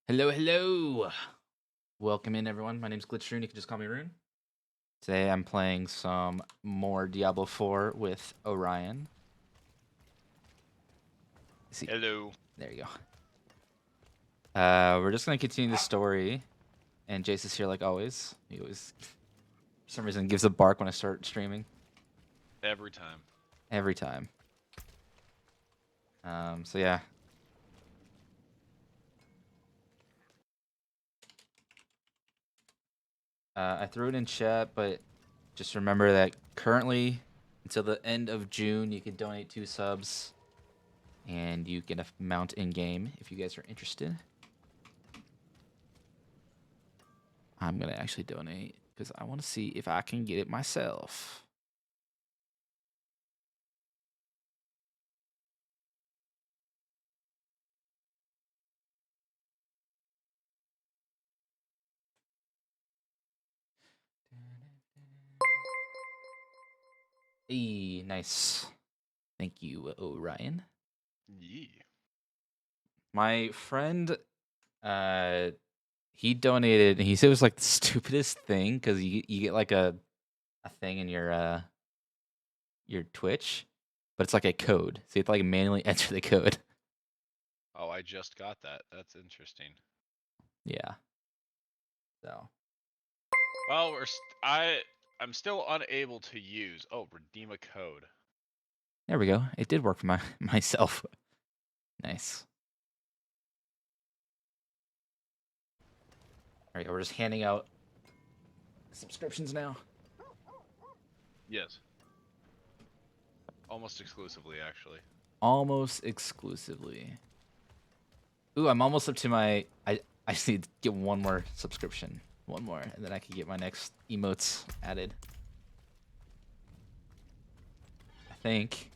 Hello, hello. Welcome in, everyone. My name's Glitch Rune. You can just call me Rune. Today I'm playing some more Diablo 4 with Orion. See, Hello. there you go. We're just gonna continue the story, and Jace is here like always. He always, for some reason, gives a bark when I start streaming. Every time. Every time. So yeah. I threw it in chat, but just remember that currently, until the end of June, you can donate 2 subs. And you get a mount in game if you guys are interested. I'm gonna actually donate because I want to see if I can get it myself. Hey, nice. Thank you, Orion. Yeah. My friend, he donated, and he said it was like the stupidest thing because you get like a thing in your Twitch, but it's like a code, so you have to like manually enter the code. Oh, I just got that. That's interesting. Yeah. So. Well, I'm still unable to use. Oh, redeem a code. There we go. It did work for myself. Nice. All right, we're just handing out subscriptions now. Yes. Almost exclusively, actually. Almost exclusively. Ooh, I'm almost up to my. I just need to get one more subscription. One more, and then I can get my next emotes added. I think.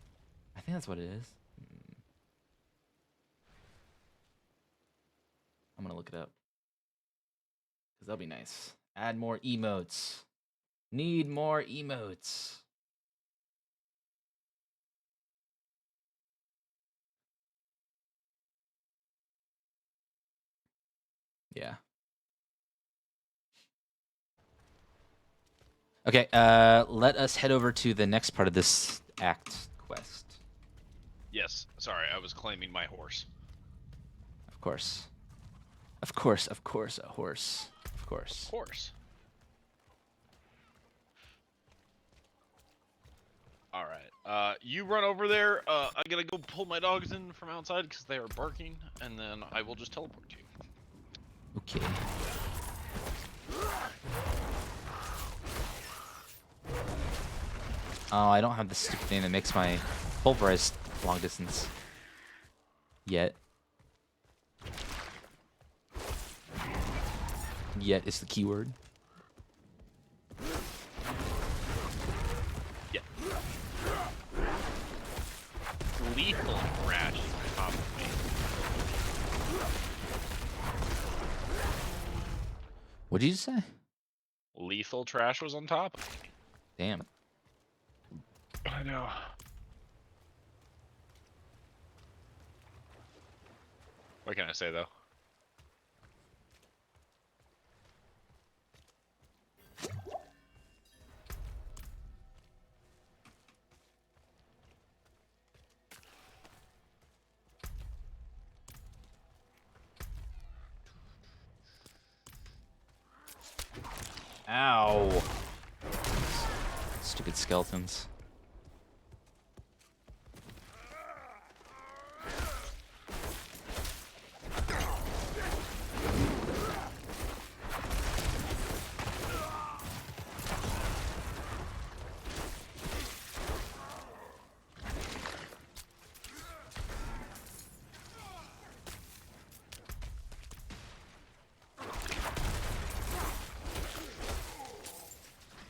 I think that's what it is. I'm gonna look it up. Because that'll be nice. Add more emotes. Need more emotes. Yeah. Okay, let us head over to the next part of this act quest. Yes. Sorry, I was claiming my horse. Of course. Of course, of course, a horse. Of Of course. course. All right. You run over there. I gotta go pull my dogs in from outside because they are barking, and then I will just teleport you. Okay. Oh, I don't have the stupid thing that makes my pulverize long distance. Yet. Yet is the keyword. Yeah. Lethal crash on top of me. What did you say? Lethal trash was on top of me. Damn. I know. What can I say, though? Ow. Stupid skeletons.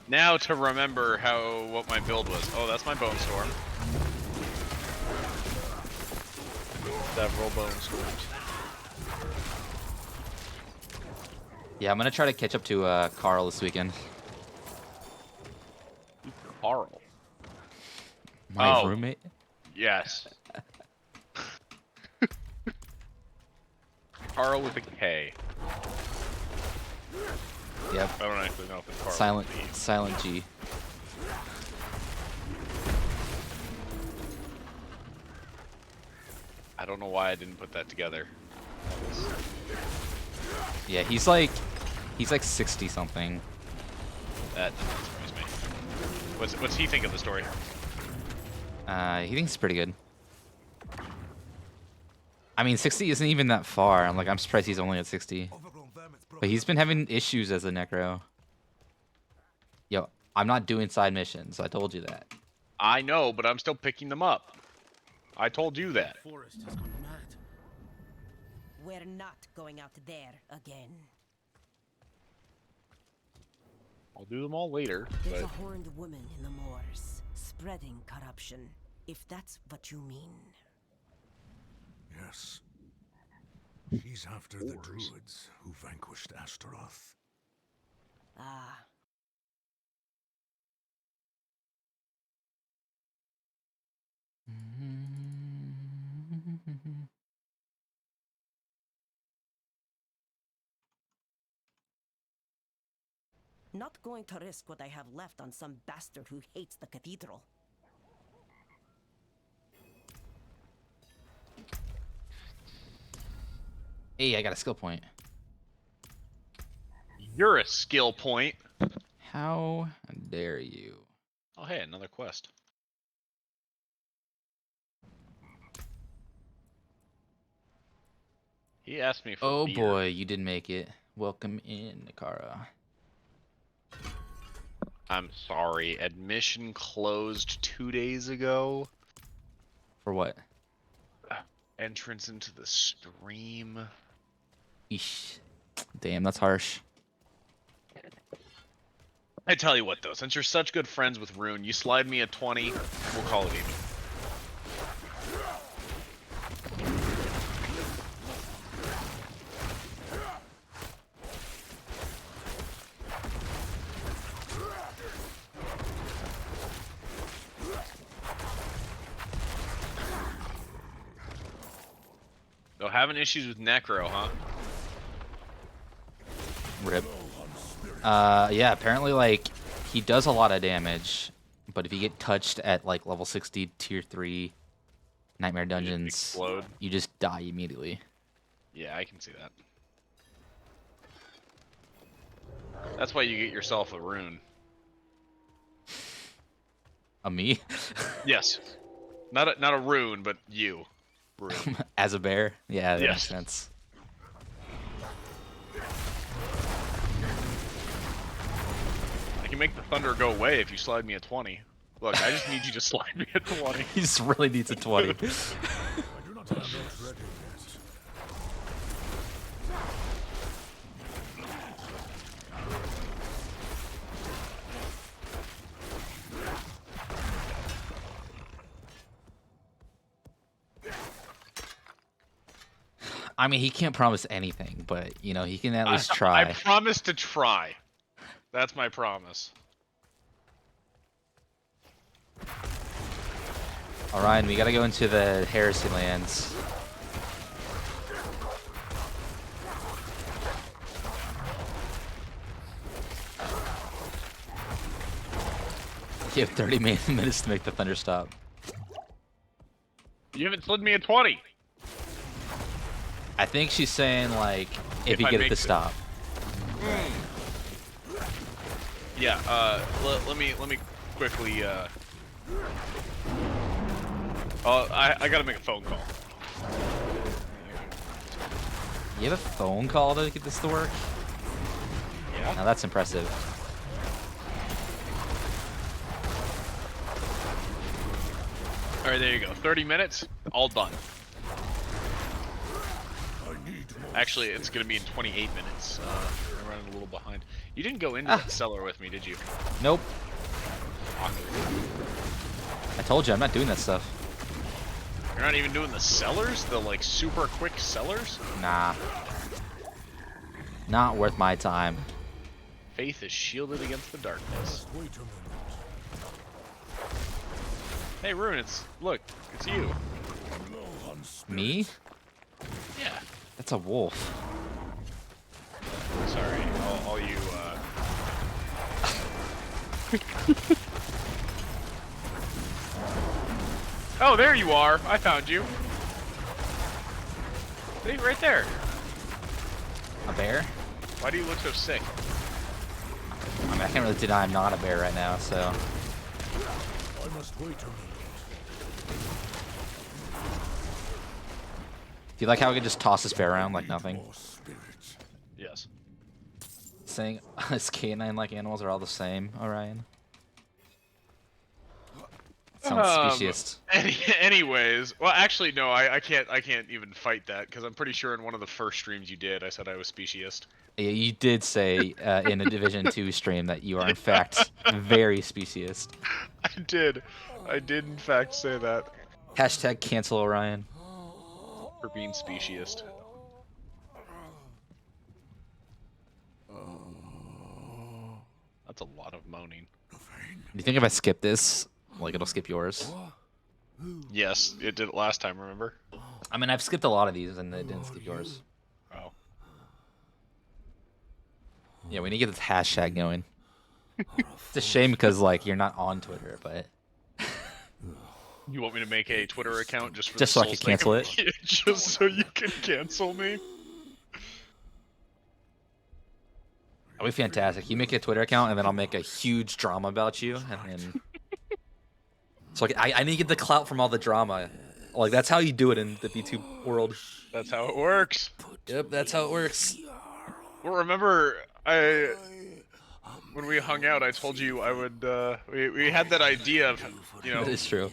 Now to remember what my build was. Oh, that's my bone storm. Several bone storms. Yeah, I'm gonna try to catch up to Carl this weekend. Carl. My roommate? Yes. Carl with a K. Yep. I don't actually know if it's Carl. Silent G. I don't know why I didn't put that together. Yeah, he's like 60 something. That doesn't surprise me. What's he think of the story? He thinks it's pretty good. I mean, 60 isn't even that far. I'm surprised he's only at 60. But he's been having issues as a necro. Yo, I'm not doing side missions. I told you that. I know, but I'm still picking them up. I told you that. Forest has gone mad. We're not going out there again. I'll do them all later, There's but a horned woman in the moors, spreading corruption, if that's what you mean. Yes. She's after the druids who vanquished Astaroth. Ah. Not going to risk what I have left on some bastard who hates the cathedral. Hey, I got a skill point. you're a skill point. How dare you? Oh, hey, another quest. He asked me for Oh beer. boy, you didn't make it. Welcome in, Nakara. I'm sorry. Admission closed 2 days ago. For what? Entrance into the stream. Eesh. Damn, that's harsh. I tell you what, though, since you're such good friends with Rune, you slide me a 20, we'll call it even. So having issues with Necro, huh? Rip. Yeah, apparently, like, he does a lot of damage, but if you get touched at, like, level 60, tier 3 Nightmare Dungeons, Explode. you just die immediately. Yeah, I can see that. That's why you get yourself a rune. A me? Yes. Not a rune, but you. Rune. As a bear? Yeah, that Yes. makes sense. I can make the thunder go away if you slide me a 20. Look, I just need you to slide me a 20. He just really needs a 20. I do not have those ready yet. I mean, he can't promise anything, but, you know, he can at least try. I promise to try. That's my promise. Orion, we gotta go into the Heresy lands. You have 30 minutes to make the thunder stop. You haven't slid me a 20. I think she's saying, like, if you I get it make to stop. Yeah, let me quickly, oh, I gotta make a phone call. You have a phone call to get this to work? Yeah? Now that's impressive. Alright, there you go. 30 minutes, all done. Actually, it's gonna be in 28 minutes. I'm running a little behind. You didn't go into that cellar with me, did you? Nope. Awkward. I told you, I'm not doing that stuff. You're not even doing the cellars? The, like, super quick cellars? Nah. Not worth my time. Faith is shielded against the darkness. Wait a minute. Hey, Rune, look, it's you. Low on spirit. Me? Yeah. That's a wolf. Sorry, all you. Oh, there you are. I found you. See, right there. A bear? Why do you look so sick? I mean, I can't really deny I'm not a bear right now, so. I must wait a moment. Do you like how I can just toss this bear around like nothing? More spirits. Yes. Saying us canine-like animals are all the same, Orion. Sounds speciest. Anyways, well, actually, no, I can't even fight that because I'm pretty sure in one of the first streams you did, I said I was speciest. Yeah, you did say in a Division 2 stream that you are in fact very speciest. I did in fact say that Hashtag cancel Orion. for being speciest. That's a lot of moaning. Do you think if I skip this, like it'll skip yours? Yes, it did it last time. Remember? I mean, I've skipped a lot of these and it didn't skip yours. Oh. Yeah, we need to get this hashtag going. It's a shame because like you're not on Twitter, but You want me to make a Twitter account just for Just the so I can sole sake cancel of- it? just so you can cancel me? that'll be fantastic. You make a Twitter account and then I'll make a huge drama about you, and then so like, I need to get the clout from all the drama. Like that's how you do it in the VTube world. That's how it works. Yep, that's how it works. Well, remember, when we hung out, I told you I would. We had that idea of, you know, That is true.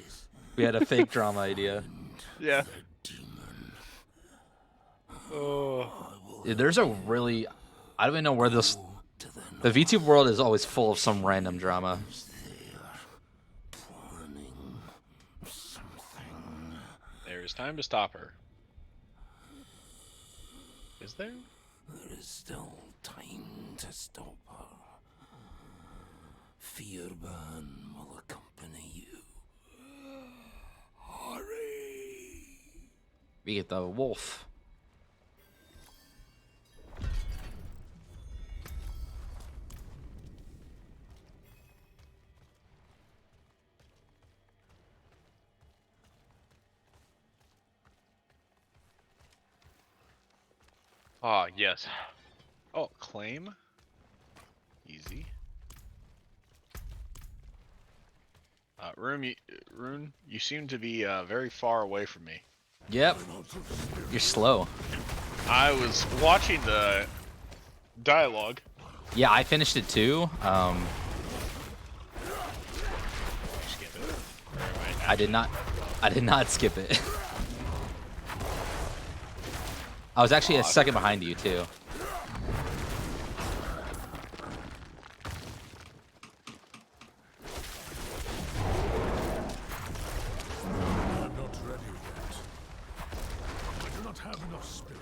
We had a fake drama idea. yeah. Oh, Dude, there's a really, I don't even know where this. The VTube world is always full of some random drama. there is time to stop her. Is there? There is still time to stop her. Fearburn will accompany you. Hurry! We get the wolf. Ah, yes. Oh, claim. Easy. Rune, you seem to be very far away from me. Yep. You're slow. I was watching the dialogue. Yeah, I finished it too. Skip it. Or am I did not skip it. I was actually a second behind you too. I'm not ready yet. I do not have enough spirit.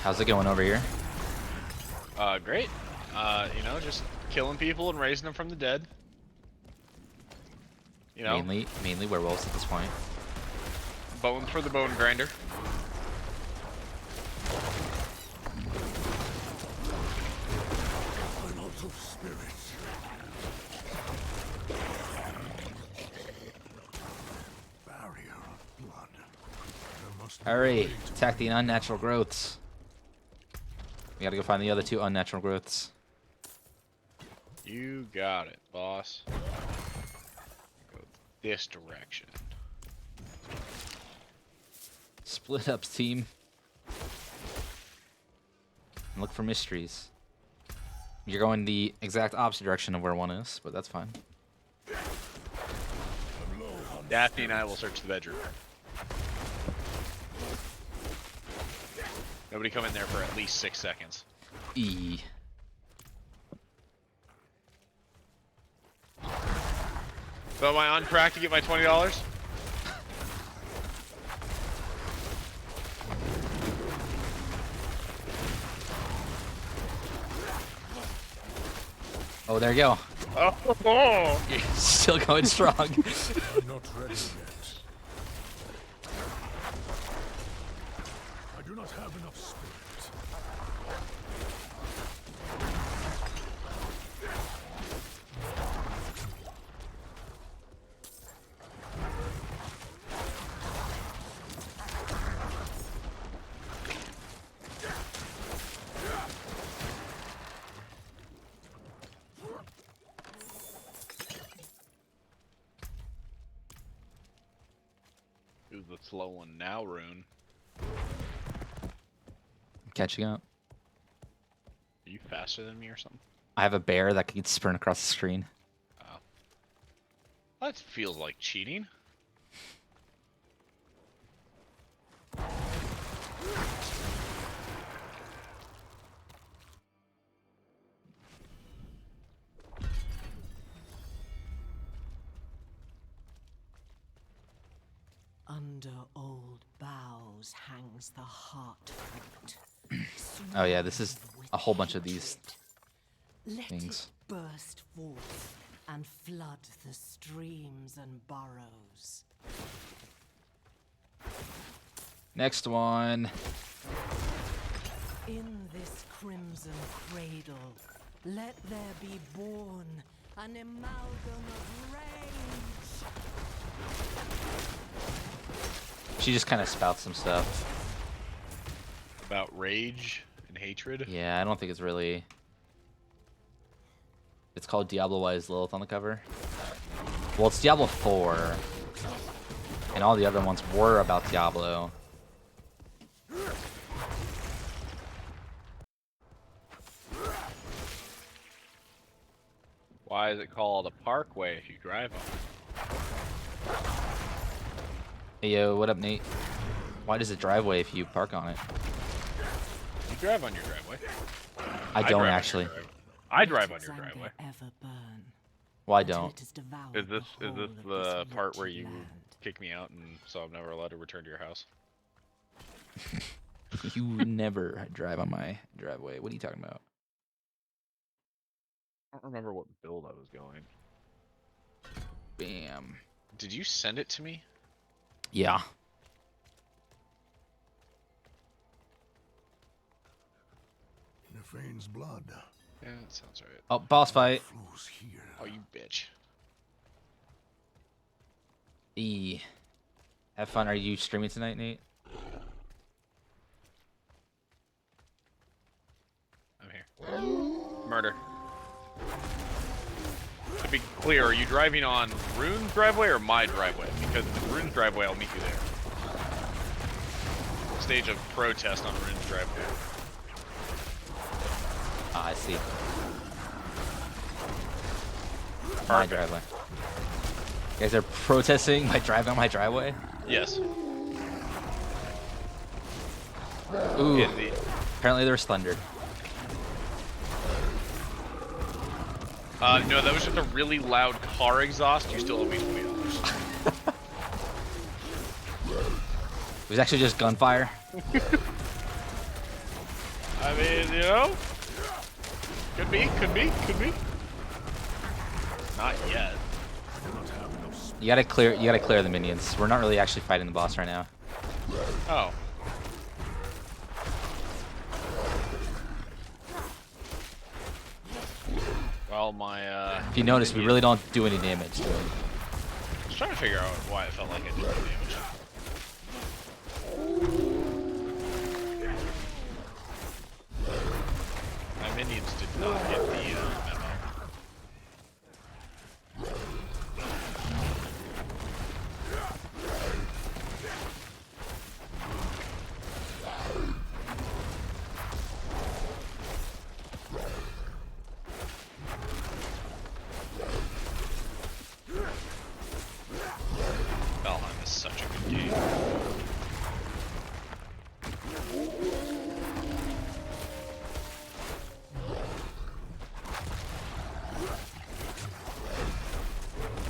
How's it going over here? Great. You know, just killing people and raising them from the dead. You know, Mainly werewolves at this point. bones for the bone grinder. I'm out of spirit. Barrier of blood. There must be a Hurry! way to Attack the unnatural growths. We gotta go find the other two unnatural growths. You got it, boss. Go this direction. Split up, team. And look for mysteries. You're going the exact opposite direction of where one is, but that's fine. Daphne and I will search the bedroom. Nobody come in there for at least 6 seconds. E. So am I on track to get my $20? Oh, there you go. Oh, You're still going strong. I'm not ready yet. I do not have enough spirit. who's the slow one now, Rune? Catching up. Are you faster than me or something? I have a bear that can sprint across the screen. Oh. That feels like cheating. Under old boughs hangs the heart fruit. Oh yeah, this is Swollen a whole with bunch of these hatred. Let things. it burst forth and flood the streams and burrows. Next one. In this crimson cradle, let there be born an amalgam of rage. She just kind of spouts some stuff. About rage and hatred. Yeah, I don't think it's really. It's called Diablo Wise Lilith on the cover. Well, it's Diablo 4. And all the other ones were about Diablo. Why is it called a parkway if you drive on it? Hey yo, what up, Nate? Why does it driveway if you park on it? You drive on your driveway. I don't drive on your actually. driveway. I drive Let on its your anger driveway. ever burn, Well, I until don't. it has devoured Is this the whole of the this part where wretched you land. kick me out and so I'm never allowed to return to your house? You never drive on my driveway. What are you talking about? I don't remember what build I was going. Bam. Did you send it to me? Yeah. Nephane's blood Yeah, that sounds right. Oh, boss fight. flows here. Oh, you bitch. E. Have fun. Are you streaming tonight, Nate? I'm here. Murder. To be clear, are you driving on Rune's driveway or my driveway? Because if it's Rune's driveway, I'll meet you there. Stage of protest on Rune's driveway. Ah, I see. My Perfect. driveway. You guys are protesting my drive on my driveway? Yes. Ooh. Indeed. Apparently there's thunder. No, that was just a really loud car exhaust. You still owe me $20. It was actually just gunfire. I mean, you know? Could be, could be, could be. Not yet. You gotta clear the minions. We're not really actually fighting the boss right now. Oh. Well, my, If you notice, we really don't do any damage to him. I was trying to figure out why it felt like I did no damage. My minions did not get the memo. Valheim is such a good game.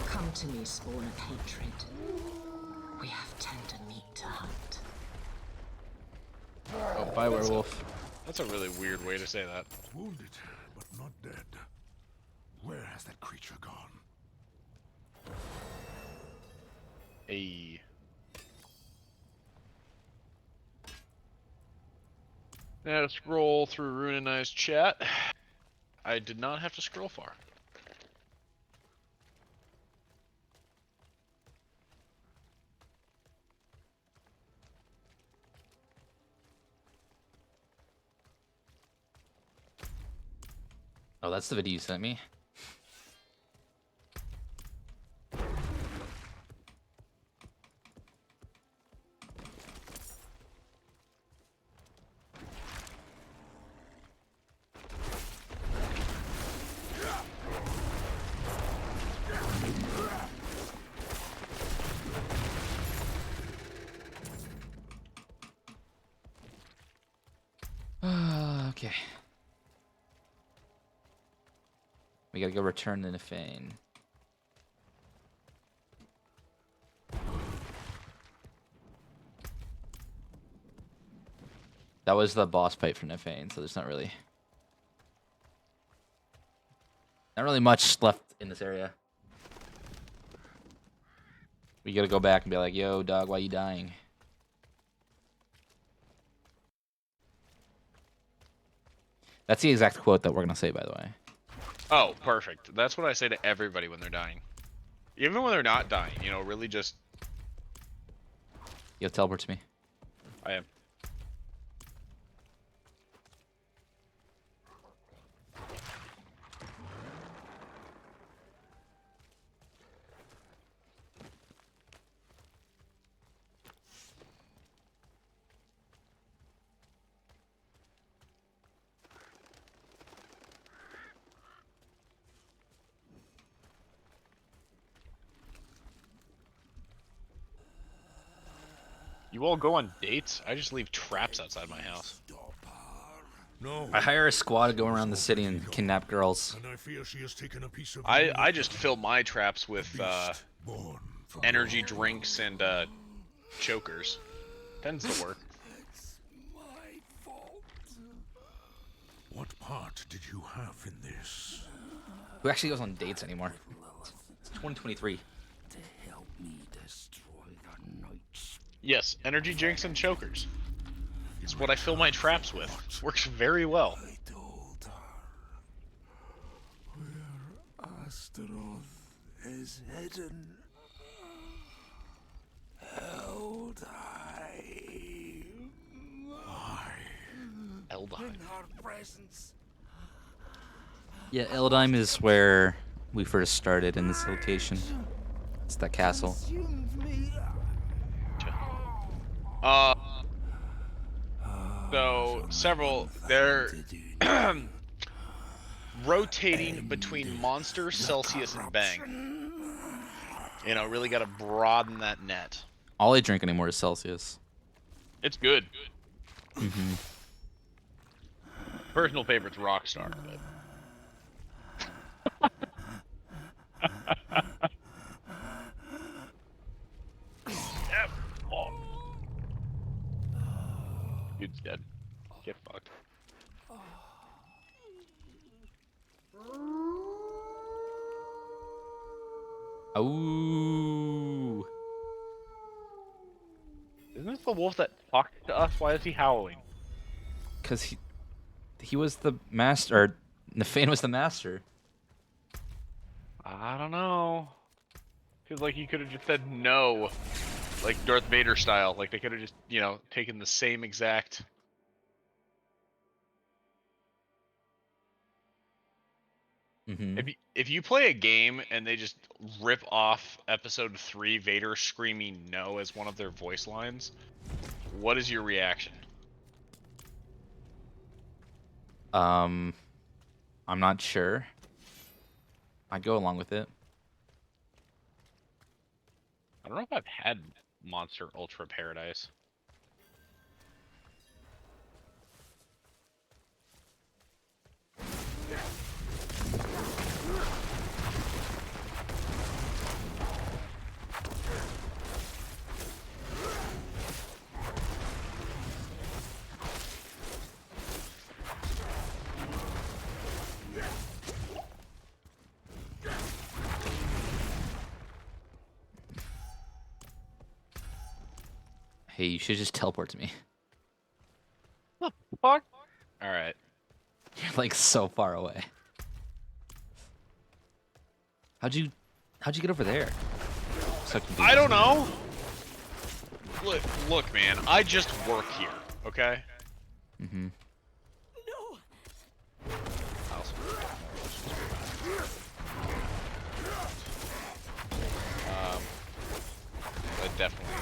Come to me, spawn of hatred. We have tender meat to hunt. Oh, bye, werewolf. That's a really weird way to say that. Wounded, but not dead. Where has that creature gone? A. Now to scroll through Runanized chat. I did not have to scroll far. Oh, that's the video you sent me. Okay. We gotta go return the Nefane. That was the boss fight for Nefane, so there's not really much left in this area. We gotta go back and be like, yo, dog, why you dying? That's the exact quote that we're gonna say, by the way. Oh, perfect. That's what I say to everybody when they're dying. Even when they're not dying, you know, really just... Yo, teleport to me. I am. You all go on dates? I just leave traps outside my house. No. I hire a squad to go around the city and kidnap girls. And I fear she has taken a piece of I just fill my traps with beast born from energy your drinks and chokers. Tends to work. It's my fault. What part did you have in this? Who actually goes on dates anymore? It's 2023. To help me destroy the Night's Yes, energy drinks and chokers. It's what I fill my traps with. Works very well. I told her where Astaroth is hidden. Held high. Eldheim. In her presence. Yeah, Eldheim is where we first started in this location. It's that castle. Consumed me. So several they're rotating between Monster, Celsius, and Bang. You know, really got to broaden that net. All I drink anymore is Celsius. It's good. Mm-hmm. Personal favorite's Rockstar. But... Yep. Oh. Dude's dead. Get fucked. Ooh. Isn't this the wolf that talked to us? Why is he howling? Because he was the master, or Nefane was the master. I don't know. Feels like he could have just said no. Like Darth Vader style. Like they could have just, you know, taken the same exact... Mm-hmm. If you play a game and they just rip off episode 3 Vader screaming no as one of their voice lines, what is your reaction? I'm not sure. I'd go along with it. I don't know if I've had Monster Ultra Paradise. Hey, you should just teleport to me. Fuck. All right. You're like so far away. How'd you get over there? So I don't know. Look, man. I just work here. Okay. Mm-hmm. No! I also I definitely.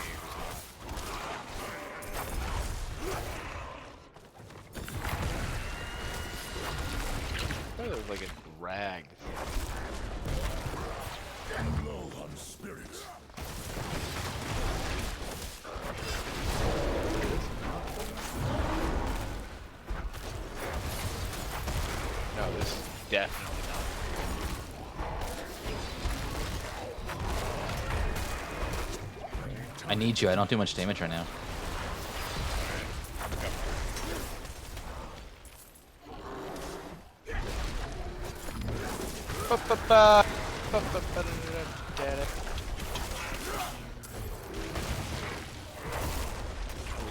There was like a drag. Low on spirits. No, this is definitely not. I need you. I don't do much damage right now. Hold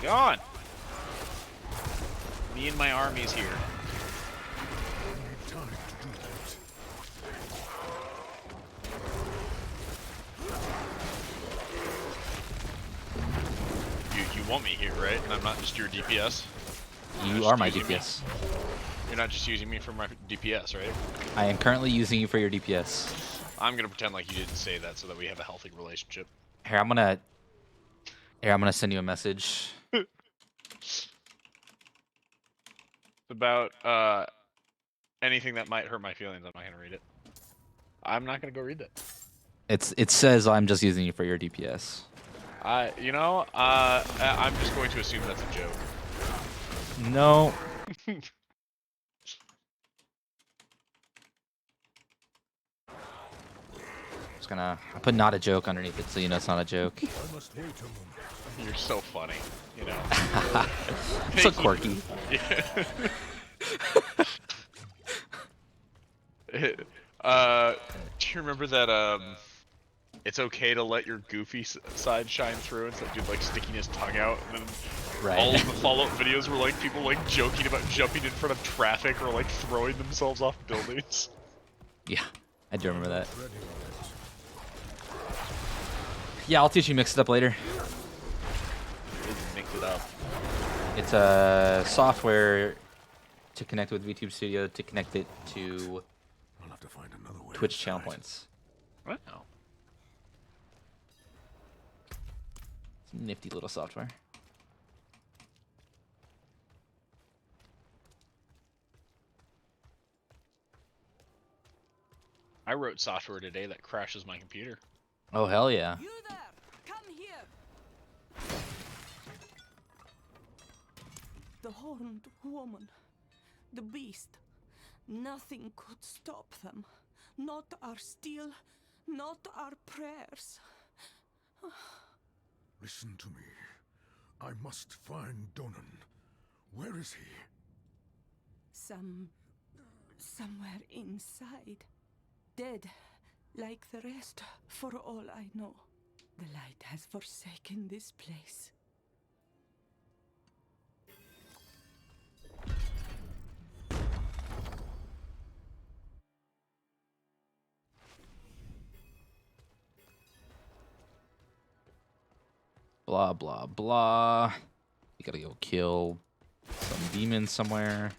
on. Me and my army's here. Time to do that. You want me here, right? And I'm not just your DPS. You Just are my using me. DPS. You're not just using me for my DPS, right? I am currently using you for your DPS. I'm gonna pretend like you didn't say that so that we have a healthy relationship. Here, I'm gonna send you a message. About anything that might hurt my feelings. I'm not gonna read it. I'm not gonna go read that. It says I'm just using you for your DPS. I'm just going to assume that's a joke. No. I put not a joke underneath it so you know it's not a joke. I must wait a moment. You're so funny, you know. So quirky. Do you remember that it's okay to let your goofy side shine through instead of dude like sticking his tongue out, and then Right. all of the follow-up videos were like people like joking about jumping in front of traffic or like throwing themselves off buildings. Yeah, I do remember that. Ready yet. Yeah, I'll teach you mix it up later. Just mix it up. It's a software to connect with VTube Studio to connect it to I'll have to find another way. Twitch channel inside. points. Wow. It's a nifty little software. I wrote software today that crashes my computer. Oh hell yeah! You there! Come here! The horned woman, the beast. Nothing could stop them. Not our steel, not our prayers. Listen to me. I must find Donan. Where is he? Somewhere inside. Dead, like the rest, for all I know. The light has forsaken this place. Blah blah blah. You gotta go kill some demons somewhere.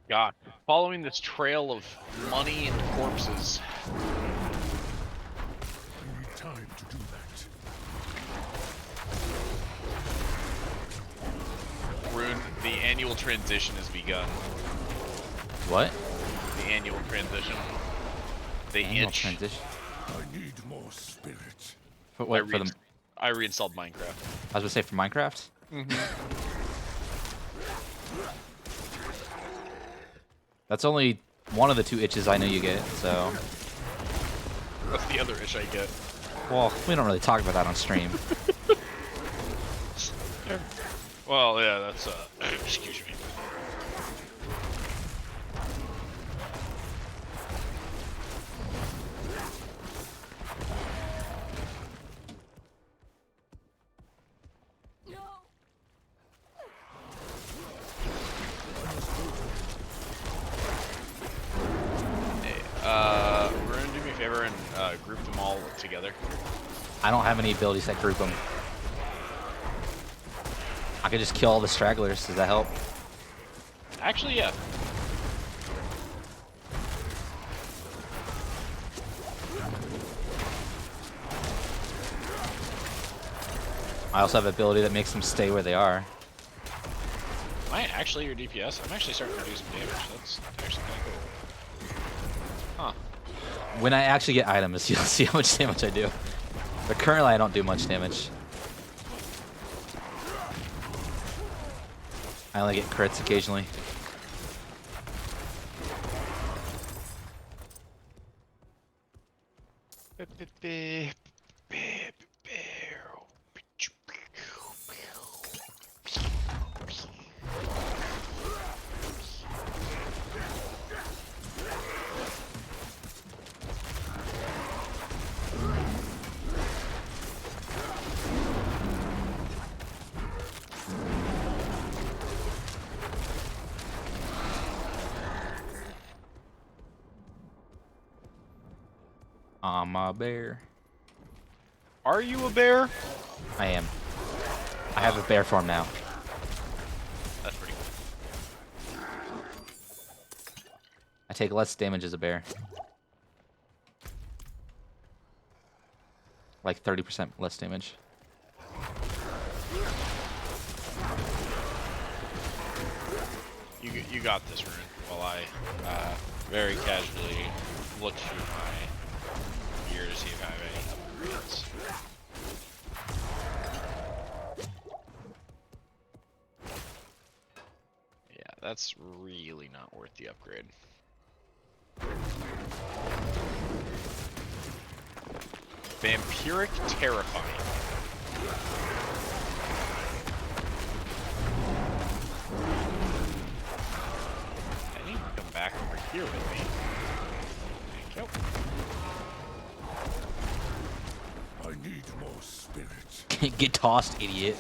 God, following this trail of money and corpses. I need time to do that. Rune, the annual transition has begun. What? The annual transition. The Annual itch. transition. I need more spirit. For what? For the? I reinstalled Minecraft. I was gonna say for Minecraft. That's only one of the two itches I know you get. So That's the other itch I get. Well, we don't really talk about that on stream. Well, yeah, that's excuse me. Hey, Rune, do me a favor and group them all together. I don't have any abilities that group them. I could just kill all the stragglers. Does that help? Actually, yeah. I also have an ability that makes them stay where they are. Am I actually your DPS? I'm actually starting to do some damage. That's actually kind of cool. Huh. When I actually get items, you'll see how much damage I do. But currently, I don't do much damage. I only get crits occasionally. I'm a bear. Are you a bear? I am. I have a bear form now. That's pretty cool. I take less damage as a bear. Like 30% less damage. You got this, Rune. While I very casually look through my gear to see if I have any upgrades. Yeah, that's really not worth the upgrade. Vampiric Terrifying. I need to come back over here with me. Thank you. I need more spirit. Get tossed, idiot.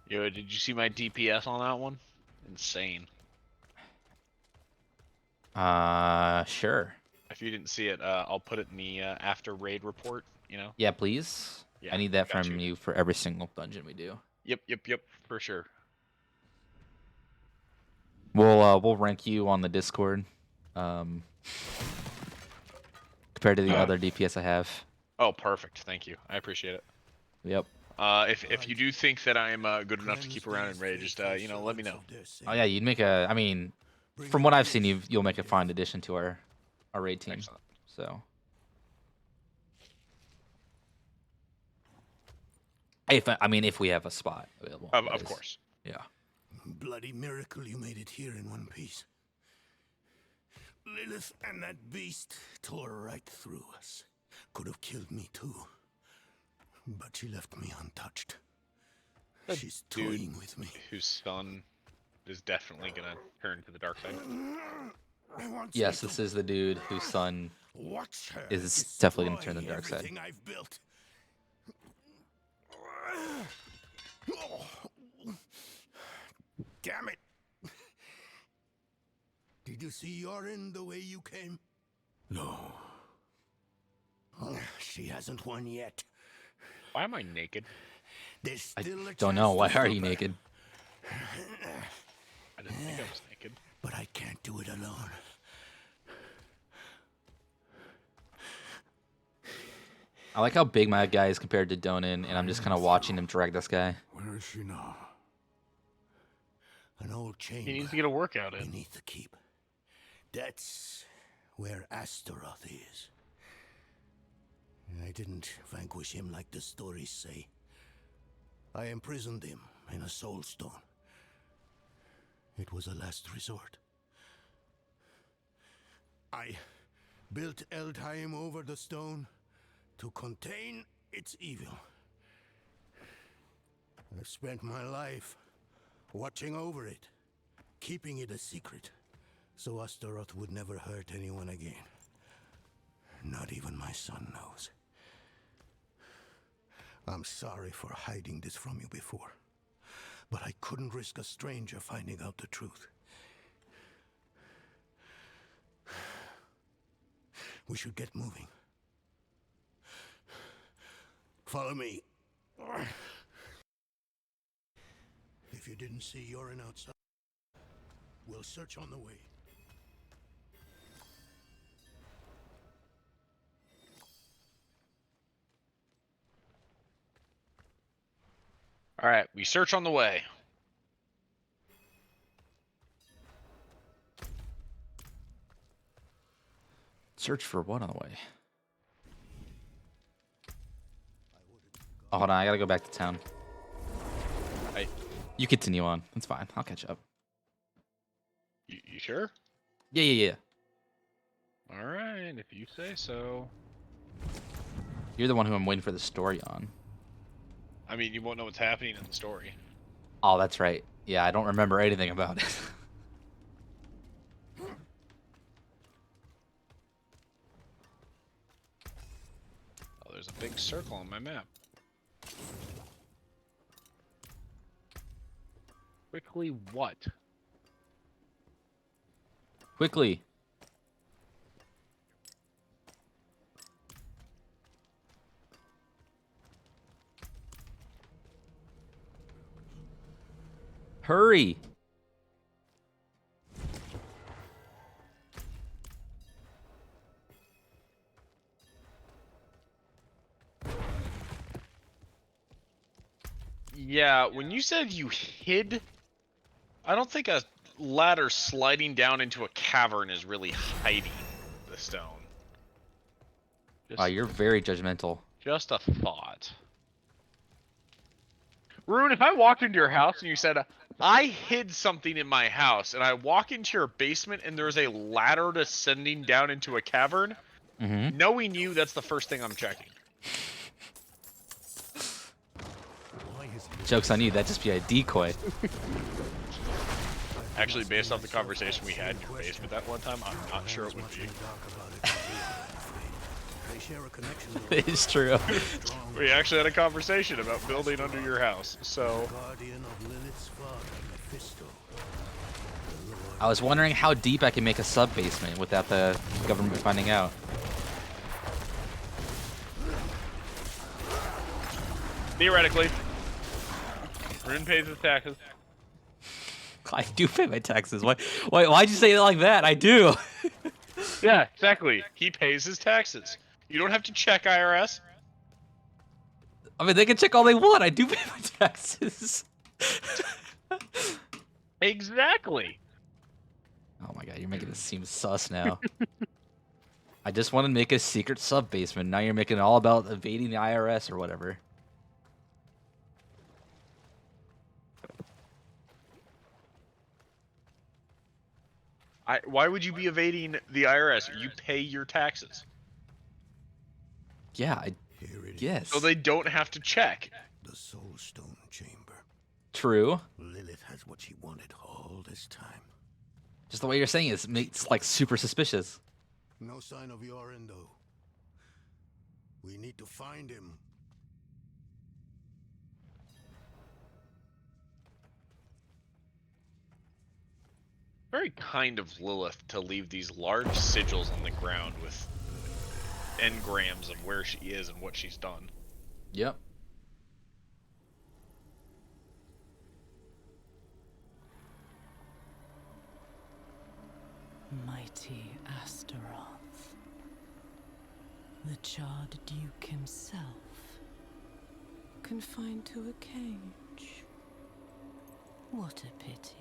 Yo, did you see my DPS on that one? Insane. Sure. If you didn't see it, I'll put it in the after raid report, you know? Yeah, please. Yeah, I need that got from you for every single dungeon we do. Yep, for sure. We'll rank you on the Discord. Compared to the other DPS I have. Oh, perfect. Thank you. I appreciate it. Yep. If you do think that I'm good enough to keep around in raid, just you know, let me know. Oh yeah, you'd make a. I mean, from what I've seen, you'll make a fine addition to our raid team. Excellent. So. If we have a spot available. Of course. Yeah. Bloody miracle you made it here in one piece. Lilith and that beast tore right through us. Could have killed me too. But she left me untouched. That She's dude toying with me. Whose son is definitely gonna turn to the dark side. Yes, this is the dude whose son Watch her is definitely going to turn destroy the dark side. everything I've built. Damn it! Did you see Orion the way you came? No. She hasn't won yet. Why am I naked? There's I still a don't know. chance Why to are stop you her. naked? I didn't think I was naked. But I can't do it alone. I like how big my guy is compared to Donan, and I'm just kind of watching him drag this guy. Where is she now? An old chamber He needs to get a workout in. beneath the keep. That's where Astaroth is. I didn't vanquish him like the stories say. I imprisoned him in a soul stone. It was a last resort. I built Eldheim over the stone to contain its evil. I've spent my life watching over it, keeping it a secret, so Astaroth would never hurt anyone again. Not even my son knows. I'm sorry for hiding this from you before, but I couldn't risk a stranger finding out the truth. We should get moving. Follow me. If you didn't see Orion outside, we'll search on the way. All right, we search on the way. Search for what on the way? Oh, hold on, I gotta go back to town. Hey, You continue on. That's fine. I'll catch up. you sure? Yeah. All right, if you say so. You're the one who I'm waiting for the story on. I mean, you won't know what's happening in the story. Oh, that's right. Yeah, I don't remember anything about it. Oh, there's a big circle on my map. Quickly what? Quickly. Hurry. Yeah, when you said you hid, I don't think a ladder sliding down into a cavern is really hiding the stone. Wow, you're very judgmental. Just a thought. Rune, if I walked into your house and you said, I hid something in my house, and I walk into your basement and there's a ladder descending down into a cavern, knowing you, that's the first thing I'm checking. Joke's on you, that'd just be a decoy. Actually, based off the conversation we had in your basement that one time, I'm not sure it would be. It's true. We actually had a conversation about building under your house, so... I was wondering how deep I can make a sub-basement without the government finding out. Theoretically. Rune pays his taxes. I do pay my taxes. Why'd you say it like that? I do. Yeah, exactly. He pays his taxes. You don't have to check IRS. I mean, they can check all they want. I do pay my taxes. Exactly. Oh my god, you're making this seem sus now. I just want to make a secret sub-basement. Now you're making it all about evading the IRS or whatever. Why would you be evading the IRS? You pay your taxes. Yeah, yes. So they don't have to check. The Soul Stone Chamber. True. Lilith has what she wanted all this time. Just the way you're saying it makes like super suspicious. No sign of Orion, though. We need to find him. Very kind of Lilith to leave these large sigils on the ground with engrams of where she is and what she's done. Yep. Mighty Astaroth. The Charred Duke himself. Confined to a cage. What a pity.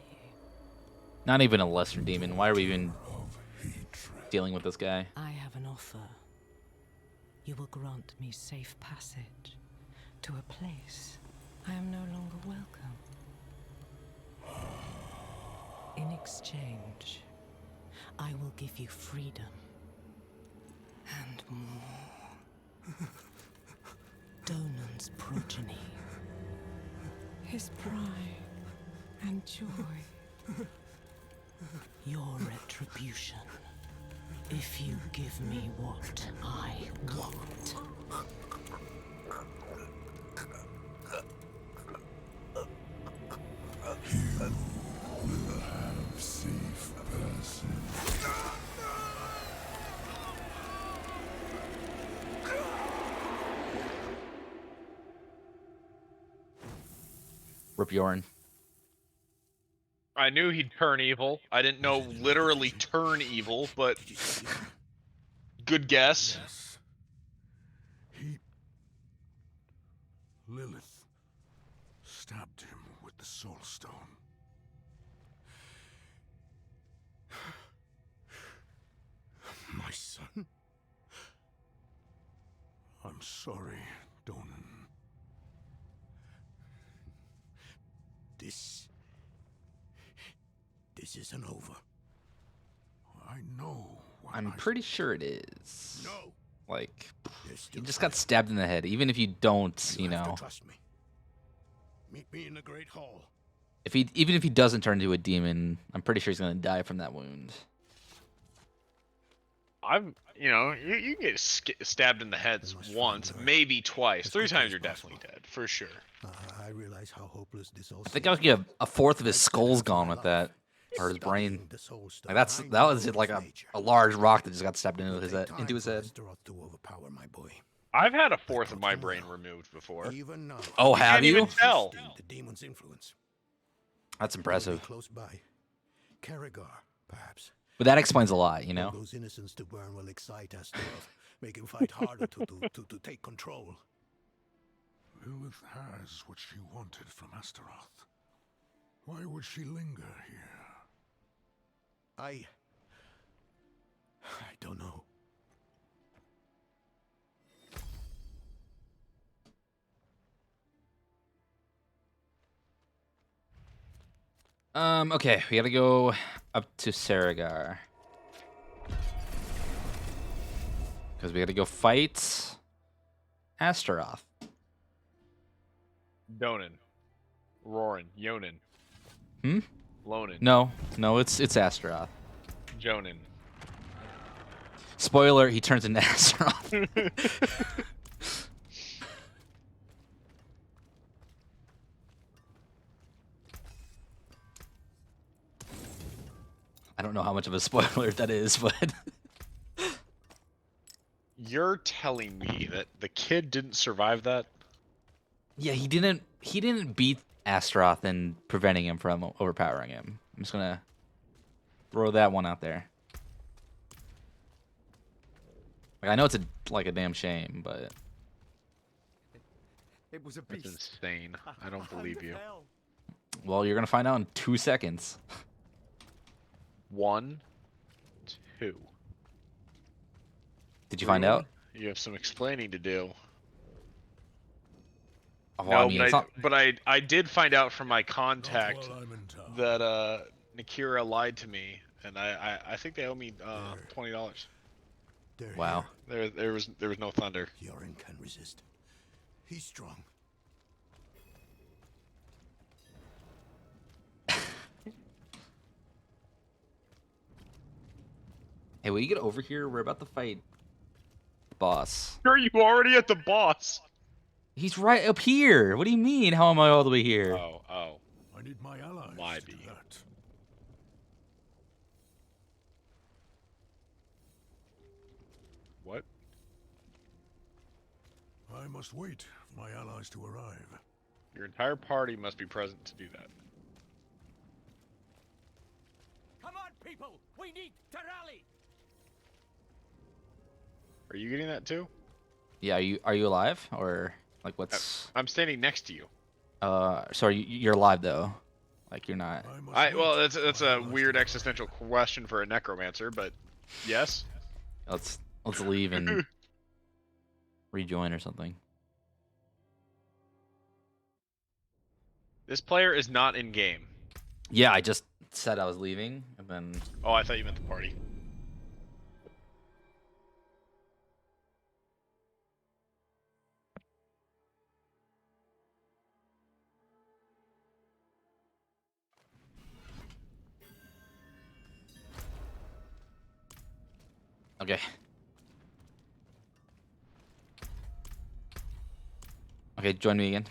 Not even a lesser demon. Why are we even dealing with this guy? I have an offer. You will grant me safe passage to a place I am no longer welcome. In exchange, I will give you freedom and more. Donan's progeny, his pride and joy, your retribution. If you give me what I want. Safe passage. Rip Yorn. I knew he'd turn evil. I didn't know literally turn evil, but good guess. Yes. Lilith stabbed him with the Soul Stone. My son? I'm sorry, Donan. This isn't over. I know what I'm I pretty sure it is. No. Like, There's he still just time. got stabbed in the head. Even if you don't, you have know, to trust me. Meet me in the Great Hall. even if he doesn't turn into a demon, I'm pretty sure he's gonna die from that wound. You can get stabbed in the head We must once, find her maybe twice. as 3 quickly times as you're possible. definitely dead, for sure. I realize how hopeless this all I think I could get a fourth of his I've skull's spent gone my with that, life or his brain. studying the Soul Stone. Like that I was know like its a nature. large rock that just got stabbed into It'll his take head. time Into his for head. Astaroth to overpower my boy. I've had a fourth of don't my you brain know? removed before. Even now, Oh, You have can't you? even tell. resisting the demon's influence. That's It'll be impressive. close by. Karagar, perhaps. But that explains a lot, you All know. those innocents to burn will excite Astaroth, make him fight harder to take control. Lilith has what she wanted from Astaroth. Why would she linger here? I don't know. Okay, we gotta go up to Saragar. Because we gotta go fight Astaroth. Donan. Roran. Yonan. Hmm? Lonan. No, it's Astaroth. Jonan. Spoiler, he turns into Astaroth. I don't know how much of a spoiler that is, but You're telling me that the kid didn't survive that? yeah, he didn't beat Astaroth in preventing him from overpowering him. I'm just gonna throw that one out there. Like, I know it's a damn shame, but It was a That's beast. insane. I don't believe you. well, you're gonna find out in 2 seconds. 1, 2. Did you find out? You have some explaining to do. Oh, No, I mean, it's not. but I did find out from my Not contact while I'm in town. that Nakira lied to me, and I think they owe me $20. They're Wow. There was no thunder. here. Yorin can resist. He's strong. Hey, will you get over here? We're about to fight the boss. Are you already at the boss? He's right up here. What do you mean? How am I all the way here? Oh. I need my allies Might to do be. that. What? I must wait for my allies to arrive. Your entire party must be present to do that. Come on, people! We need to rally! Are you getting that too? Yeah, are you alive or like what's? I'm standing next to you. Sorry, you're alive though. Like you're not. Well, that's a weird existential question for a necromancer, but yes. Let's leave and rejoin or something. This player is not in game. Yeah, I just said I was leaving and then. Oh, I thought you meant the party. Okay. Okay, join me again.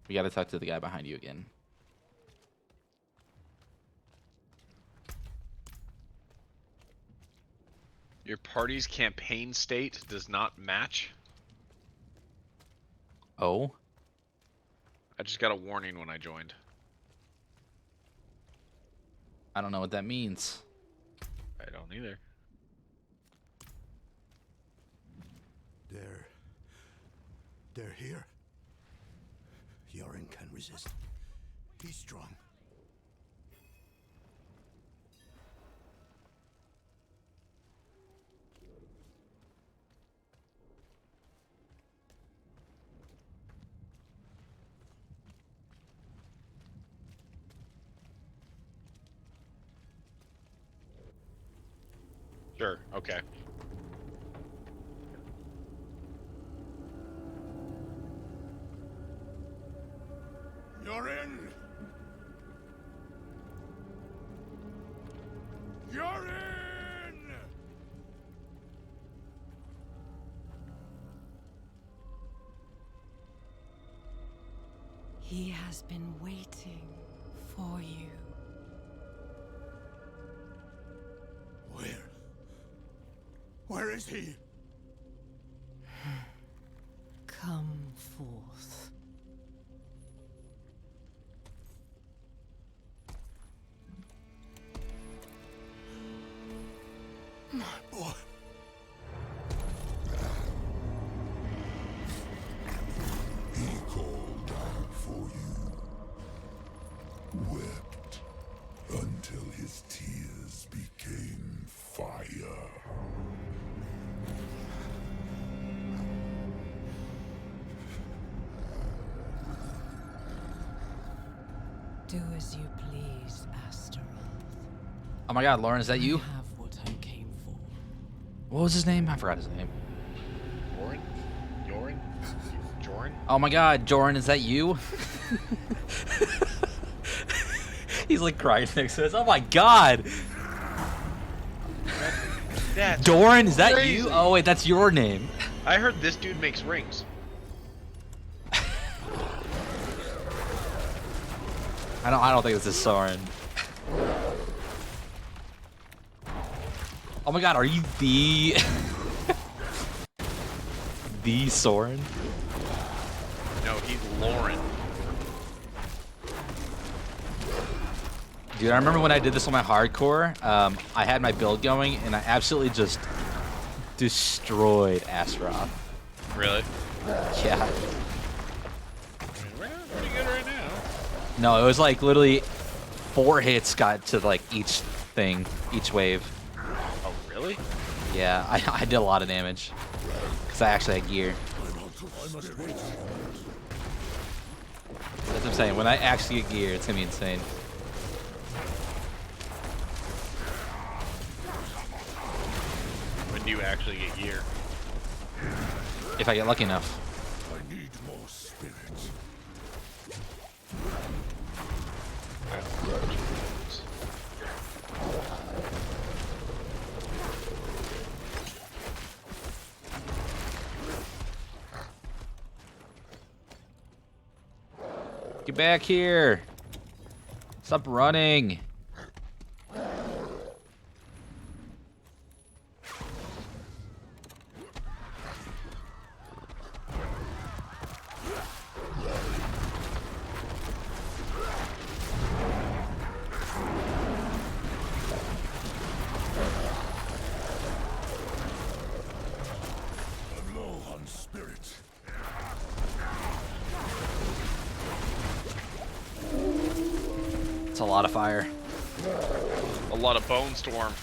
We gotta talk to the guy behind you again. Your party's campaign state does not match. Oh? I just got a warning when I joined. I don't know what that means. I don't either. They're here. Orion can resist. He's strong. Sure, okay. You're in! You're in! He has been waiting for you. Where is he? Come forth. My boy. He called out for you, wept until his tears became fire. Do as you please, Astaroth. Oh my god, Lauren, is that I you? have what I came for. What was his name? I forgot his name. Joran? Joran? Joran? Oh my god, Joran, is that you? He's like crying next to us. Oh my god! That's Doran, is that crazy. you? Oh wait, that's your name. I heard this dude makes rings. I don't think this is Soren. Oh my god, are you the the Soren? No, he's Lauren. Dude, I remember when I did this on my hardcore, I had my build going and I absolutely just destroyed Astaroth. Really? Yeah. We're doing pretty good right now. No, it was like literally 4 hits got to like each thing, each wave. Oh, really? Yeah, I did a lot of damage. Because I actually had gear. That's what I'm saying. When I actually get gear, it's going to be insane. When do you actually get gear? If I get lucky enough. I need more spirit. Get back here. Stop running. a lot of fire. A lot of bone storm.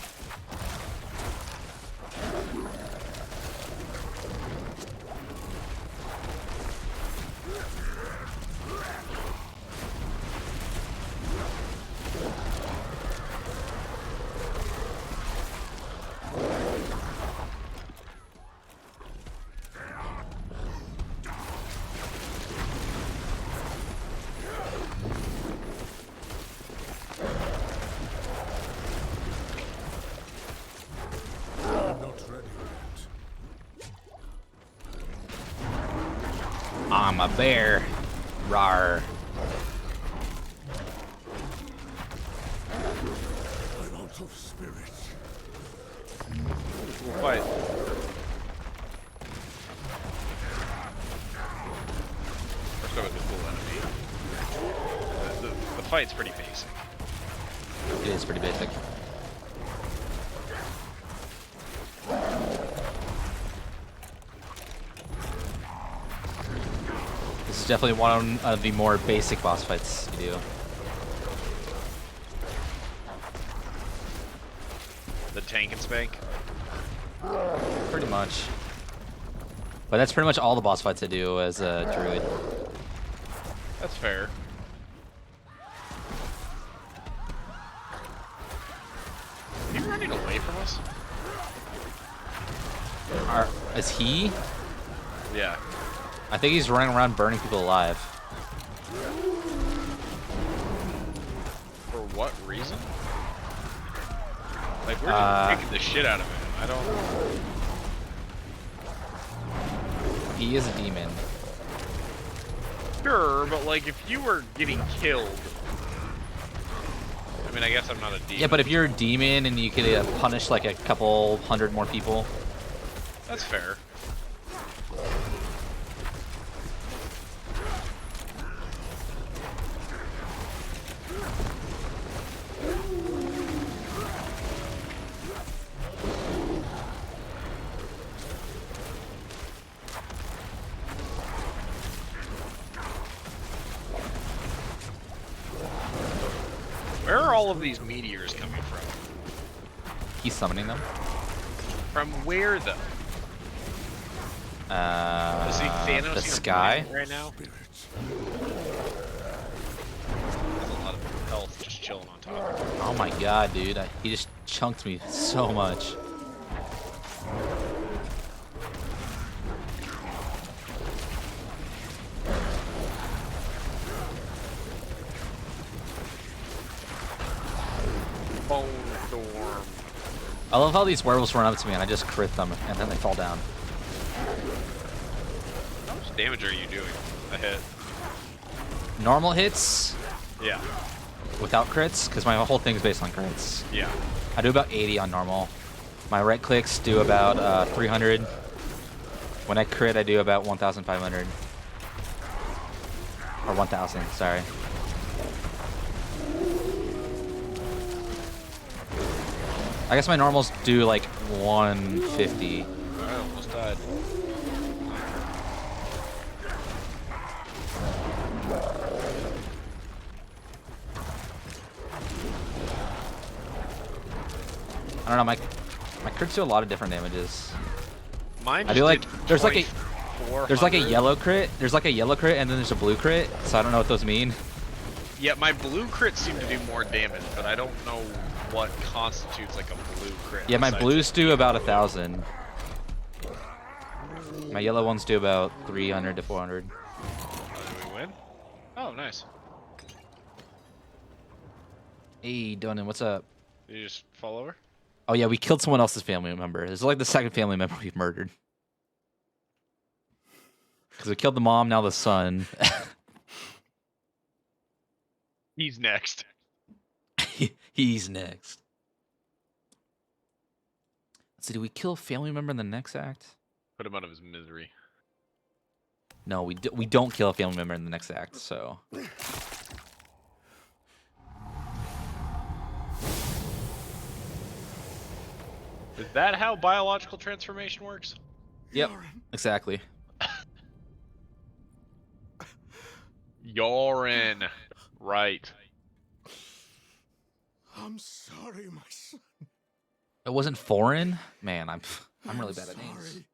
I'm not ready yet. I'm a bear. Rawr. I'm out of spirit. We'll fight. First go with the cool enemy. The fight's pretty basic. It is pretty basic. This is definitely one of the more basic boss fights you do. The tank and spank. Pretty much. But that's pretty much all the boss fights I do as a druid. That's fair. Are you running away from us? Is he? Yeah. I think he's running around burning people alive. For what reason? Like, we're just kicking the shit out of him. I don't... He is a demon. Sure, but like, if you were getting killed... I mean, I guess I'm not a demon. Yeah, but if you're a demon and you could punish like a couple hundred more people. That's fair. Where are all of these meteors coming from? He's summoning them. From where, though? Does he Thanos The even sky. play right now? There's a lot of health just chilling on top. Oh my god, dude. He just chunked me so much. Bone storm. I love how these werewolves run up to me and I just crit them and then they fall down. How much damage are you doing a hit? Normal hits Yeah. without crits, because my whole thing is based on crits. Yeah. I do about 80 on normal. My right clicks do about 300. When I crit, I do about 1,500. Or 1,000, sorry. I guess my normals do like 150. I almost died. I don't know, my crits do a lot of different damages. Mine I just do like did there's like a 2,400. yellow crit, there's like a yellow crit, and then there's a blue crit. So I don't know what those mean. Yeah, my blue crits seem to do more damage, but I don't know what constitutes like a blue crit. Yeah, my besides blues just do about 1,000. My yellow ones do about 300 to 400. Did we win? Oh, nice. Hey, Donan, what's up? Did you just fall over? Oh yeah, we killed someone else's family member. This is like the second family member we've murdered. Because we killed the mom, now the son. He's next. He's next. So did we kill a family member in the next act? Put him out of his misery. No, we don't kill a family member in the next act, so... Is that how biological transformation works? Yep, exactly. Yorin. Right. I'm sorry, my son. It wasn't foreign? Man, I'm really bad at sorry. names.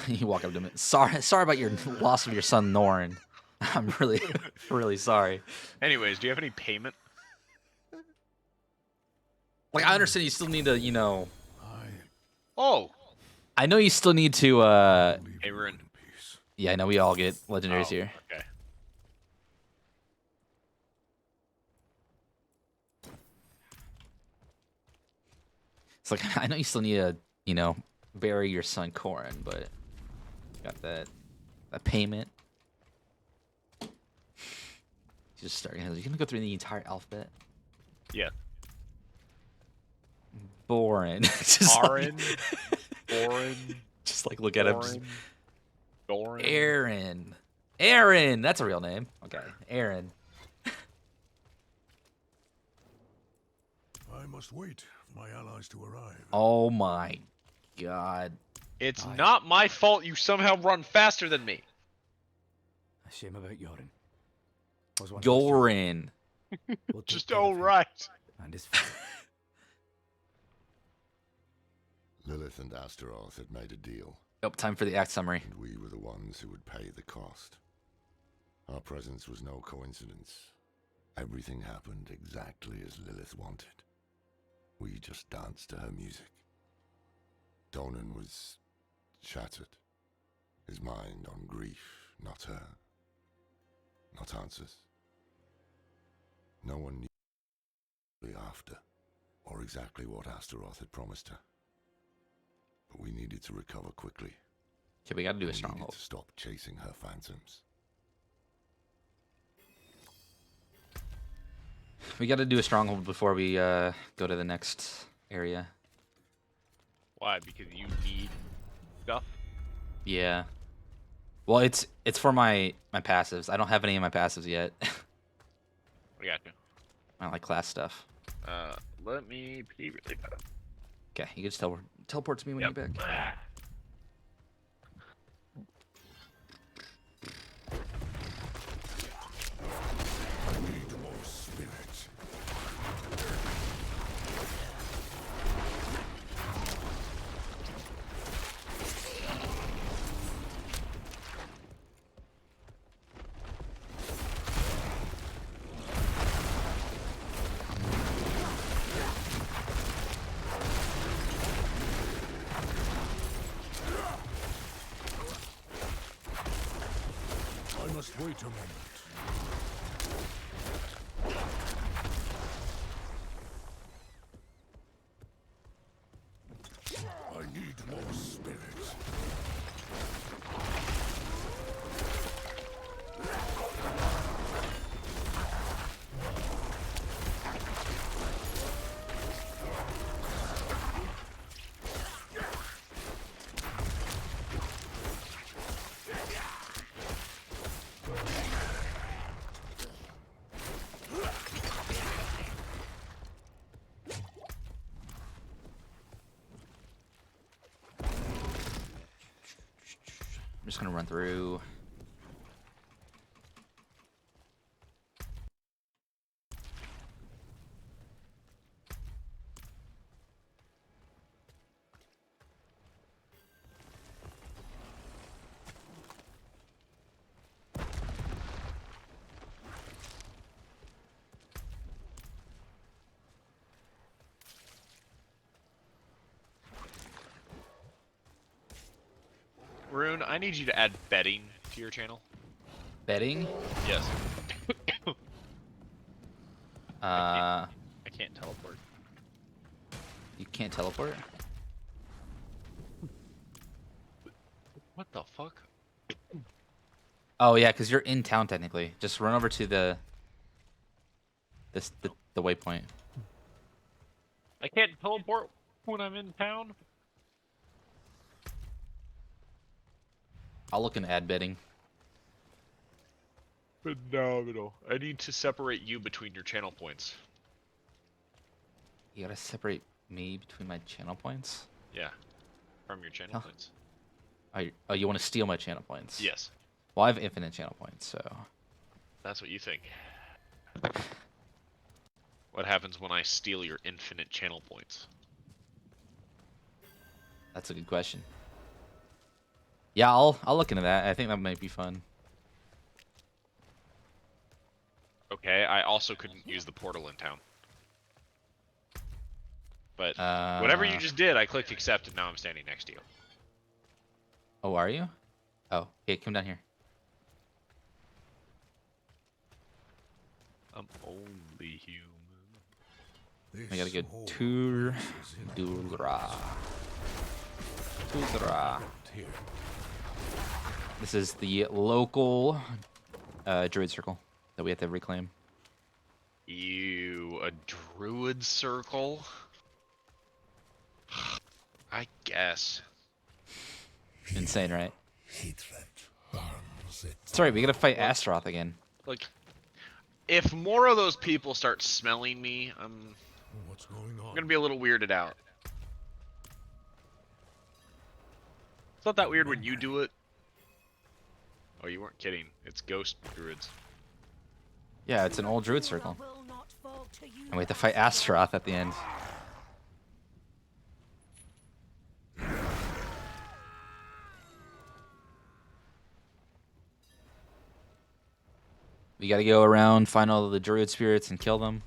You walk up to me. Sorry about your loss of your son, Norin. I'm really, really sorry. Anyways, do you have any payment? Like, I understand you still need to, you know... Oh! I know you still need to, Hey, we're in. Peace. Yeah, I know we all get legendaries here. Okay. It's like, I know you still need to, you know, bury your son, Corin, but... Got that payment. Just starting. You're gonna go through the entire alphabet. Yeah. Boring. Just Aaron. like, Borin. just like look at him. Just, Doran. Aaron. Aaron. That's a real name. Okay, Aaron. I must wait for my allies to arrive. Oh my god. It's not my fault you somehow run faster than me. A shame about Yorin. Was one Gorin. We'll take Just care of him alright. and his Lilith and Astaroth had made a deal, Nope, time for the act summary. and we were the ones who would pay the cost. Our presence was no coincidence. Everything happened exactly as Lilith wanted. We just danced to her music. Donan was shattered, his mind on grief, not her, not answers. No one knew after, or exactly what Astaroth had promised her. But we needed to recover quickly. Okay, we gotta do a We needed stronghold. to stop chasing her phantoms. We gotta do a stronghold before we go to the next area. Why? Because you need stuff? Yeah. Well, it's for my passives. I don't have any of my passives yet. I got you. I like class stuff. Let me be really bad. Okay, you can just teleport to me when Yep. you're back. I need more spirit. I must wait a moment. I need more spirit. I'm just gonna run through. Rune, I need you to add betting to your channel. Betting. Yes. Uh, I can't teleport. you can't teleport. What the fuck? Oh yeah, because you're in town technically. Just run over to the waypoint. I can't teleport when I'm in town? I'll look and add betting. Phenomenal. I need to separate you between your channel points. You gotta separate me between my channel points. Yeah. From your channel Huh. points. Oh, you want to steal my channel points? Yes. Well, I have infinite channel points, so. That's what you think. What happens when I steal your infinite channel points? That's a good question. Yeah, I'll look into that. I think that might be fun. Okay, I also couldn't use the portal in town. But whatever you just did, I clicked accept, and now I'm standing next to you. Oh, are you? Oh, hey, come down here. I'm only human. I gotta go whole to place is in Dulra. Dulra. here. This is the local druid circle that we have to reclaim. You a druid circle? I guess. Insane, right? Hatred burns it. Sorry, we gotta fight Astaroth again. Like, if more of those people start smelling me, I'm What's going on? gonna be a little weirded out. It's not that weird when you do it. Oh, you weren't kidding. It's ghost druids. Yeah, it's an old druid circle. And we have to fight Astaroth at the end. We gotta go around, find all of the druid spirits, and kill them.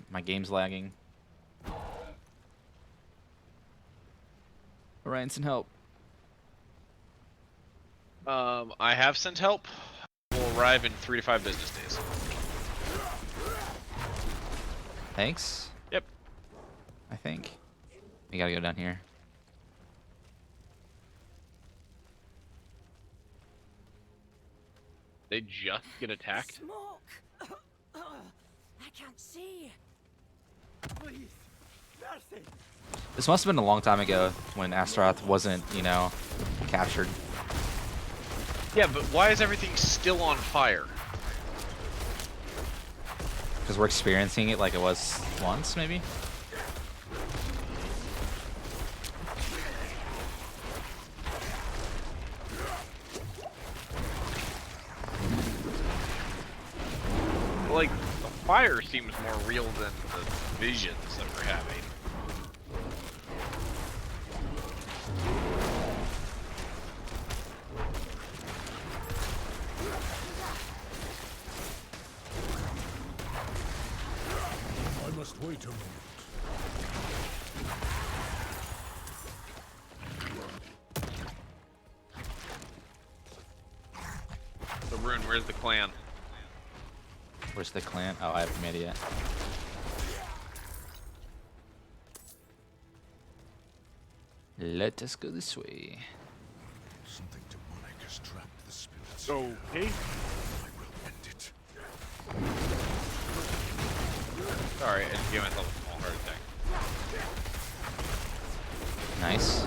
My game's lagging. Orion, some help. I have sent help. Will arrive in 3 to 5 business days. Thanks, Yep. I think. We gotta go down here. They just get attacked. Smoke! I can't see. Please, mercy. This must have been a long time ago when Astaroth wasn't, you know, captured. Yeah, but why is everything still on fire? Because we're experiencing it like it was once, maybe? Like, the fire seems more real than the visions that we're having. I must wait a moment. The rune, where's the clan? Where's the clan? Oh, I haven't made it yet. Let us go this way. Something demonic has trapped the spirits. Okay. I will end it. Sorry, I just gave myself a small heart attack. Nice.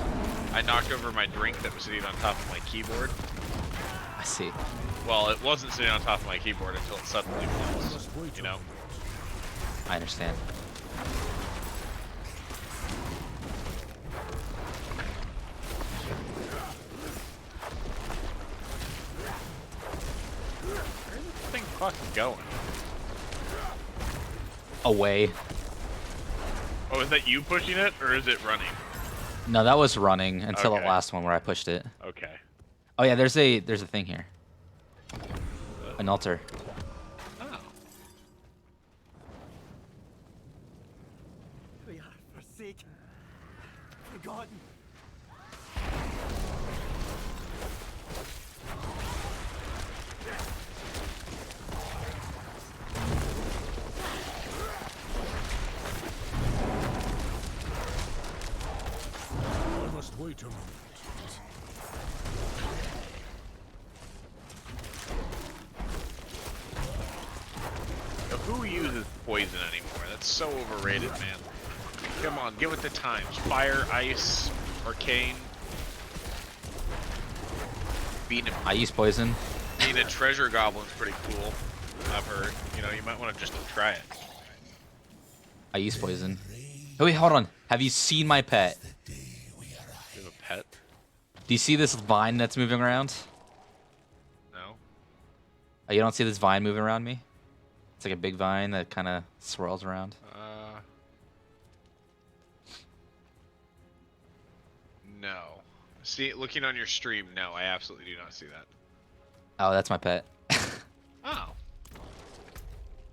I knocked over my drink that was sitting on top of my keyboard. I see. Well, it wasn't sitting on top of my keyboard until it suddenly was, you know? I understand. Where's this thing fucking going? Away. Oh, is that you pushing it, or is it running? No, that was running until Okay. the last one where I pushed it. Okay. Oh yeah, there's a thing here. An altar. Oh. We are forsaken, forgotten. I must wait a moment. Now, who uses poison anymore? That's so overrated, man. Come on, get with the times. Fire, ice, arcane. Being I use poison. a treasure goblin's pretty cool. I've heard. You know, you might want to just try it. I use poison. Oh wait, hold on. Have you seen my pet? You have a pet? Do you see this vine that's moving around? No. Oh, you don't see this vine moving around me? It's like a big vine that kind of swirls around. No. See, looking on your stream, no, I absolutely do not see that. Oh, that's my pet. Oh.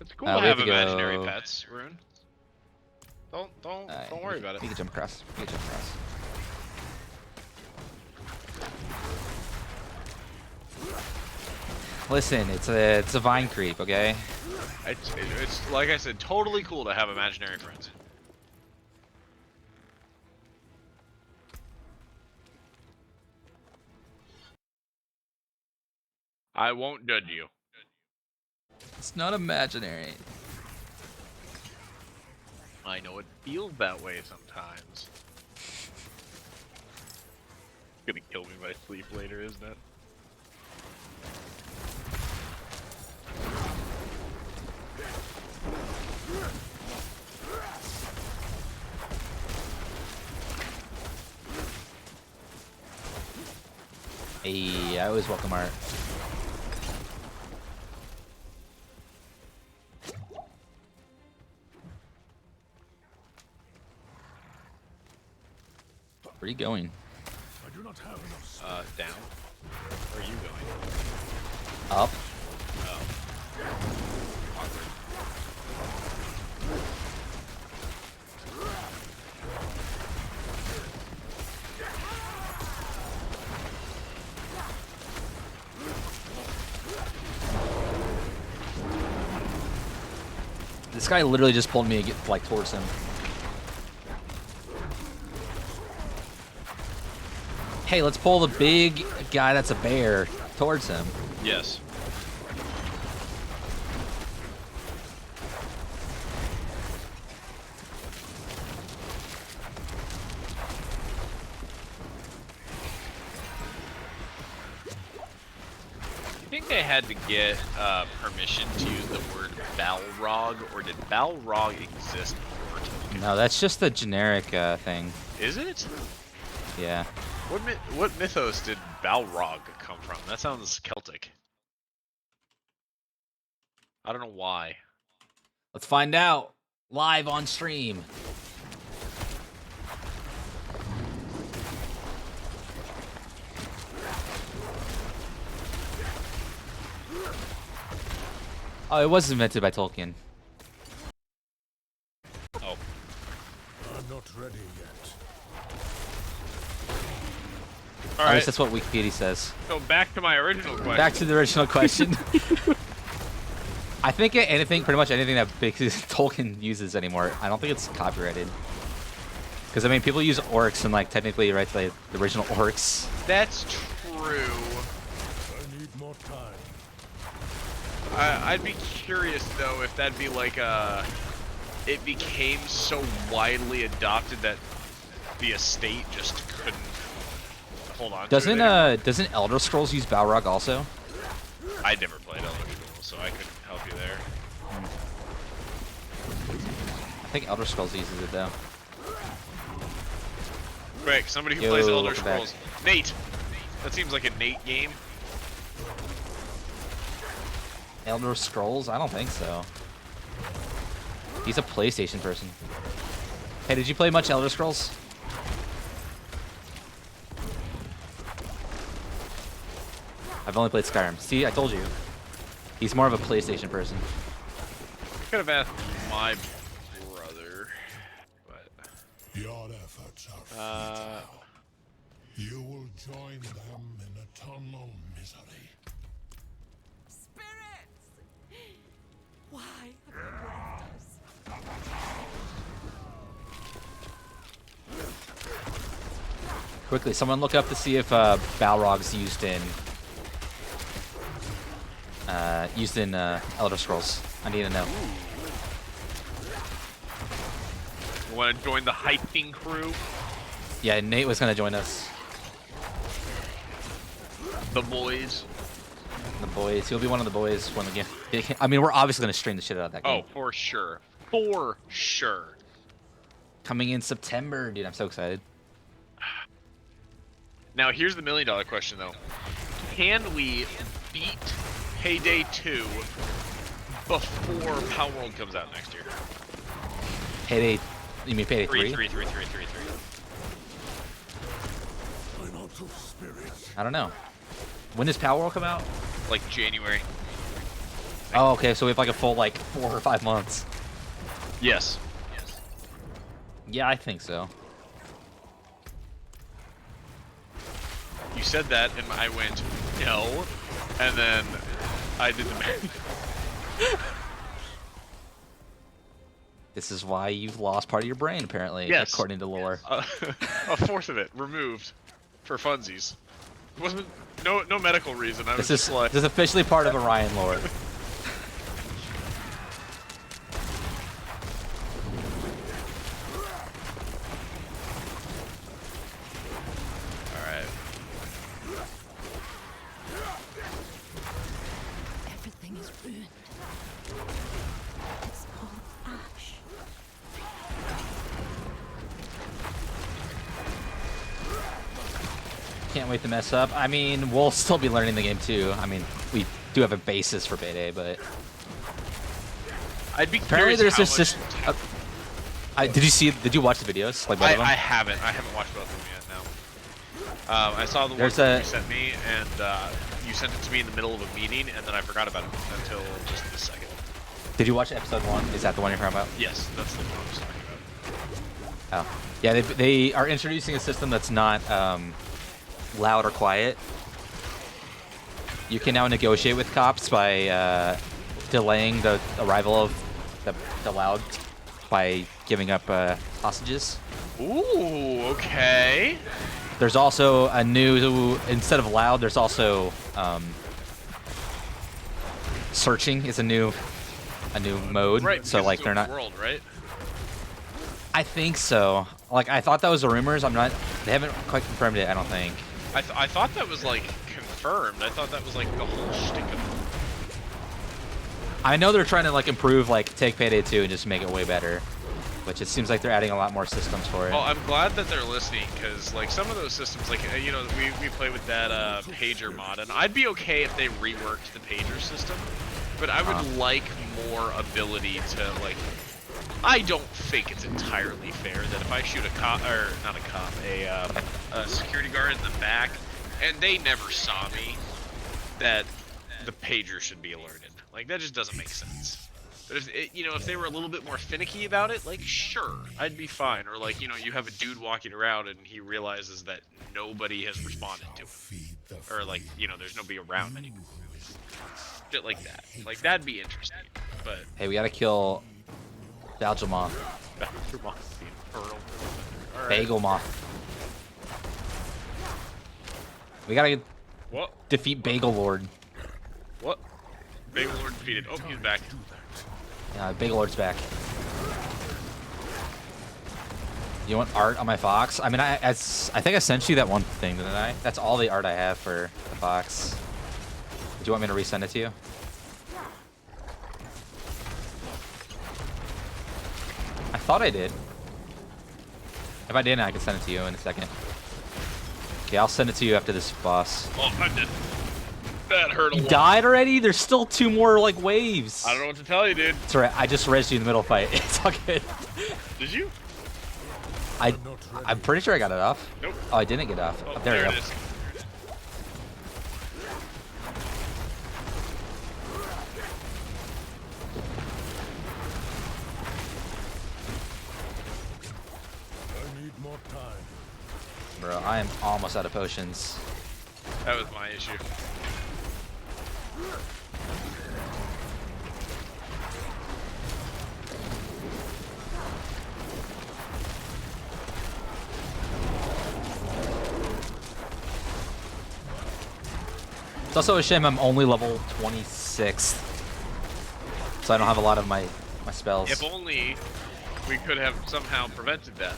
It's cool We to have have to imaginary go- pets, Rune. Don't worry about it. You can jump across. You can jump across. Listen, it's a vine creep, okay? It's like I said, totally cool to have imaginary friends. I won't judge you. It's not imaginary. I know it feels that way sometimes. Gonna kill me by sleep later, isn't it? Hey, I always welcome art. Where are you going? I do not have enough. Down. Where are you going? Up. Oh. Awkward. This guy literally just pulled me like towards him. Hey, let's pull the big guy that's a bear towards him. Yes. I think they had to get permission to use the word Balrog, or did Balrog exist before Tolkien? No, that's just a generic thing. Is it? Yeah. What mythos did Balrog come from? That sounds Celtic. I don't know why. Let's find out live on stream. Oh, it was invented by Tolkien. Oh. I'm not ready yet. At Alright, least that's what Wikipedia says. so back to my original question. Back to the original question. I think pretty much anything that Tolkien uses anymore, I don't think it's copyrighted. Because I mean, people use orcs and like technically, right, like the original orcs. That's true. I need more time. I'd be curious though if that'd be like it became so widely adopted that the estate just couldn't hold on to it. Doesn't Elder Scrolls use Balrog also? I never played Elder Scrolls, so I couldn't help you there. I think Elder Scrolls uses it though. Quick, somebody who Yo, plays Elder welcome back. Scrolls. Nate! That seems like a Nate game. Elder Scrolls? I don't think so. He's a PlayStation person. Hey, did you play much Elder Scrolls? I've only played Skyrim. See, I told you. He's more of a PlayStation person. Could have asked my brother, but Your efforts are futile. You will join them in eternal misery. Spirits! Why have you left us? Quickly, someone look up to see if Balrog's used in Elder Scrolls. I need to know. you want to join the hiking crew? Yeah, Nate was gonna join us. The boys? The boys. He'll be one of the boys when the game. I mean, we're obviously gonna stream the shit out of that game. Oh, for sure. For sure. Coming in September, dude. I'm so excited. Now here's the $1 million question though: can we beat Payday 2 before Power World comes out next year? Payday, you mean Payday 3? 3. I don't know. When does Power World come out? Like January. Oh, okay, so we have like a full like 4 or 5 months. Yes. Yeah, I think so. You said that, and I went, no, and then I did the math. This is why you've lost part of your brain, apparently, Yes. according to lore. A fourth of it removed for funsies. It wasn't no medical reason. I was This just like, is officially part of Orion lore. alright. Everything is ruined. It's all ash. Can't wait to mess up. I mean, we'll still be learning the game too. I mean, we do have a basis for Payday, but I'd be apparently curious there's how this much just. Did you watch the videos? Like both of them? I haven't watched both of them yet. No. I saw the one There's that you sent me, and you sent it to me in the middle of a meeting, and then I forgot about it until just this second. Did you watch episode 1? Is that the one you're talking about? Yes, that's the one I was talking about. Oh, yeah. They are introducing a system that's not loud or quiet. You can now negotiate with cops by delaying the arrival of the loud by giving up hostages. Ooh, okay. There's also a new, instead of loud, there's also searching is a new mode. Right. So because like it's they're open not. world, right? I think so. Like I thought that was the rumors. I'm not. They haven't quite confirmed it. I don't think. I thought that was like confirmed. I thought that was like the whole shtick of it. I know they're trying to like improve, like take Payday 2 and just make it way better, which it seems like they're adding a lot more systems for it. Well, I'm glad that they're listening, because like some of those systems, like you know, we play with that pager mod, and I'd be okay if they reworked the pager system, but I would like more ability to like. I don't think it's entirely fair that if I shoot a cop, or not a cop, a security guard in the back, and they never saw me, that the pager should be alerted. Like that just doesn't make sense. But if it, you know, if they were a little bit more finicky about it, like sure, I'd be fine. Or like, you know, you have a dude walking around and he realizes that nobody has responded to him, or like, you know, there's nobody around anymore. Shit like that. Like that'd be interesting. But Hey, we gotta kill Bagel Moth. Bagel Moth. We gotta What? defeat Bagel Lord. What? Bagel Lord defeated. Oh, he's back. Bagel Lord's back. You want art on my fox? I mean, I think I sent you that one thing, didn't I? That's all the art I have for the fox. Do you want me to resend it to you? I thought I did. If I didn't, I can send it to you in a second. Okay, I'll send it to you after this boss. Oh, I did. That hurt a You lot. died already? There's still 2 more, like, waves. I don't know what to tell you, dude. It's alright, I just rezzed you in the middle fight. It's all good. Did you? I'm pretty sure I got it off. Nope. Oh, I didn't get off. Oh, Oh, there we it go. is. I need more time. Bro, I am almost out of potions. That was my issue. It's also a shame I'm only level 26. So I don't have a lot of my spells. If only we could have somehow prevented that.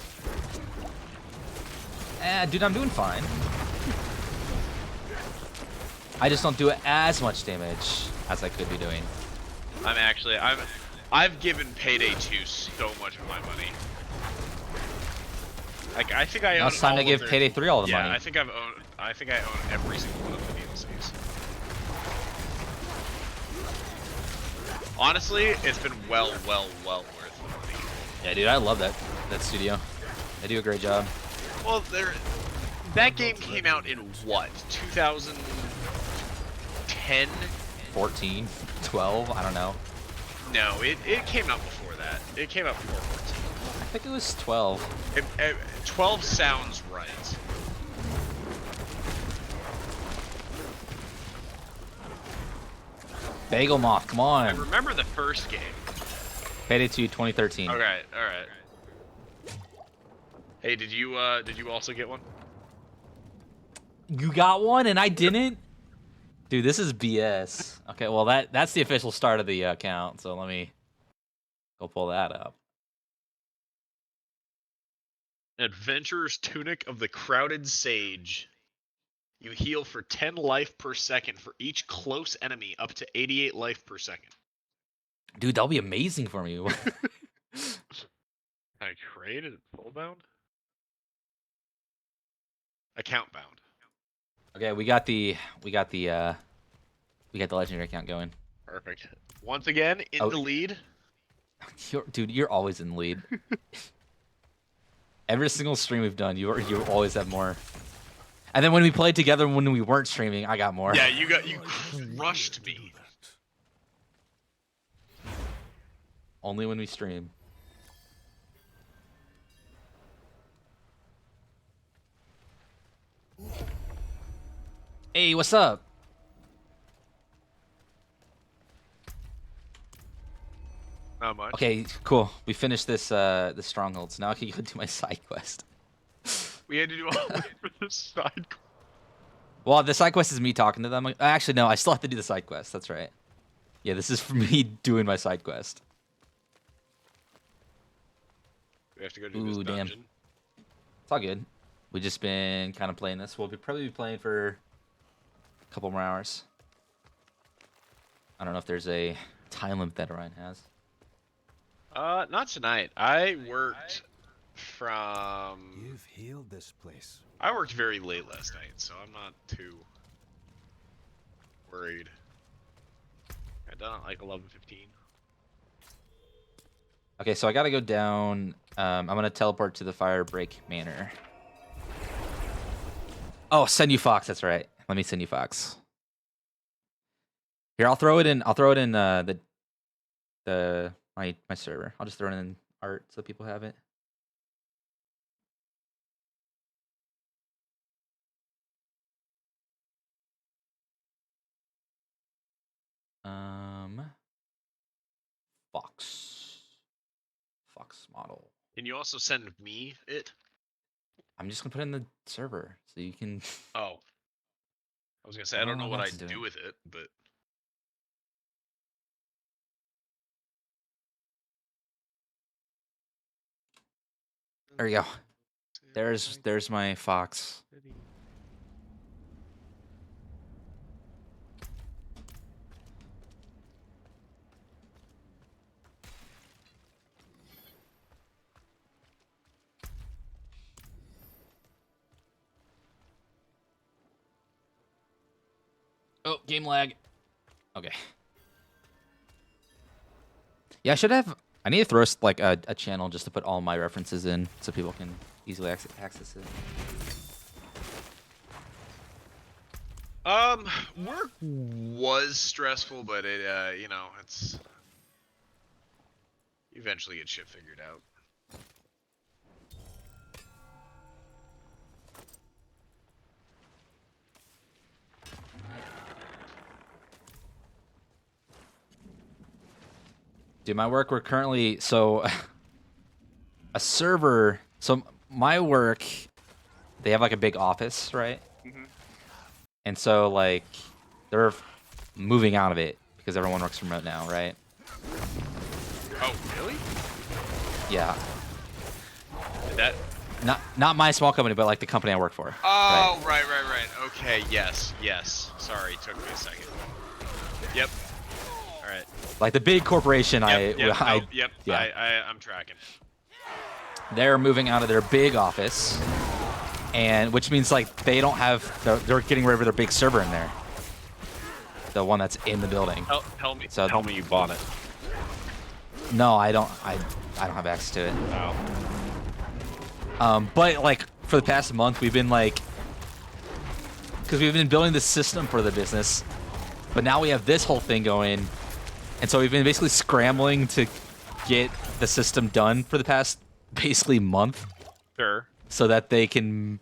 Dude, I'm doing fine. I just don't do as much damage as I could be doing. I've given Payday 2 so much of my money. Like I think I own. Now it's time all to of give their- Payday 3 all the yeah, money. I think I've owned. I think I own every single one of the DLCs. Honestly, it's been well worth the money. Yeah, dude, I love that studio. They do a great job. Well, that game came out in what? 2010? 14, 12, I don't know. No, it came out before that. It came out before 14. I think it was 12. 12 sounds right. Bagel Moth, come I on. remember the first game. Payday 2, 2013. Alright. Hey, did you also get one? You got one and I didn't? Dude, this is BS. Okay, well that's the official start of the account, so let me go pull that up. Adventurer's Tunic of the Crowded Sage. You heal for 10 life per second for each close enemy, up to 88 life per second. Dude, that'll be amazing for me. I created it full bound? Account bound. Okay, we got the legendary account going. Perfect. Once again, in the lead. Dude, you're always in the lead. Every single stream we've done, you always have more. And then when we played together when we weren't streaming, I got more. Yeah, you crushed me. Only when we stream. Hey, what's up? Not much. Okay, cool. We finished this the strongholds. Now I can go do my side quest. We had to do all the way for the side quest. Well, the side quest is me talking to them. Actually, no, I still have to do the side quest. That's right. Yeah, this is for me doing my side quest. We have to go do this dungeon. Damn. It's all good. We've just been kind of playing this. We'll probably be playing for a couple more hours. I don't know if there's a time limit that Orion has. Not tonight. I worked from... You've healed this place. I worked very late last night, so I'm not too worried. I done at like 11:15. Okay, so I gotta go down. I'm gonna teleport to the Firebreak Manor. Oh, send you Fox. That's right. Let me send you Fox. Here, I'll throw it in. I'll throw it in my server. I'll just throw it in art so people have it. Fox model. Can you also send me it? I'm just gonna put it in the server so you can. Oh. I was gonna say I don't know what I'd do with it, but. There we go. There's my Fox. Oh, game lag. Okay. Yeah, I need to throw like a channel just to put all my references in so people can easily access it. Work was stressful, but it, it's... You eventually get shit figured out. Dude, my work, we're currently, so a server, so my work, they have like a big office, right? Mm-hmm. And so like they're moving out of it because everyone works remote now, right? Oh, really? Yeah. That... Not my small company, but like the company I work for. Oh, right. Okay, yes. Sorry, took me a second. Yep. All right. Like the big corporation, I'm tracking. They're moving out of their big office, and which means like they don't have they're getting rid of their big server in there, the one that's in the building. Tell me you bought it. No, I don't have access to it. Oh. But like for the past month we've been like, because we've been building this system for the business, but now we have this whole thing going, and so we've been basically scrambling to get the system done for the past basically month. Sure. So that they can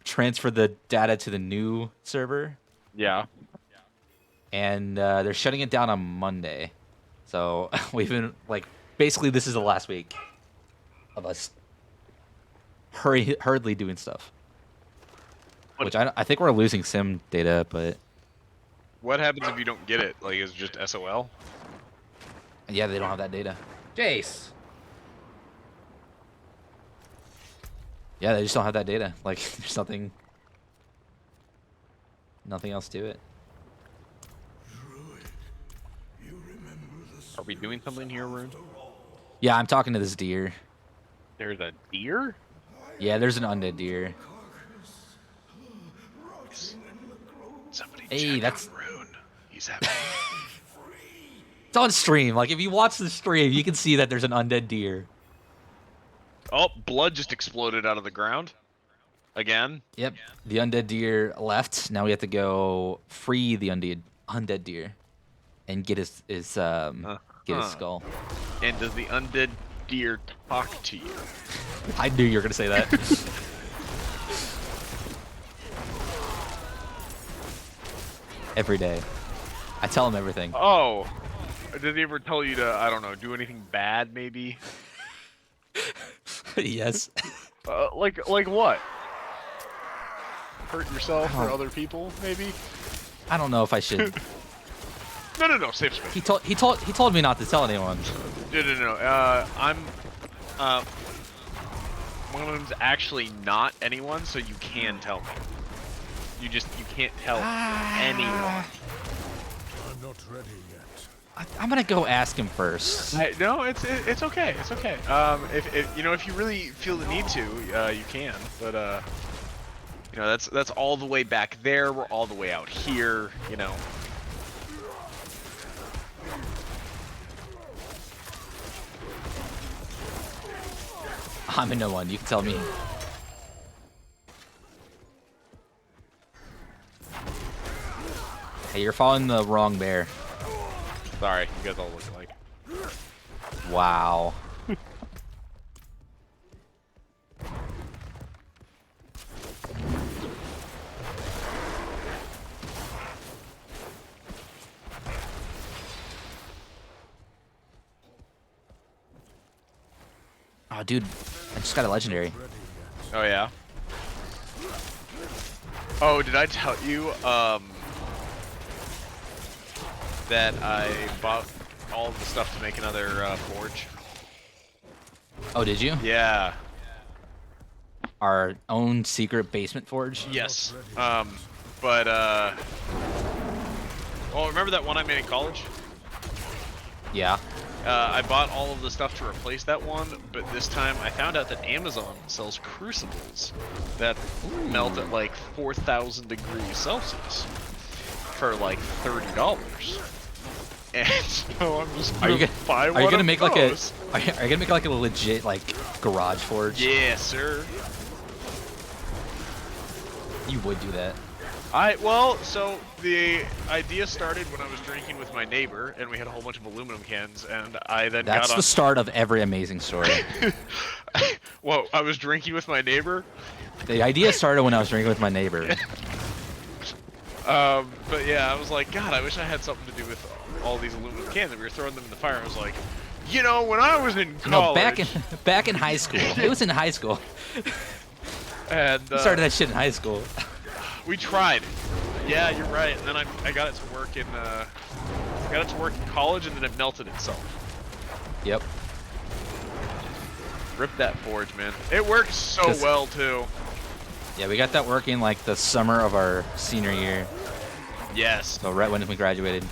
transfer the data to the new server. Yeah. And they're shutting it down on Monday. So we've been like, basically this is the last week of us hurriedly doing stuff. Which I think we're losing sim data, but What happens if you don't get it? Like, is it just SOL? yeah, they don't have that data. Jace. Yeah, they just don't have that data. Like, there's nothing else to it. Are we doing something here, Rune? Yeah, I'm talking to this deer. There's a deer? Yeah, there's an undead deer. Somebody Hey, check that's... on Rune. He's having... It's on stream. Like, if you watch the stream, you can see that there's an undead deer. Oh, blood just exploded out of the ground. Again? Yep. The undead deer left. Now we have to go free the undead deer and get his skull. And does the undead deer talk to you? I knew you were gonna say that. Every day. I tell him everything. Oh. Did he ever tell you to, I don't know, do anything bad, maybe? Yes. Like what? Hurt yourself or other people, maybe? I don't know if I should. No, safe space. He told me not to tell anyone. No. I'm one of them's actually not anyone, so you can tell me. You can't tell anyone. I'm not ready yet. I'm gonna go ask him first. No, it's okay. It's okay. If you really feel the need to, you can. But that's all the way back there. We're all the way out here. You know. I'm in no one. You can tell me. Hey, you're following the wrong bear. Sorry, you guys all look alike. Wow. Oh, dude, I just got a legendary. Oh yeah. Oh, did I tell you that I bought all the stuff to make another forge? Oh, did you? Yeah. Our own secret basement forge? Yes. Oh, remember that one I made in college? Yeah. I bought all of the stuff to replace that one, but this time I found out that Amazon sells crucibles that melt at like 4,000 degrees Celsius for like $30. And so I'm just gonna buy one. Are you gonna make those. are you gonna make like a legit like garage forge? Yeah, sir. You would do that. So the idea started when I was drinking with my neighbor, and we had a whole bunch of aluminum cans, and I then That's the start of every amazing story. Whoa, I was drinking with my neighbor? The idea started when I was drinking with my neighbor. But yeah, I was like, God, I wish I had something to do with all these aluminum cans, and we were throwing them in the fire. I was like, when I was in college... No, back in high school. It was in high school. And We started that shit in high school. We tried. Yeah, you're right. And then I got it to work in college, and then it melted itself. Yep. Rip that forge, man. It works so well too. Yeah, we got that working like the summer of our senior year. Yes. So right when we graduated.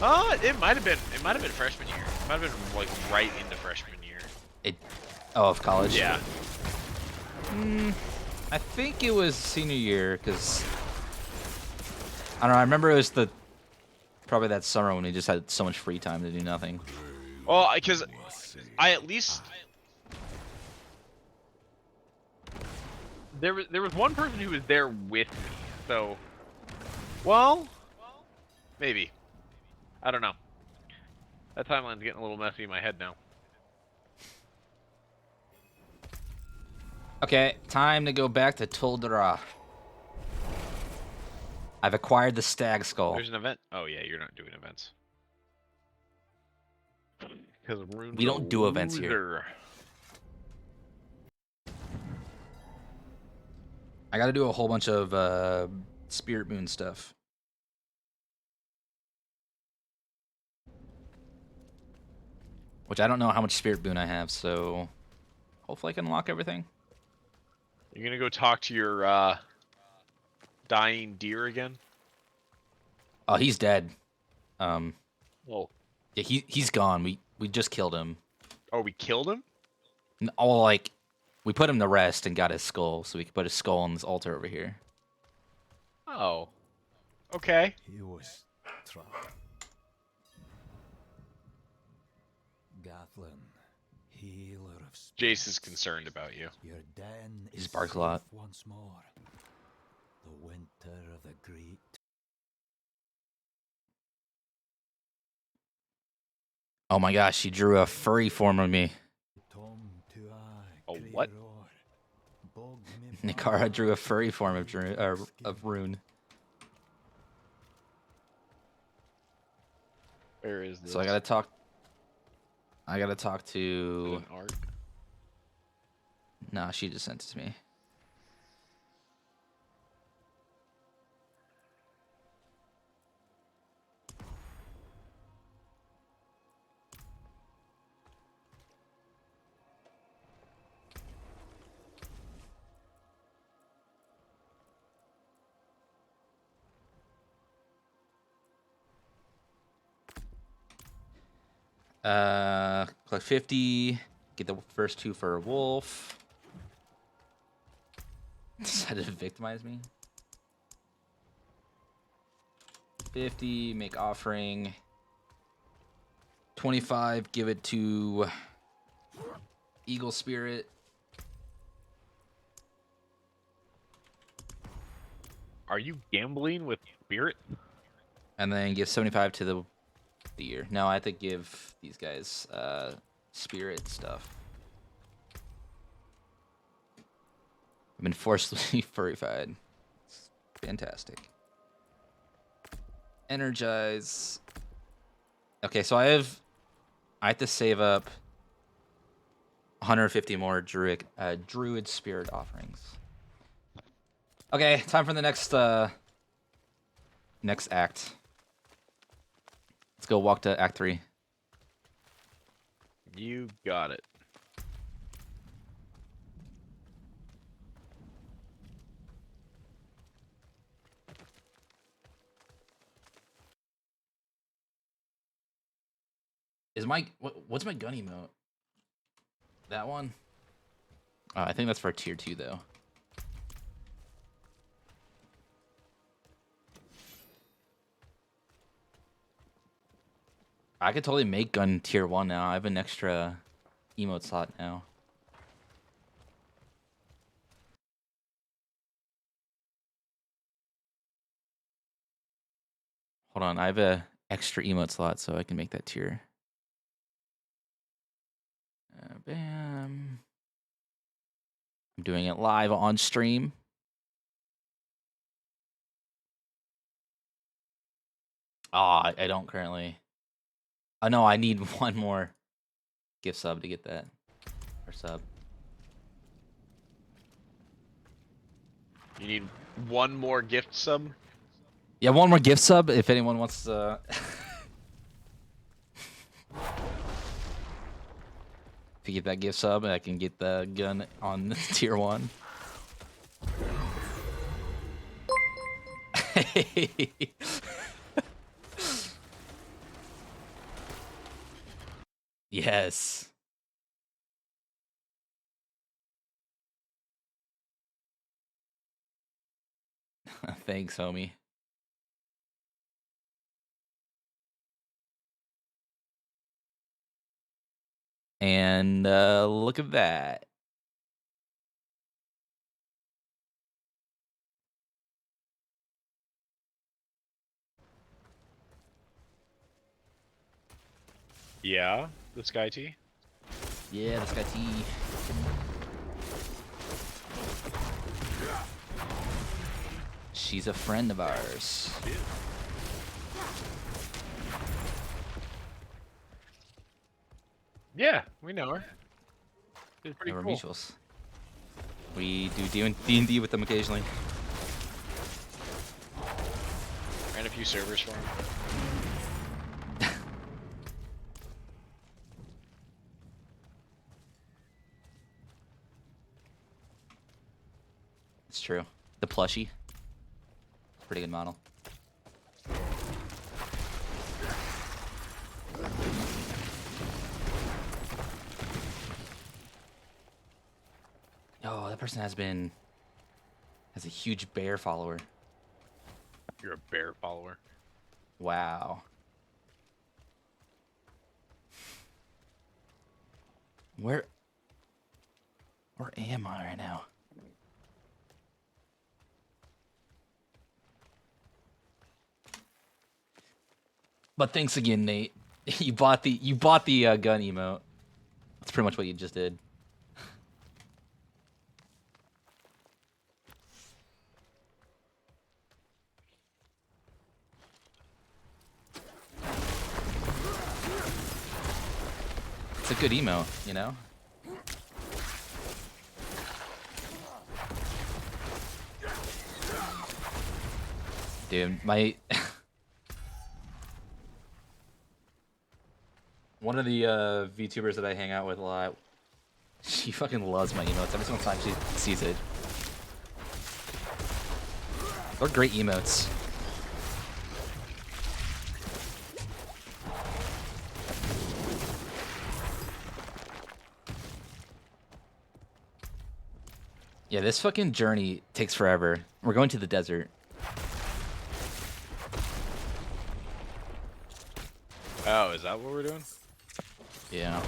It might have been freshman year. It might have been like right into freshman year. Of college. Yeah. I think it was senior year, because I don't know. I remember it was probably that summer when we just had so much free time to do nothing. Well, because I at least there was one person who was there with me. So, well, maybe. I don't know. That timeline's getting a little messy in my head now. Okay, time to go back to Tuldra. I've acquired the stag skull. There's an event. Oh yeah, you're not doing events. Because We don't do events here. I gotta do a whole bunch of Spirit Moon stuff. Which I don't know how much Spirit Moon I have, so hopefully I can unlock everything. You're gonna go talk to your dying deer again? Oh, he's dead. Oh. Yeah, he's gone. We just killed him. Oh, we killed him? Oh, like, we put him to rest and got his skull, so we could put his skull on this altar over here. Oh. Okay. He was trapped. Gathlin, healer of Jace is concerned about you. your den He is barks a lot. safe once more. The winter of the great. Oh my gosh, he drew a furry form of me. A what? Nikara drew a furry form of Rune. Where is this? So I gotta talk Is it to... an art? Nah, she just sent it to me. Collect 50. Get the first 2 for a wolf. Decided to victimize me. 50, make offering. 25, give it to Eagle Spirit. Are you gambling with spirit? And then give 75 to the deer. No, I have to give these guys spirit stuff. I've been forcibly furrified. It's fantastic. Energize. Okay, so I have to save up 150 more druid spirit offerings. Okay, time for the next act. Let's go walk to Act 3. You got it. Is my what's my gun emote? That one? I think that's for tier 2 though. I could totally make gun tier 1 now. I have an extra emote slot now. Hold on, I have a extra emote slot so I can make that tier. Bam. I'm doing it live on stream. I don't currently. Oh no, I need one more gift sub to get that. Or sub. You need one more gift sub? Yeah, one more gift sub if anyone wants to. If you get that gift sub, I can get the gun on tier 1. Yes. Thanks, homie. And look at that. Yeah, the Sky T. Yeah, this guy T. She's a friend of ours. Yeah, we know her. She's pretty We're cool. mutuals. We do D&D with them occasionally. Ran a few servers for him. It's true. The plushie. Pretty good model. Oh, that person has a huge bear follower. You're a bear follower. Wow. Where am I right now? But thanks again, Nate. You bought the gun emote. That's pretty much what you just did. It's a good emote, you know? Dude, my one of the VTubers that I hang out with a lot, she fucking loves my emotes. Every single time she sees it. They're great emotes. Yeah, this fucking journey takes forever. We're going to the desert. Oh, is that what we're doing? Yeah.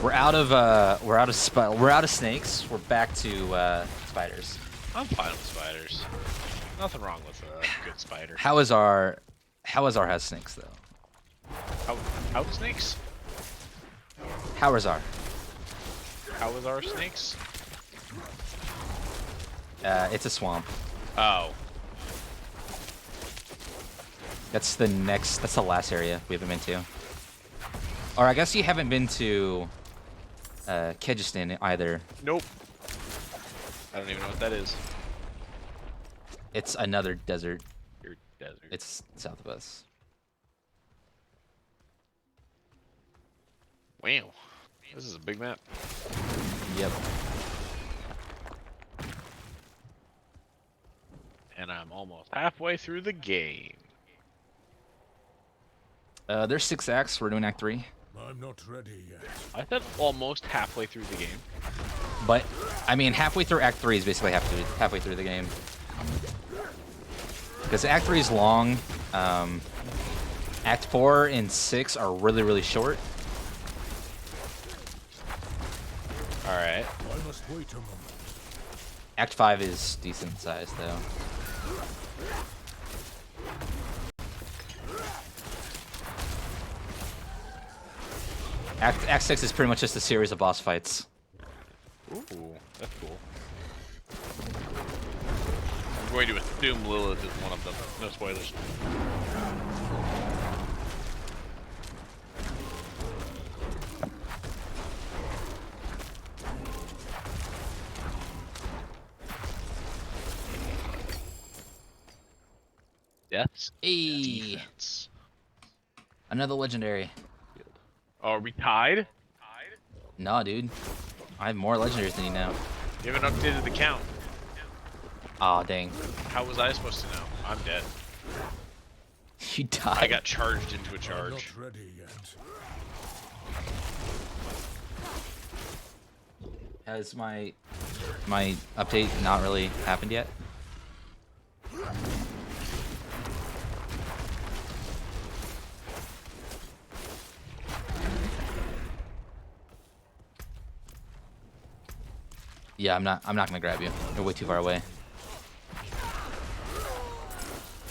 We're out of snakes. We're back to spiders. I'm fine with spiders. Nothing wrong with a good spider. How is our has snakes though? How snakes? How is our? How is our snakes? It's a swamp. Oh. That's the last area we haven't been to. Or I guess you haven't been to Kyrgyzstan either. Nope. I don't even know what that is. It's another desert. Your desert. It's south of us. Wow. This is a big map. Yep. And I'm almost halfway through the game. There's 6 acts. We're doing Act 3. I'm not ready yet. I said almost halfway through the game. But, I mean, halfway through Act 3 is basically halfway through the game. Because Act 3 is long. Act 4 and 6 are really, really short. Alright. I must wait a moment. Act 5 is decent sized, though. Act 6 is pretty much just a series of boss fights. Ooh, that's cool. I'm going to assume Lilith is one of them. No spoilers. Deaths. Hey, Defense. another legendary. Oh, are we tied? Nah, dude. I have more legendaries than you now. You haven't updated the count. Aw, dang. How was I supposed to know? I'm dead. You died. I got charged into a I'm charge. not ready yet. Has my update not really happened yet? Yeah, I'm not gonna grab you. You're way too far away.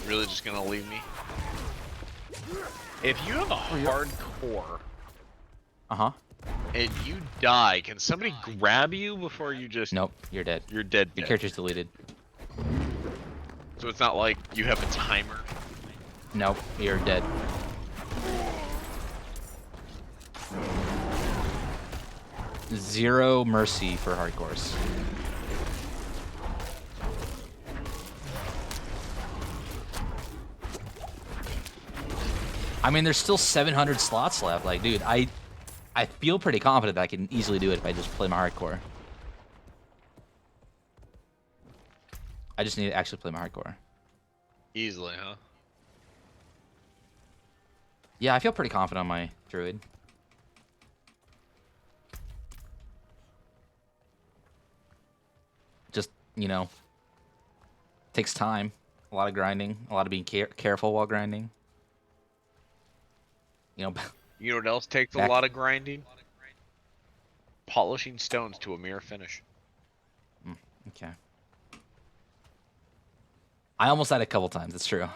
Really just gonna leave me? If you have a hardcore Uh-huh. and you die, can somebody grab you before you just... Nope, you're dead. You're dead. Your character's deleted. So it's not like you have a timer? Nope, you're dead. Zero mercy for hardcores. I mean, there's still 700 slots left. Like, dude, I feel pretty confident that I can easily do it if I just play my hardcore. I just need to actually play my hardcore. Easily, huh? Yeah, I feel pretty confident on my druid. Just, you know, takes time. A lot of grinding. A lot of being careful while grinding. You know, You know what else takes a lot of grinding? Polishing stones to a mere finish. Okay. I almost died a couple times, it's true.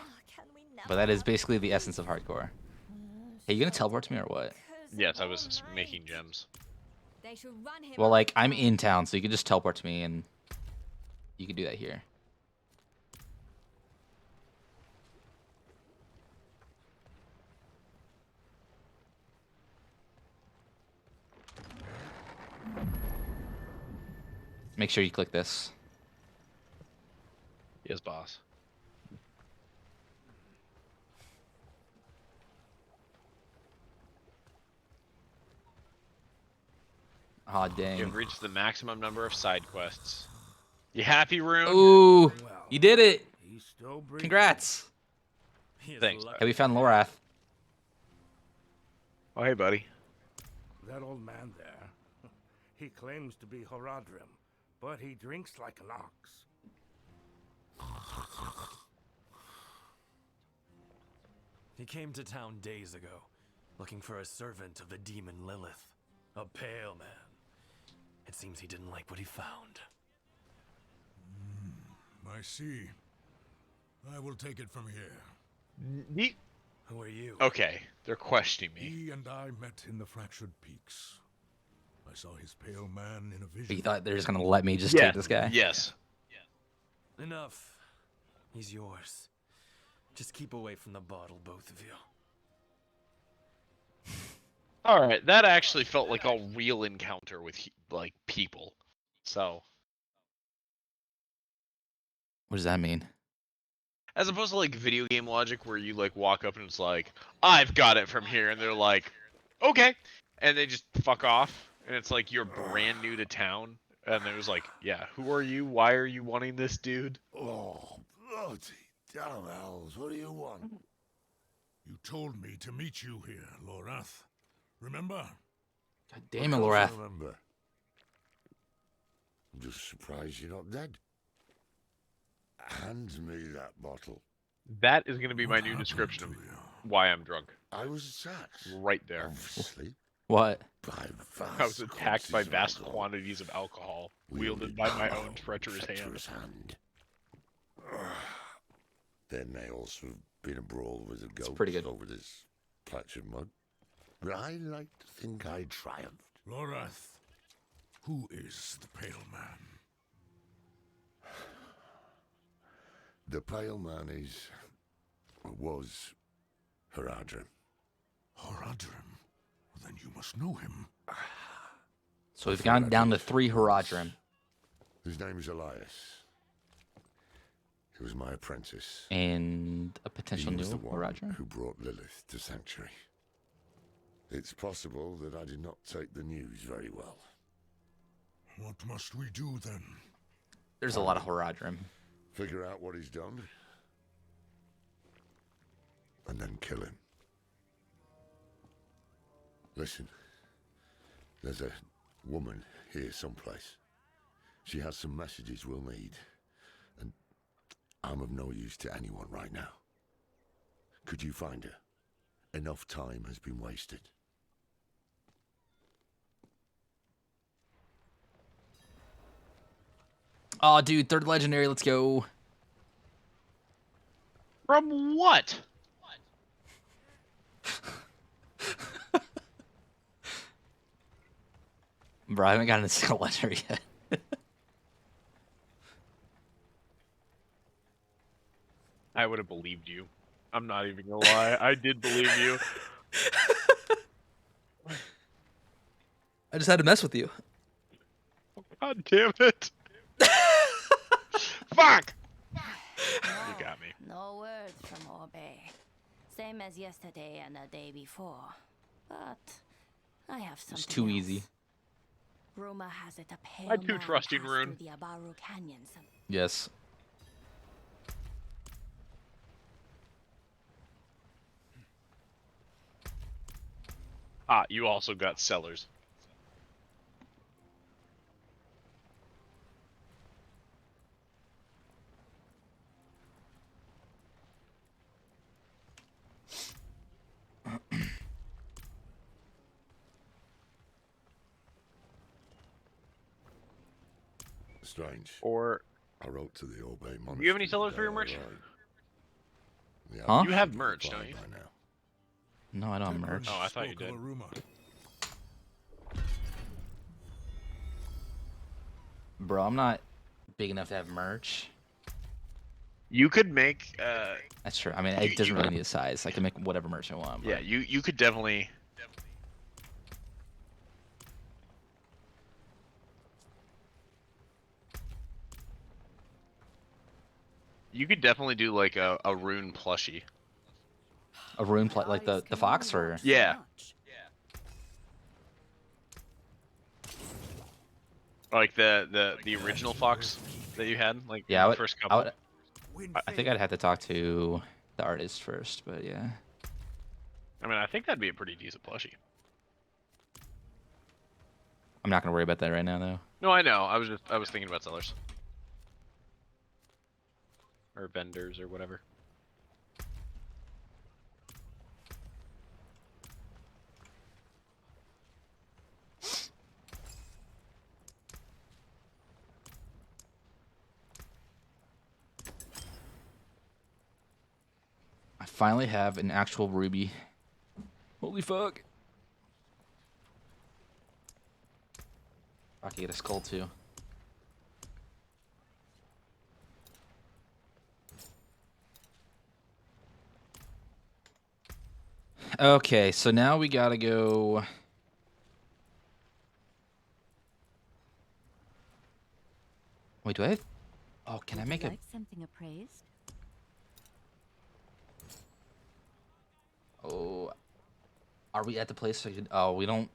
But that is basically the essence of hardcore. Hey, you gonna teleport to me or what? Yes, I was just making gems. Well, like, I'm in town, so you can just teleport to me and you can do that here. Make sure you click this. Yes, boss. Aw, dang. You've reached the maximum number of side quests. You happy, Rune? Ooh, you did it! He's still breathing. Congrats! Thanks. Have we found Lorath? Oh, hey, buddy. That old man there, he claims to be Horadrim, but he drinks like an ox. He came to town days ago, looking for a servant of the demon Lilith, a pale man. It seems he didn't like what he found. I see. I will take it from here. Who are you? Okay, they're questioning me. He and I met in the Fractured Peaks. I saw his pale man in a vision. But you thought they're just gonna let me just take this guy? Yes. Enough. He's yours. Just keep away from the bottle, both of you. All right, that actually felt like a real encounter with like people. So, What does that mean? as opposed to like video game logic where you like walk up and it's like, "I've got it from here," and they're like, "Okay," and they just fuck off, and it's like you're brand new to town, and it was like, "Yeah, who are you? Why are you wanting this dude?" Oh, bloody damn elves, what do you want? You told me to meet you here, Lorath. Remember? God damn it, Of course I Lorath. remember. I'm just surprised you're not dead. Hand me that bottle. That is going to be my What new happened description of to you? why I'm drunk. I was attacked. Right there. Obviously, What? by vast I was attacked by quantities of vast alcohol, quantities of alcohol, wielded by my own treacherous hand. hand. There may also have been a brawl with the goats pretty good. over this patch of mud. But I like to think I triumphed. Lorath, who is the Pale Man? The Pale Man was Horadrim. Horadrim? Well, then you must know him. So we've gone down to 3 Horadrim. His name is Elias. He was my apprentice. And a potential He new was the one Horadrim? who brought Lilith to Sanctuary. It's possible that I did not take the news very well. What must we do then? There's a lot of Horadrim. Figure out what he's done, and then kill him. Listen, there's a woman here someplace. She has some messages we'll need, and I'm of no use to anyone right now. Could you find her? Enough time has been wasted. Oh, dude, third legendary. Let's go. From what? Bro, I haven't gotten a single legendary yet. I would have believed you. I'm not even gonna lie. I did believe you. I just had to mess with you. God damn it. Fuck! You got me. No word from Orbe. Same as yesterday and the day before. But I have something It's too else. easy. Rumor has it a pale I too man trust in passed Rune. through the Abaru Canyon Yes. Ah, you also got cellars. Strange. Or I wrote to the Obey Monastery. do you have any the sellers day for your I merch? arrived. The Huh? others You have should merch, reply don't you? by now. No, I don't have Declan merch. Oh, I thought you spoke of did. a rumor. Bro, I'm not big enough to have merch. You could make That's true. I mean, You- it doesn't you- really need a size. I can make whatever merch I want. yeah, But you could definitely do like a rune plushie. a rune like the fox or Yeah. Like the original fox that you had, like yeah. the first couple. I think I'd have to talk to the artist first, but yeah. I mean, I think that'd be a pretty decent plushie. I'm not gonna worry about that right now though. No, I know. I was thinking about sellers or vendors or whatever. I finally have an actual ruby. Holy fuck! I can get a skull too. Okay, so now we gotta go. Wait, do I have... Oh, can I make a... something appraised? Oh, are we at the place? So I could... Oh, we don't...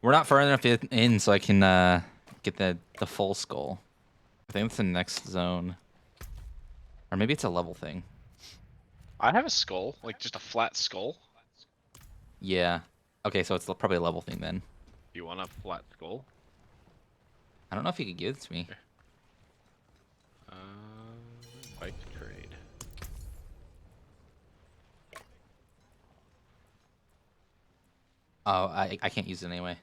We're not far enough in so I can get the full skull. I think it's the next zone. Or maybe it's a level thing. I have a skull, like just a flat skull. Yeah. Okay, so it's probably a level thing then. Do you want a flat skull? I don't know if you could give it to me. Bike to trade. Oh, I can't use it anyway.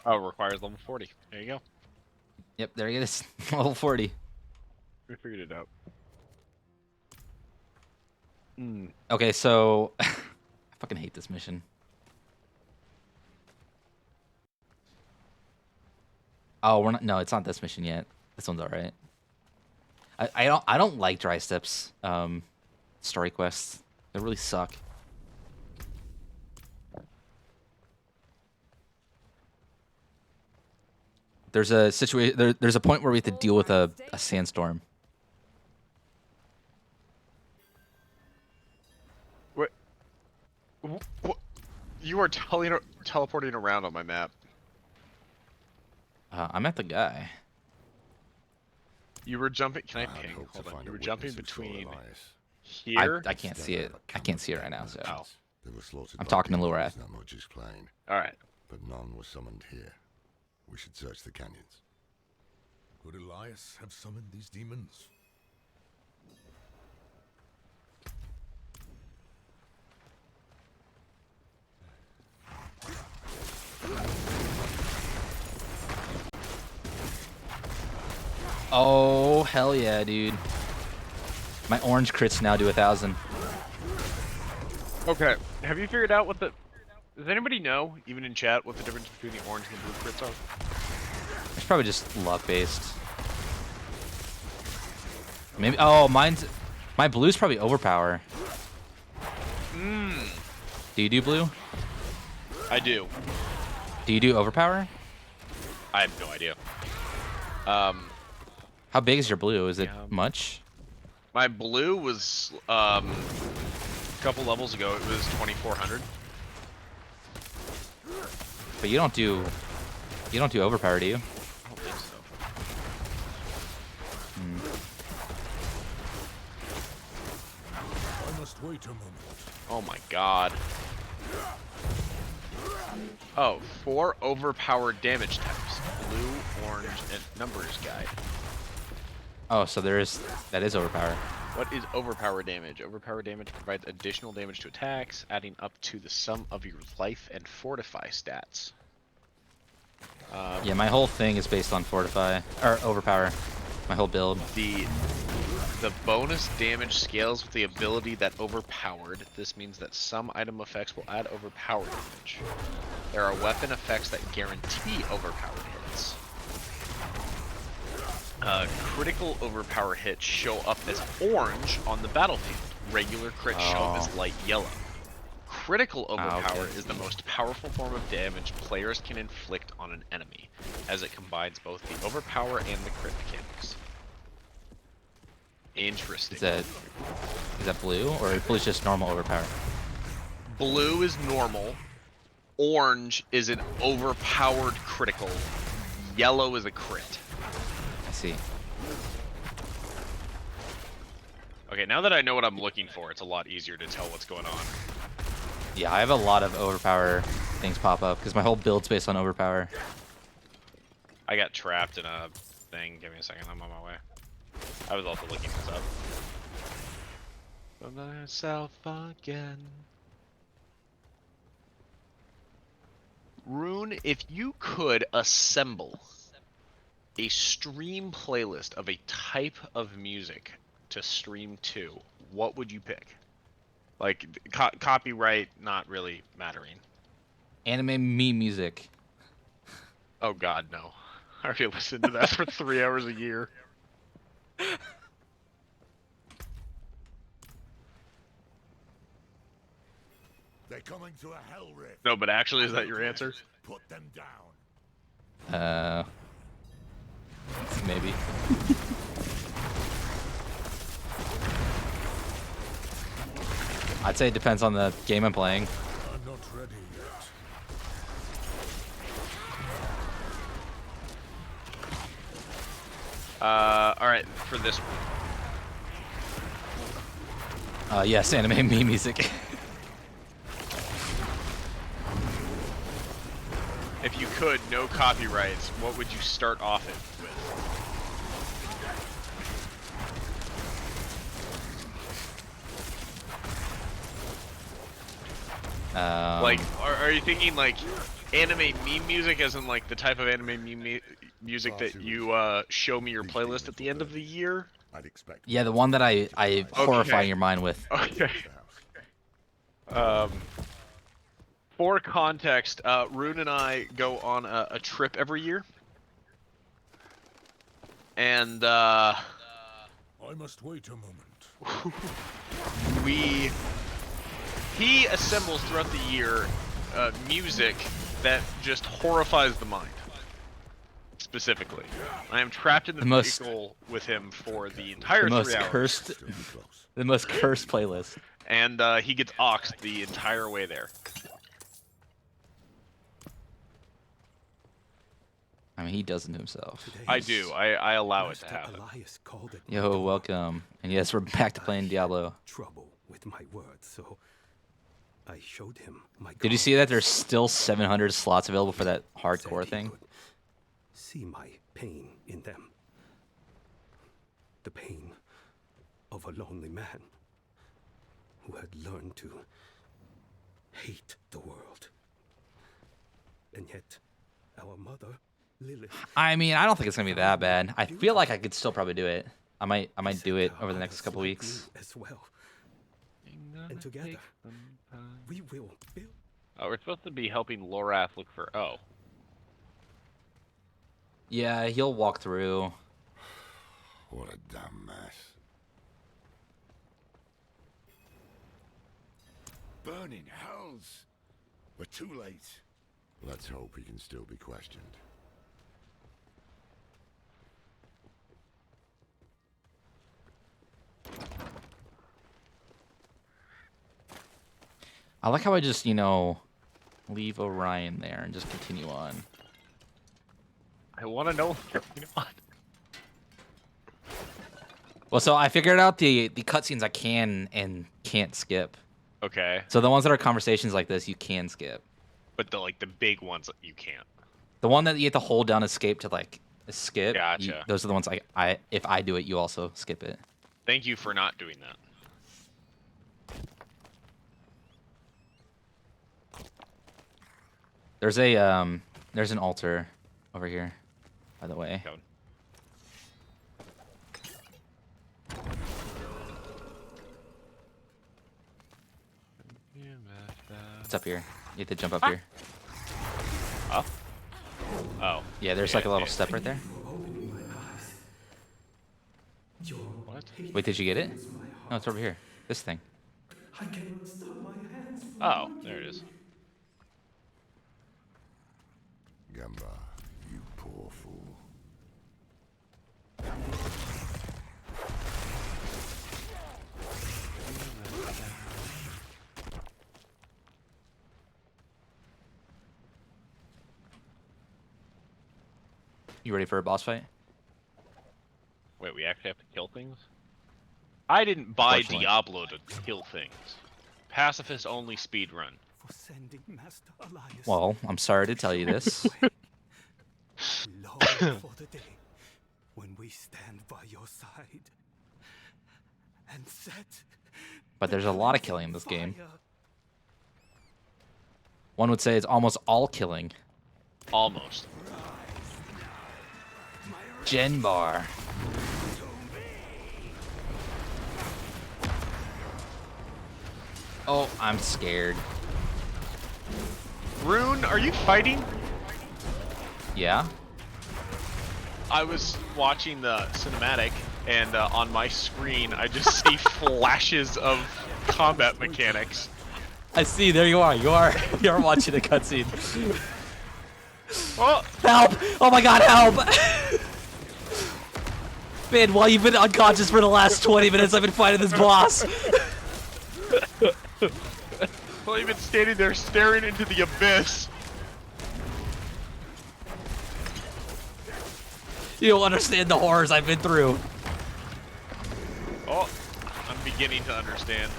Oh, it requires level 40. There you go. Yep, there it is. Level 40. We figured it out. Okay, so... I fucking hate this mission. Oh, we're not... No, it's not this mission yet. This one's alright. I don't like Dry Steps story quests. They really suck. There's a situation. There's a point where we have to deal with a sandstorm. What? You are teleporting around on my map. I'm at the guy. You were jumping. Can I I'd ping? hoped to Hold on. find You a were jumping witness who saw between Elias. here. I can't see it. I can't see it right now. So Oh. They were slaughtered I'm by talking to demons, Lorath. Not much explained, All right. but none was summoned here. We should search the canyons. Could Elias have summoned these demons? Oh, hell yeah, dude. My orange crits now do 1,000. Okay, have you figured out what the... Does anybody know, even in chat, what the difference between the orange and the blue crits are? It's probably just luck-based. Maybe... Oh, my blue's probably overpower. Do you do blue? I do. Do you do overpower? I have no idea. How big is your blue? Is it Yeah. much? My blue was, a couple levels ago, it was 2,400. But you don't do overpower, do you? I don't think so. I must wait a moment. Oh my god. Oh, 4 overpowered damage types. Blue, orange, and numbers guide. Oh, so that is overpower. What is overpower damage? Overpower damage provides additional damage to attacks, adding up to the sum of your life and fortify stats. Yeah, my whole thing is based on fortify or overpower. My whole build. The bonus damage scales with the ability that overpowered. This means that some item effects will add overpower damage. There are weapon effects that guarantee overpowered hits. Critical overpower hits show up as orange on the battlefield. Regular crits show up as light yellow. Critical overpower is the most powerful form of damage players can inflict on an enemy, as it combines both the overpower and the crit mechanics. Interesting. Is that blue, or blue's just normal overpower? Blue is normal. Orange is an overpowered critical. Yellow is a crit. I see. Okay, now that I know what I'm looking for, it's a lot easier to tell what's going on. Yeah, I have a lot of overpower things pop up because my whole build's based on overpower. I got trapped in a thing. Give me a second, I'm on my way. I was also looking this up. For myself again. Rune, if you could assemble a stream playlist of a type of music to stream to, what would you pick? Like, copyright not really mattering. Anime meme music. Oh god, no. I already listened to that for 3 hours a year. They're coming to a hell rift. No, but actually, is that your answer? Put them down. Maybe. I'd say it depends on the game I'm playing. I'm not ready yet. Alright, for this one. Yes, anime meme music. If you could, no copyrights, what would you start off it with? Like, are you thinking like anime meme music, as in like the type of anime meme music that you show me your playlist at the end of the year? I'd expect. Yeah, the one that I horrify your mind with. Okay. For context, Rune and I go on a trip every year, and I must wait a moment. he assembles throughout the year music that just horrifies the mind. Specifically, I am trapped in the vehicle with him for the entire 3 hours. The most cursed playlist. And he gets oxed the entire way there. I mean, he does it to himself. I do. I allow it to happen. Yo, welcome. And yes, we're back to playing Diablo. Trouble with my words, so I showed him my. Did you see that there's still 700 slots available for that hardcore thing? See my pain in them. The pain of a lonely man who had learned to hate the world. And yet, our mother Lilith. I mean, I don't think it's gonna be that bad. I feel like I could still probably do it. I might do it over the next couple weeks. As well. And together, we will build. Oh, we're supposed to be helping Lorath look for. Oh, Yeah, he'll walk through. What a damn mess. Burning hells! We're too late. Let's hope he can still be questioned. I like how I just, leave Orion there and just continue on. I want to know what's going on. Well, so I figured out the cutscenes I can and can't skip. Okay, So the ones that are conversations like this, you can skip. but the big ones you can't. The one that you have to hold down escape to skip. Gotcha. Those are the ones if I do it, you also skip it. Thank you for not doing that. There's an altar over here, by the way. Going. It's up here. You have to jump up here. Up? Oh. Yeah, there's like a little step right there. What? Wait, did you get it? No, it's over here. This thing. I cannot stop my hands from Oh, there it is. Gamba, you poor fool. You ready for a boss fight? Wait, we actually have to kill things? I didn't buy Unfortunately. Diablo to kill things. Pacifist only speedrun. for sending Master Elias. Well, I'm sorry to tell you this. Long for the day when we stand by your side and set. But there's a lot of killing in this game. fire. One would say it's almost all killing. Almost. Genbar. Oh, I'm scared. Rune, are you fighting? Yeah? I was watching the cinematic, and on my screen, I just see flashes of combat mechanics. I see, there you are. You're watching a cutscene. Oh, Help! Oh my god, help! Man, while you've been unconscious for the last 20 minutes, I've been fighting this boss. well, you've been standing there staring into the abyss. You don't understand the horrors I've been through. Oh, I'm beginning to understand.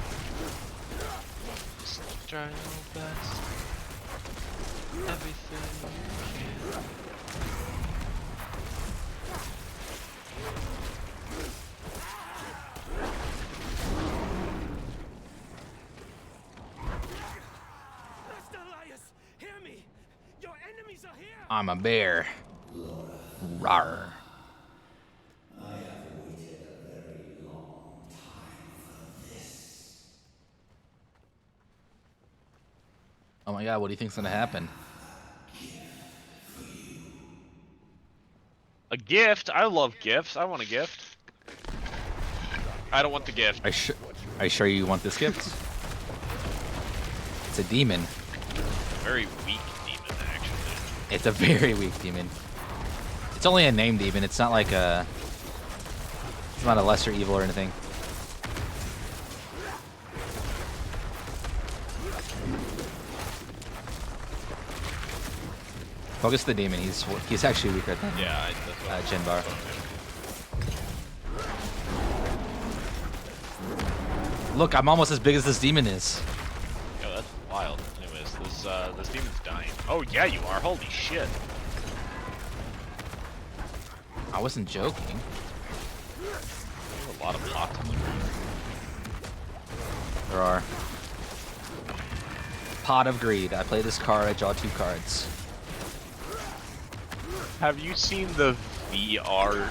Just try your best. Everything you can. Master Elias, hear me! Your enemies are here! I'm a bear. Rawr. Oh my god, what do you think's gonna happen? A gift? I love gifts. I want a gift. I don't want the gift. Are you sure you want this gift? It's a demon. Very weak demon, actually. It's a very weak demon. It's only a name demon. It's not like a... It's not a lesser evil or anything. Focus the demon. He's actually weaker than Yeah, that's what Genbar. Look, I'm almost as big as this demon is. Yo, that's wild. Anyways, this demon's dying. Oh yeah, you are. Holy shit. I wasn't joking. There's a lot of pots on the ground. There are. Pot of Greed. I play this card, I draw 2 cards. Have you seen the VR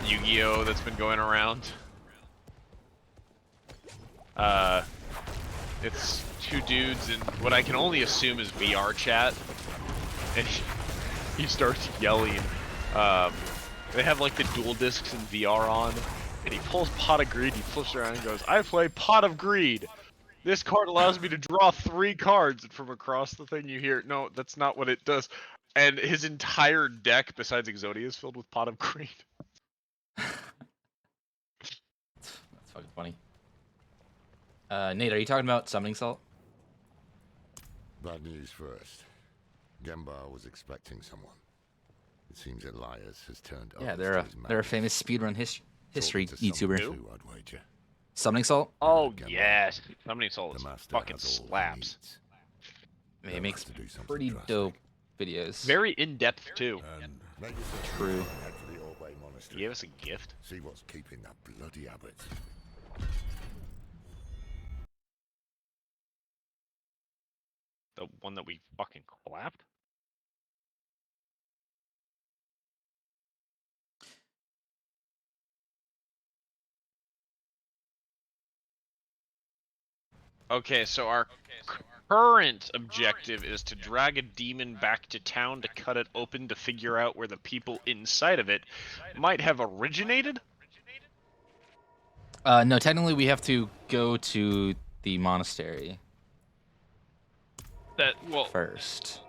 Yu-Gi-Oh that's been going around? It's two dudes in what I can only assume is VR chat, and he starts yelling. They have like the dual discs in VR on, and he pulls Pot of Greed. He flips around and goes, "I play Pot of Greed. This card allows me to draw 3 cards." And from across the thing, you hear, "No, that's not what it does." And his entire deck, besides Exodia, is filled with Pot of Greed. That's fucking funny. Nate, are you talking about summoning salt? Bad news first. Gembar was expecting someone. It seems Elias has turned Yeah, others they're to a his they're a madness. famous speedrun history Talking to someone YouTuber. too, I'd wager. Summoning salt? Oh Gembar. yes, Summoning Soul The is master fucking has all he slaps. needs. I mean, They'll it makes have to do something pretty drastic. dope videos. Very in depth too. And Make yourself True. and head for the Orbe Monastery. Give us a gift. See what's keeping that bloody abbot. The one that we fucking clapped. Okay, so our current objective is to drag a demon back to town to cut it open to figure out where the people inside of it might have originated? No, technically we have to go to the monastery That well, first.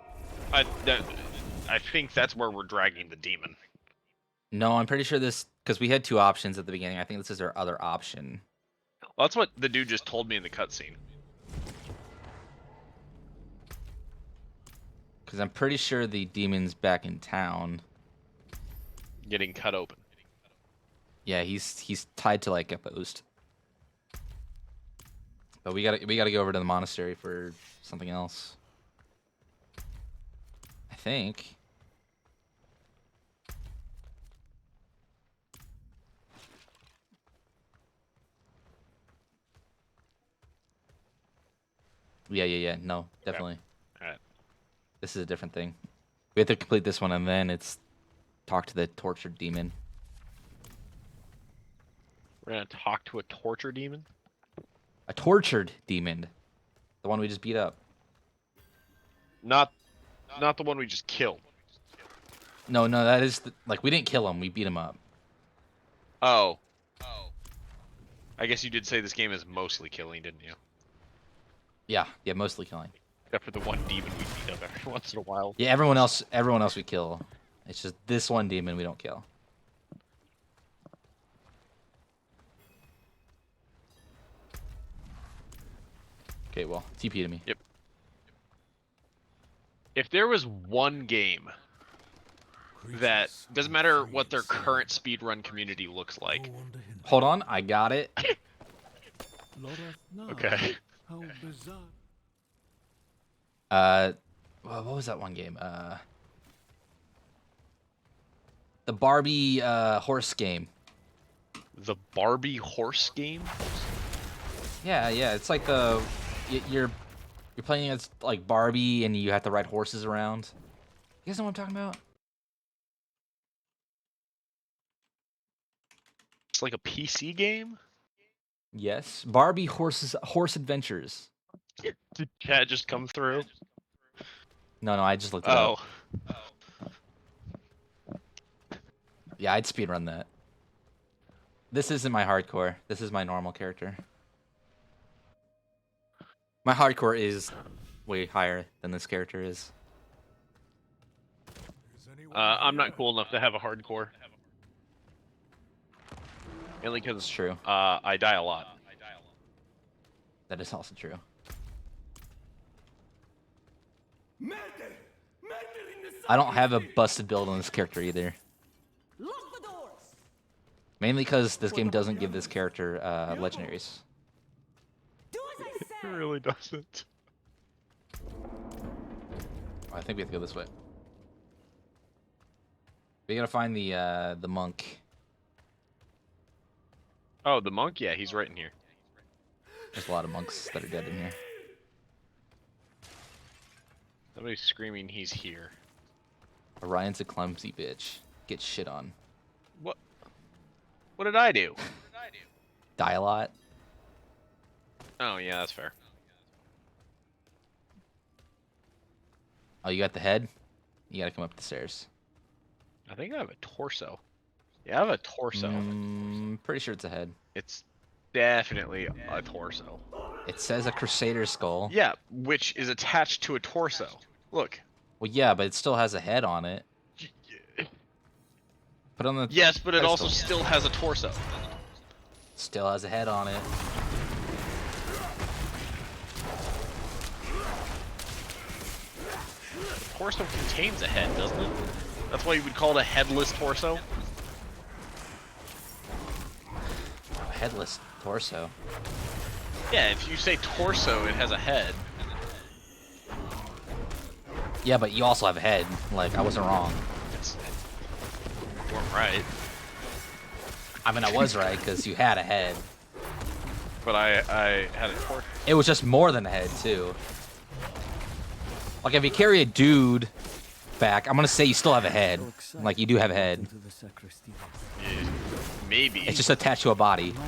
I think that's where we're dragging the demon. No, I'm pretty sure this because we had 2 options at the beginning. I think this is our other option. Well, that's what the dude just told me in the cutscene. Because I'm pretty sure the demon's back in town. Getting cut open. Yeah, he's tied to like a post. But we gotta go over to the monastery for something else. I think. Yeah. No, definitely. Alright. This is a different thing. We have to complete this one, and then it's talk to the tortured demon. We're gonna talk to a torture demon? A tortured demon. The one we just beat up. Not the one we just killed. No, that is... like, we didn't kill him. We beat him up. Oh. I guess you did say this game is mostly killing, didn't you? Yeah, mostly killing. Except for the one demon we beat up every once in a while. Yeah, everyone else we kill. It's just this one demon we don't kill. Okay, well, TP to me. Yep. If there was one game that doesn't matter what their current speedrun community looks like. Hold on, I got it. Okay. How bizarre. What was that one game? The Barbie horse game. The Barbie horse game? Yeah, it's like the you're playing as like Barbie and you have to ride horses around. You guys know what I'm talking about? It's like a PC game? Yes, Barbie horse adventures. Did chat just come through? No, I just looked it up. Oh. Yeah, I'd speedrun that. This isn't my hardcore. This is my normal character. My hardcore is way higher than this character is. I'm not cool enough to have a hardcore. Mainly because It's true. I die a lot. That is also true. I don't have a busted build on this character either. Mainly because this game doesn't give this character legendaries. It really doesn't. I think we have to go this way. We gotta find the monk. Oh, the monk? Yeah, he's right in here. There's a lot of monks that are dead in here. Somebody's screaming he's here. Orion's a clumsy bitch. Get shit on. What? What did I do? Die a lot. Oh yeah, that's fair. Oh, you got the head? You gotta come up the stairs. I think I have a torso. Yeah, I have a torso. Pretty sure it's a head. It's definitely a torso. It says a Crusader skull. Yeah, which is attached to a torso. Look. Well, yeah, but it still has a head on it. Put on the. Yes, but it also pedestal. still has a torso. Still has a head on it. Torso contains a head, doesn't it? That's why you would call it a headless torso. A headless torso. Yeah, if you say torso, it has a head. Yeah, but you also have a head. Like, I wasn't wrong. You weren't right. I mean, I was right, because you had a head. But I had a torso. It was just more than a head, too. Like, if you carry a dude back, I'm gonna say you still have a head. Like, you do have a head. Yeah, maybe. It's just attached to a body. To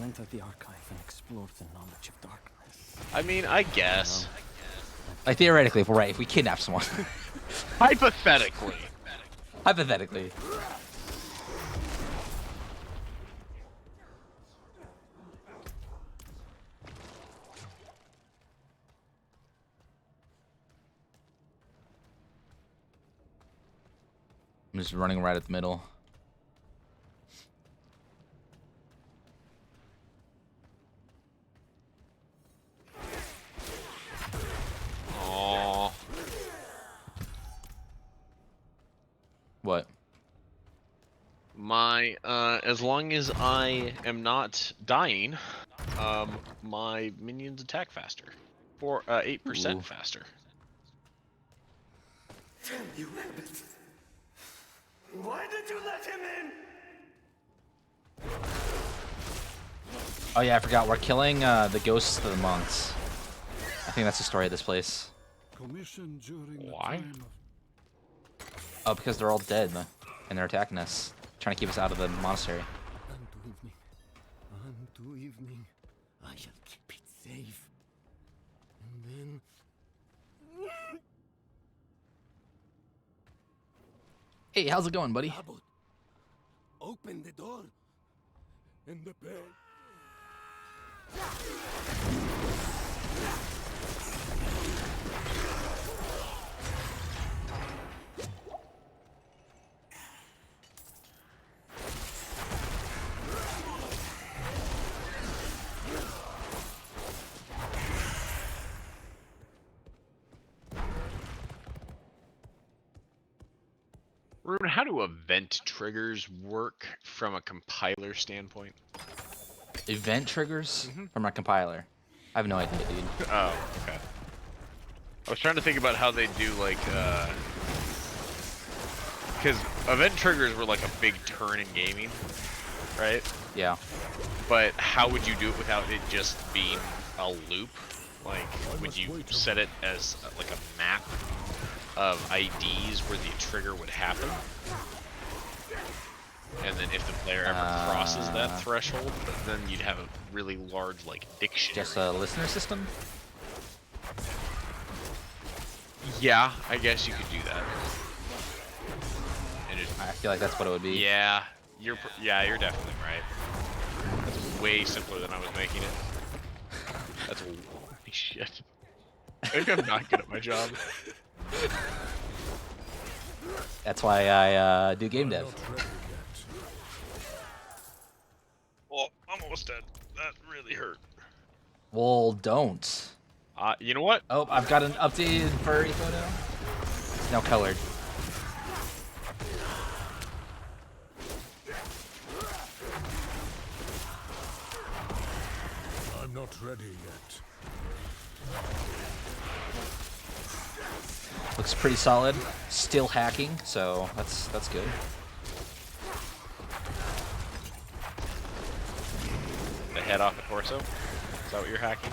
enter the archive and explore the knowledge of darkness. I mean, I guess. Like, theoretically, if we're right, if we kidnap someone. Hypothetically. Hypothetically. I'm just running right at the middle. Aww. What? My, as long as I am not dying, my minions attack faster. 8% Ooh. faster. You rabbit! Why did you let him in? Oh yeah, I forgot. We're killing the ghosts of the monks. I think that's the story of this place. Commission during Why? the time Oh, because they're all dead and they're attacking us, trying to keep us out of the monastery. Unto evening, I shall keep it safe. And then... Hey, how's it going, buddy? Abbot, open the door. And the bell. Rune, how do event triggers work from a compiler standpoint? Event triggers from our compiler. I have no idea, dude. Oh, okay. I was trying to think about how they do, like, because event triggers were like a big turn in gaming, right? Yeah. But how would you do it without it just being a loop? Like, would you set it as like a map of IDs where the trigger would happen? And then if the player ever crosses that threshold, then you'd have a really large, like, dictionary. Just a listener system? Yeah, I guess you could do that. And I feel like that's what it would be. yeah, you're definitely right. That's way simpler than I was making it. That's holy shit. I think I'm not good at my job. That's why I do game dev. Oh, I'm almost dead. That really hurt. Well, don't. You know what? Oh, I've got an updated furry photo. It's now colored. I'm not ready yet. Looks pretty solid. Still hacking, so that's good. The head off the torso? Is that what you're hacking?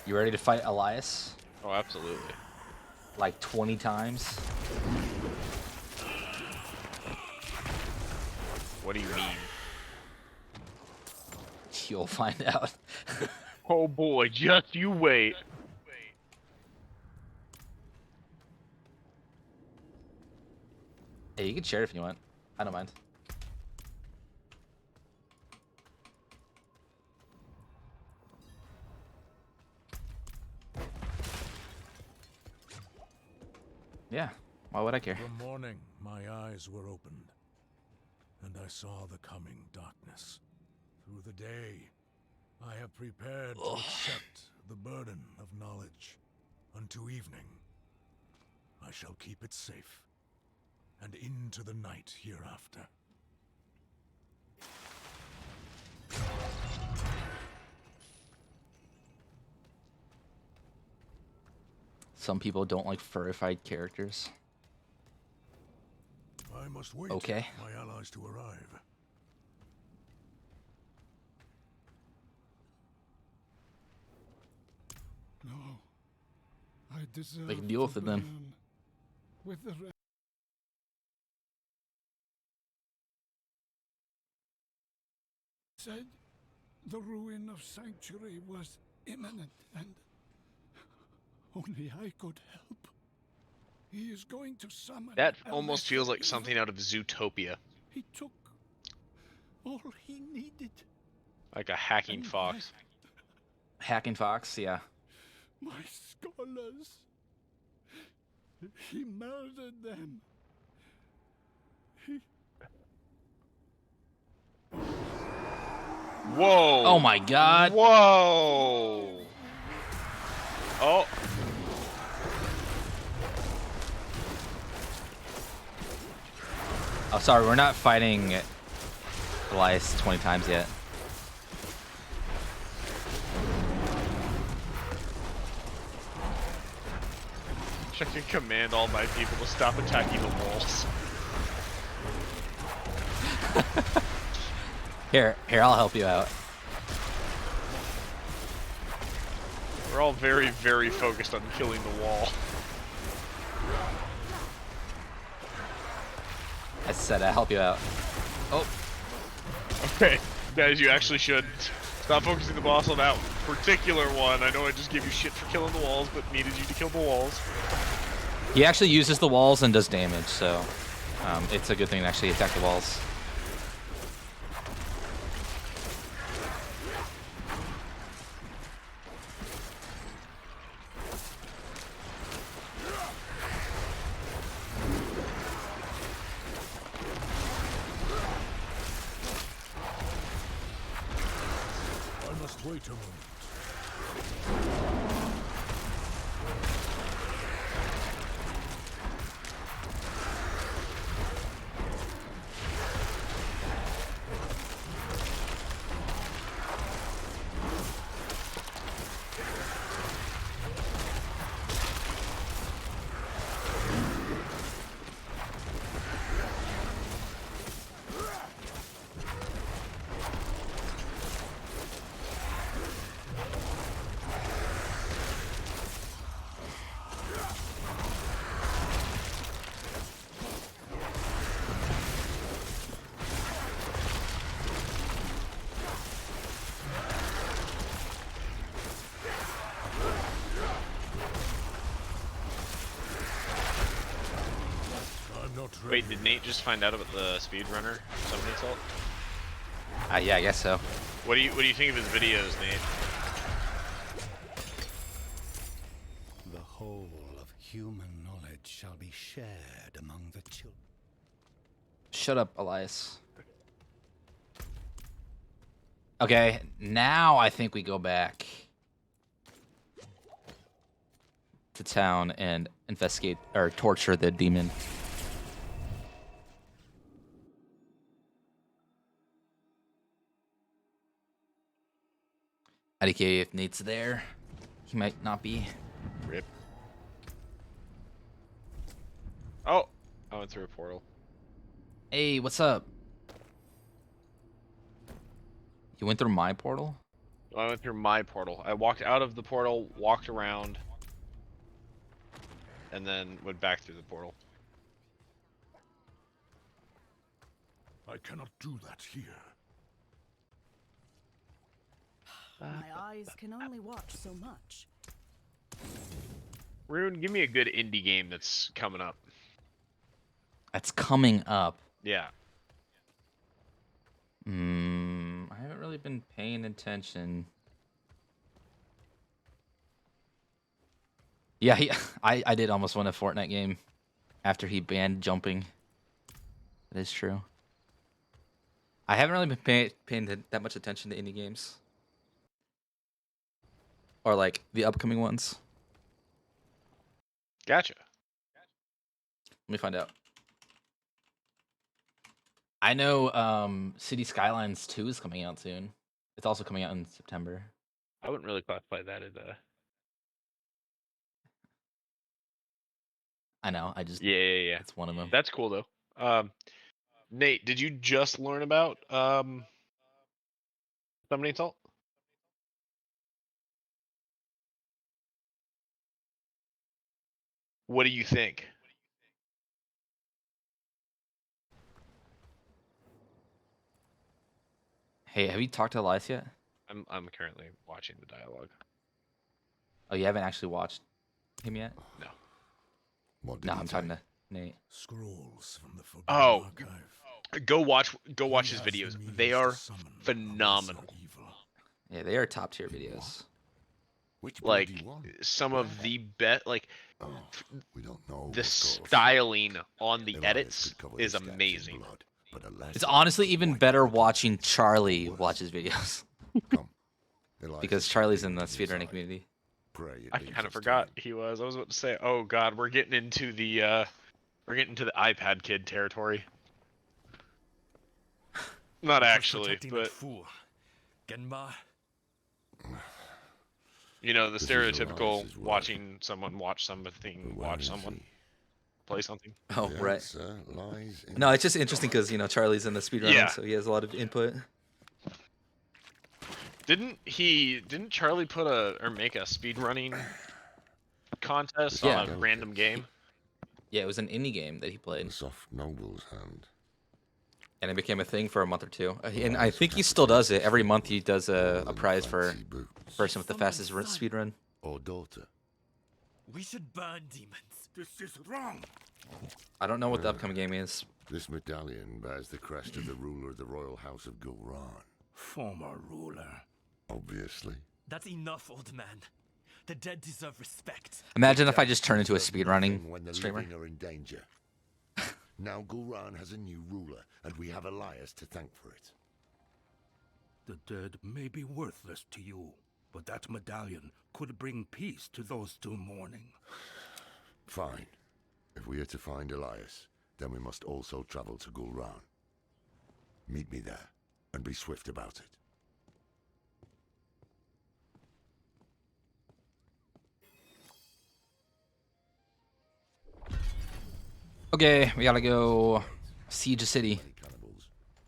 You ready to fight Elias? Oh, absolutely. Like 20 times? What do you mean? You'll find out. Oh boy, just you wait. Hey, you can share if you want. I don't mind. Yeah, why would I care? From morning, my eyes were opened, and I saw the coming darkness. Through the day, I have prepared to accept the burden of knowledge. Unto evening, I shall keep it safe, and into the night hereafter. Some people don't like furrified characters. I must wait Okay. for my allies to arrive. No, I deserve They can deal to with it then. burn with the rest. Said the ruin of Sanctuary was imminent, and only I could help. He is going to summon. That a almost lesser feels like evil. something out of Zootopia. He took all he needed. Like a hacking And fox. Hacking Fox, yeah. My scholars. He murdered them. He Whoa! Oh my god! Whoa! Oh. Oh, sorry, we're not fighting Elias 20 times yet. I can command all my people to stop attacking the walls. Here, I'll help you out. We're all very, very focused on killing the wall. I said I'll help you out. Oh, Okay, guys, you actually should stop focusing the boss on that particular one. I know I just gave you shit for killing the walls, but needed you to kill the walls. he actually uses the walls and does damage, so it's a good thing to actually attack the walls. I must wait a moment. I'm not ready. Wait, did Nate just find out about the speedrunner summoning salt? Yeah, I guess so. What do you think of his videos, Nate? The whole of human knowledge shall be shared among the children. Shut up, Elias. Okay, now I think we go back to town and investigate or torture the demon. IDK if Nate's there. He might not be. Rip. Oh, I went through a portal. Hey, what's up? You went through my portal? I went through my portal. I walked out of the portal, walked around, and then went back through the portal. I cannot do that here. My eyes can only watch so much. Rune, give me a good indie game that's coming up. That's coming up. Yeah. I haven't really been paying attention. Yeah, I did almost win a Fortnite game after he banned jumping. That is true. I haven't really been paying that much attention to indie games. Or like the upcoming ones. Gotcha. Let me find out. I know City Skylines 2 is coming out soon. It's also coming out in September. I wouldn't really classify that as a... I know, I just... Yeah. It's one of them. That's cool, though. Nate, did you just learn about Summoning Salt? What do you think? Hey, have you talked to Elias yet? I'm currently watching the dialogue. Oh, you haven't actually watched him yet? No. No, I'm talking to Nate. Scrolls from the Forbidden Oh, Archive. go watch his videos. They are phenomenal. Yeah, they are top tier videos. Like some of the best, like we don't know the styling on the edits is amazing. It's honestly even better watching Charlie watch his videos. Because Charlie's in the speedrunning community. I kind of forgot he was. I was about to say, oh god, we're getting into the iPad kid territory. Not actually, but you know, the stereotypical watching someone watch something, watch someone play something. Oh, right. No, it's just interesting because, you know, Charlie's in the speedrunning, so he has a lot of input. Didn't Charlie make a speedrunning contest on a random game? Yeah, it was an indie game that he played. The soft noble's hand. And it became a thing for a month or two. And I think he still does it. Every month he does a prize for person with the fastest speedrun. Or daughter. We should burn demons. This is wrong. I don't know what the upcoming game is. This medallion bears the crest of the ruler of the royal house of Gulran. Former ruler. Obviously. That's enough, old man. The dead deserve respect. Imagine if I just turn into a speedrunning when the streamer. living are in danger. Now Gulran has a new ruler, and we have Elias to thank for it. The dead may be worthless to you, but that medallion could bring peace to those still mourning. Fine. If we are to find Elias, then we must also travel to Gulran. Meet me there, and be swift about it. Okay, we gotta go siege a city.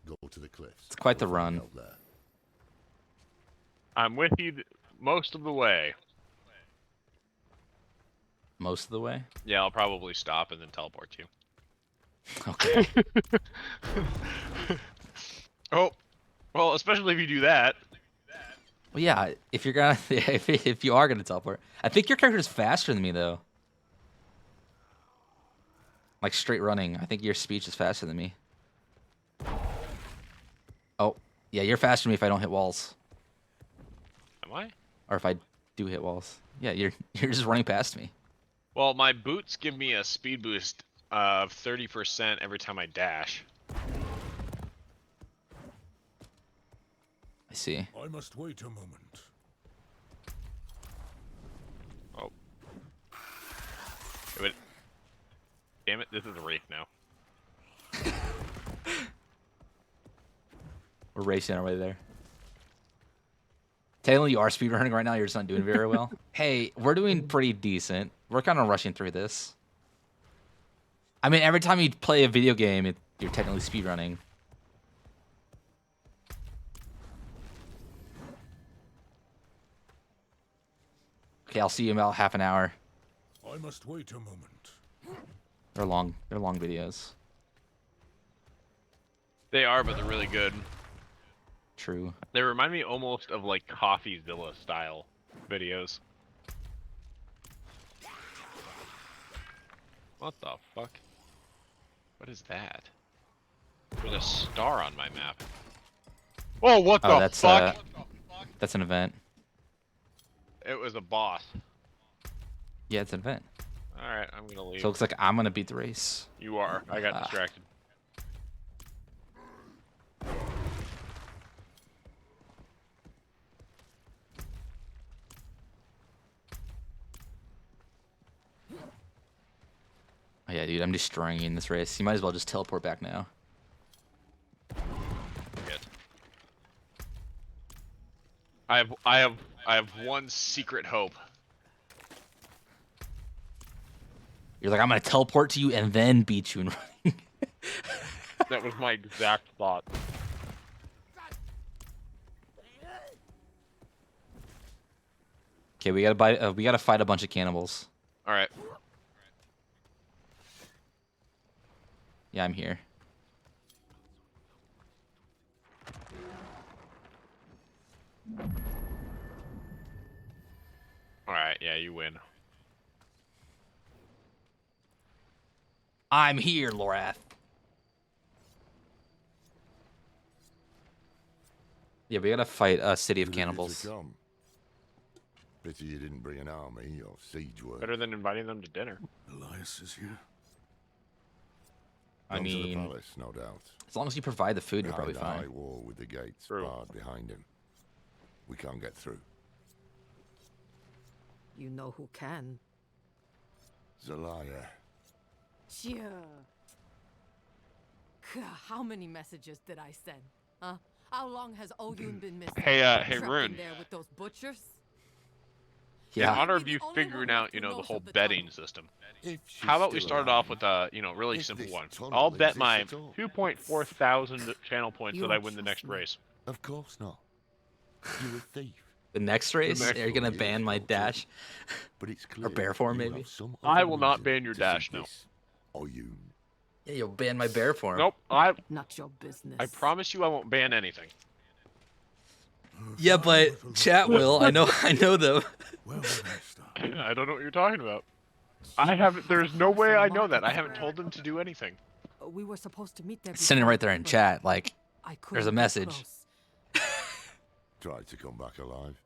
Go to the cliffs. It's quite the run. I'm with you most of the way. Most of the way? Yeah, I'll probably stop and then teleport you. Okay. Oh, well, especially if you do that. Well, yeah, if you're gonna, if you are gonna teleport, I think your character is faster than me though. Like straight running, I think your speech is faster than me. Oh, yeah, you're faster than me if I don't hit walls. Am I? Or if I do hit walls. Yeah, you're just running past me. Well, my boots give me a speed boost of 30% every time I dash. I see. I must wait a moment. Oh. Wait. Damn it, this is a Wraith now. We're racing our way there. Technically, you are speedrunning right now. You're just not doing very well. Hey, we're doing pretty decent. We're kind of rushing through this. I mean, every time you play a video game, you're technically speedrunning. Okay, I'll see you in about half an hour. I must wait a moment. They're long. They're long videos. They are, but they're really good. True. They remind me almost of like CoffeeZilla style videos. What the fuck? What is that? There's a star on my map. Oh, what the fuck? That's an event. It was a boss. Yeah, it's an event. Alright, I'm gonna leave. So it looks like I'm gonna beat the race. You are. I got distracted. Oh, yeah, dude, I'm destroying you in this race. You might as well just teleport back now. Good. I have one secret hope. You're like, I'm gonna teleport to you and then beat you in running. That was my exact thought. Okay, we gotta fight a bunch of cannibals. All right. Yeah, I'm here. All right. Yeah, you win. I'm here, Lorath. Yeah, we gotta fight a city of cannibals. Pity you didn't bring an army or siege work. Better than inviting them to dinner. Elias is here. I Come to the mean, palace, no doubt. as long as you provide the food, you're Behind probably the high fine. wall with the gates True. barred behind him. We can't get through. You know who can. Zelaya. Sure. How many messages did I send? Huh? How long has Oyun been missing? Hey, Trapped Rune. in there with those butchers? Yeah. In honor of you figuring out, you know, the whole betting system. How about we start off with a, you know, really simple one? I'll bet my 2.4 thousand channel points that I win the next race. Of course not. You're a thief. The next race, next are you gonna ban my dash? But it's clear Or bear form, you maybe? have some I other will not reason ban your to dash, think no. this. Or you. Yeah, you'll ban my bear form. Nope. Not your business. I promise you I won't ban anything. Yeah, but chat will. I know though. Where would I start? I don't know what you're talking about. I haven't. There's no way I know that. I haven't told them to do anything. We were supposed to meet there. Send it before, right there in but chat. Like, I there's a couldn't get message. close. Tried to come back alive.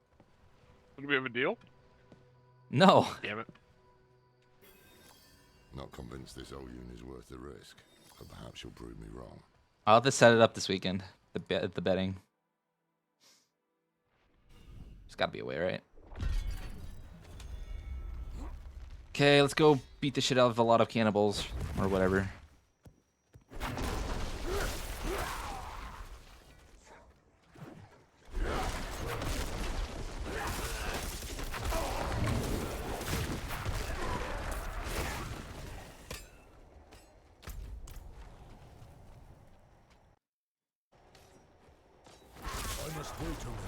Do we have a deal? No. Damn it. Not convinced this Oyun is worth the risk. But perhaps you'll prove me wrong. I'll have to set it up this weekend. The betting. There's gotta be a way, right? Okay, let's go beat the shit out of a lot of cannibals or whatever. I must wait a moment.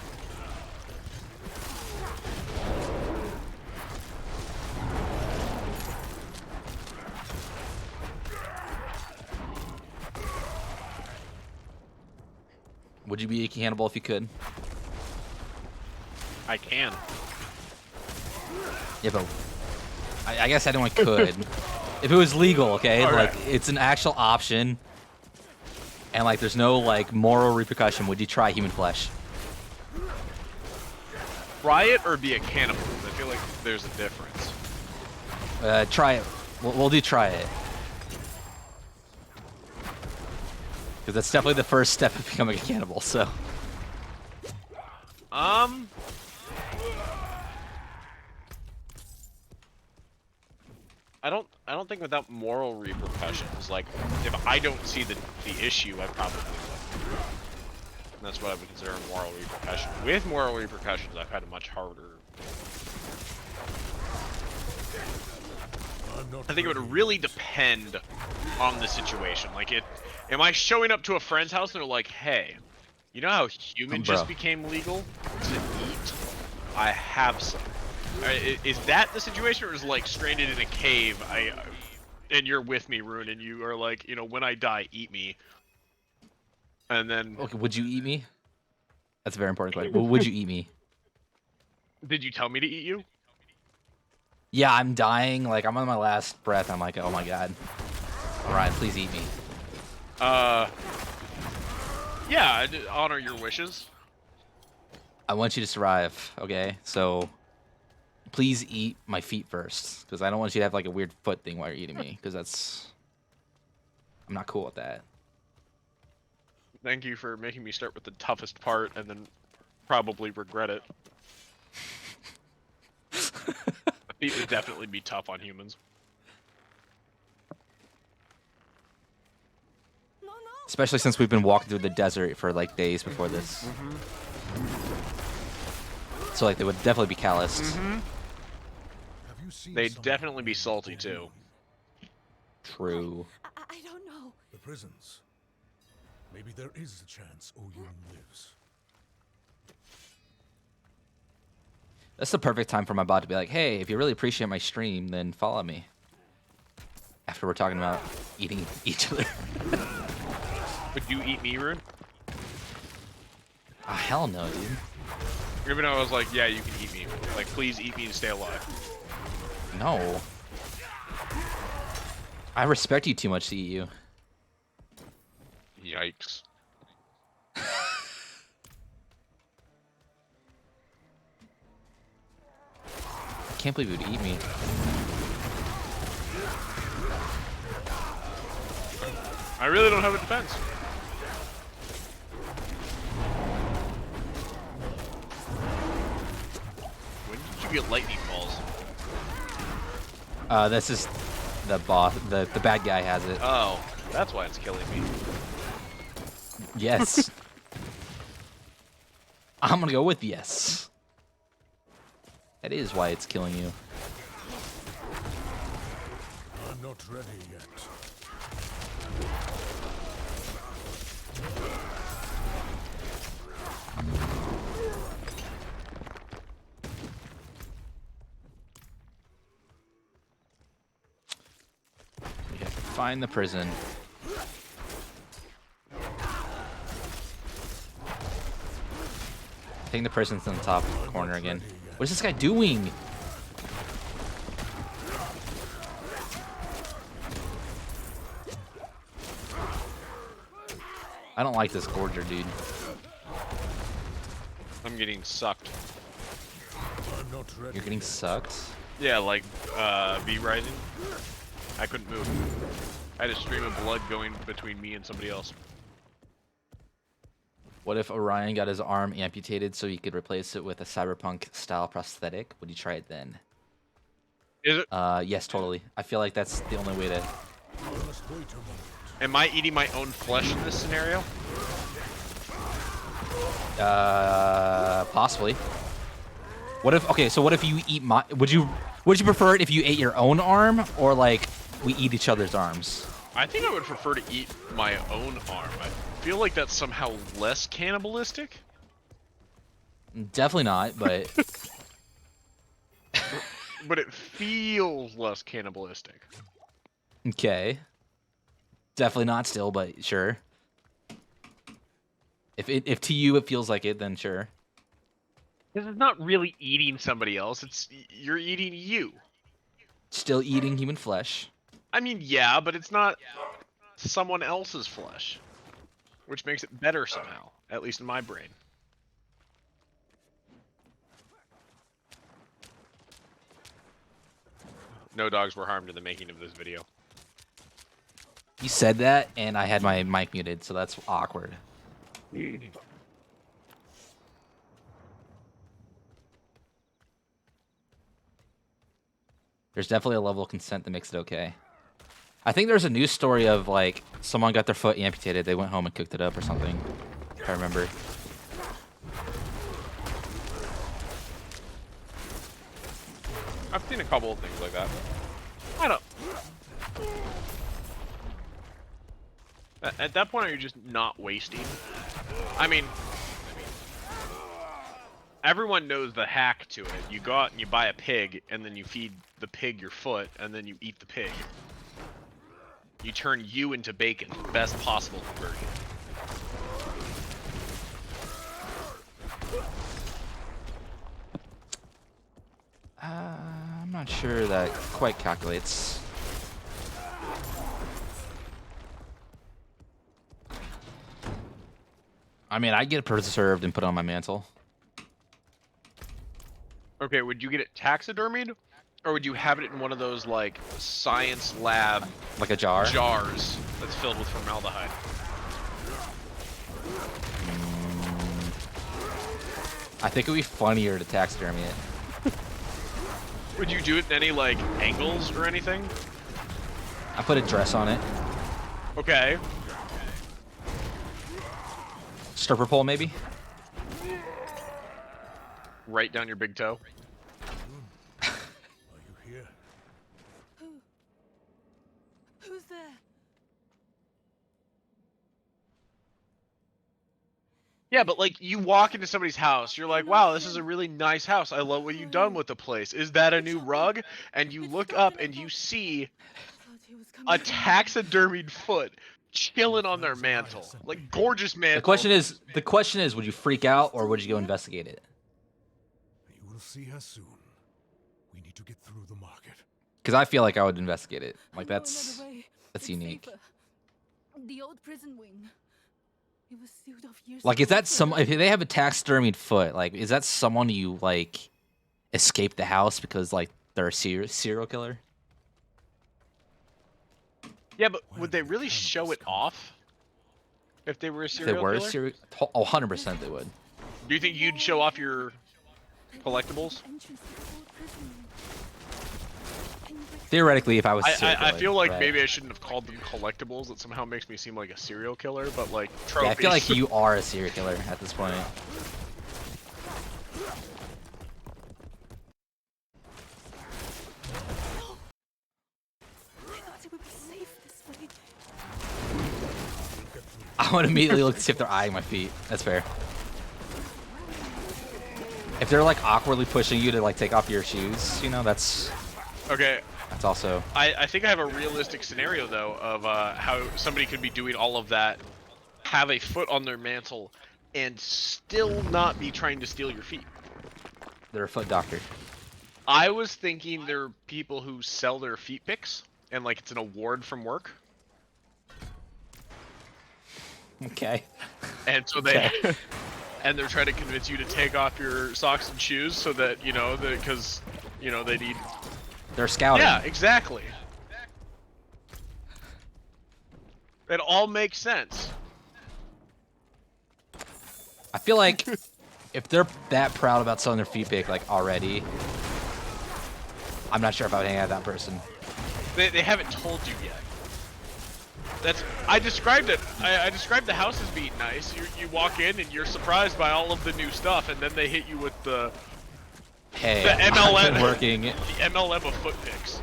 Would you be a cannibal if you could? I can. Yeah, but I guess anyone could. If it was legal, okay? All like, right. it's an actual option. And, like, there's no, like, moral repercussion. Would you try human flesh? Try it or be a cannibal. I feel like there's a difference. Try it. We'll do try it. Because that's definitely the first step of becoming a cannibal, so. I don't think without moral repercussions, like if I don't see the issue, I probably would. And that's what I would consider a moral repercussion. With moral repercussions, I've had a much harder. I think it would really depend on the situation. Like, am I showing up to a friend's house and they're like, "Hey, you know how human just became legal to eat? I have some." Is that the situation, or is it like stranded in a cave? And you're with me, Rune, and you are like, you know, when I die, eat me. And then. Okay, would you eat me? That's a very important question. Well, would you eat me? Did you tell me to eat you? Yeah, I'm dying. Like, I'm on my last breath. I'm like, oh my god. Orion, please eat me. Yeah, I'd honor your wishes. I want you to survive, okay? So, please eat my feet first. Because I don't want you to have, like, a weird foot thing while you're eating me. Because that's... I'm not cool with that. Thank you for making me start with the toughest part and then probably regret it. The feet would definitely be tough on humans. Especially since we've been walking through the desert for like days before this. So like they would definitely be calloused. They'd definitely be salty too. True. I don't know. The prisons. Maybe there is a chance Oyun lives. That's the perfect time for my bot to be like, hey, if you really appreciate my stream, then follow me. After we're talking about eating each other. Would you eat me, Rune? Ah, hell no, dude. Even though I was like, yeah, you can eat me. Like, please eat me and stay alive. No. I respect you too much to eat you. Yikes. I can't believe you would eat me. I really don't have a defense. When did you get lightning balls? This is the boss. The bad guy has it. Oh, that's why it's killing me. Yes. I'm gonna go with yes. That is why it's killing you. I'm not ready yet. We have to find the prison. I think the prison's in the top corner again. What is this guy doing? I don't like this Gorger, dude. I'm getting sucked. I'm not ready. You're getting sucked? Yeah, like, V Rising. I couldn't move. I had a stream of blood going between me and somebody else. What if Orion got his arm amputated so he could replace it with a cyberpunk style prosthetic? Would you try it then? Is it? Yes, totally. I feel like that's the only way to... Am I eating my own flesh in this scenario? Possibly. What if... Okay, so what if you eat my... Would you prefer it if you ate your own arm, or like we eat each other's arms? I think I would prefer to eat my own arm. I feel like that's somehow less cannibalistic. Definitely not, but... But it feels less cannibalistic. Okay. Definitely not still, but sure. If to you it feels like it, then sure. This is not really eating somebody else. It's you're eating you. Still eating human flesh. I mean, yeah, but it's not someone else's flesh, which makes it better somehow, at least in my brain. No dogs were harmed in the making of this video. You said that, and I had my mic muted, so that's awkward. There's definitely a level of consent that makes it okay. I think there's a news story of, like, someone got their foot amputated, they went home and cooked it up or something. if I remember. I've seen a couple of things like that. I don't. At that point, are you just not wasting? I mean, everyone knows the hack to it. You go out and you buy a pig, and then you feed the pig your foot, and then you eat the pig. You turn you into bacon. Best possible conversion. I'm not sure that quite calculates. I mean, I get it preserved and put it on my mantle. Okay, would you get it taxidermied, or would you have it in one of those like science lab Like a jar? jars that's filled with formaldehyde? I think it would be funnier to taxidermy it. Would you do it in any like angles or anything? I put a dress on it. Okay. Stripper pole, maybe? Right down your big toe. Are you here? Who's there? Yeah, but like you walk into somebody's house, you're like, wow, this is a really nice house. I love what you've done with the place. Is that a new rug? And you look up and you see a taxidermied foot chilling on their mantle. Like gorgeous mantle. The question is, would you freak out or would you go investigate it? You will see her soon. We need to get through the market. Because I feel like I would investigate it. Like that's unique. The old prison wing. It was sealed off years Like, is ago. that some? If they have a taxidermied foot, like, is that someone you like escape the house because like they're a serial killer? Yeah, but would they really show it off? If they were a serial If they were killer? a serial, 100% they would. Do you think you'd show off your collectibles? Theoretically, if I was, a serial I killer, feel like right? maybe I shouldn't have called them collectibles. That somehow makes me seem like a serial killer, but like Yeah, trophies. I feel like you are a serial killer at this point. I would immediately look to see if they're eyeing my feet. That's fair. If they're like awkwardly pushing you to like take off your shoes, you know, that's Okay. That's also. I think I have a realistic scenario though of how somebody could be doing all of that, have a foot on their mantle, and still not be trying to steal your feet. They're a foot doctor. I was thinking there are people who sell their feet pics, and like it's an award from work. Okay. And so they, and they're trying to convince you to take off your socks and shoes so that because they need. They're scouting. Yeah, exactly. It all makes sense. I feel like if they're that proud about selling their feet pic like already, I'm not sure if I would hang out with that person. They haven't told you yet. I described it. I described the house as being nice. You walk in and you're surprised by all of the new stuff, and then they hit you with the MLM I've been working. The MLM of foot pics.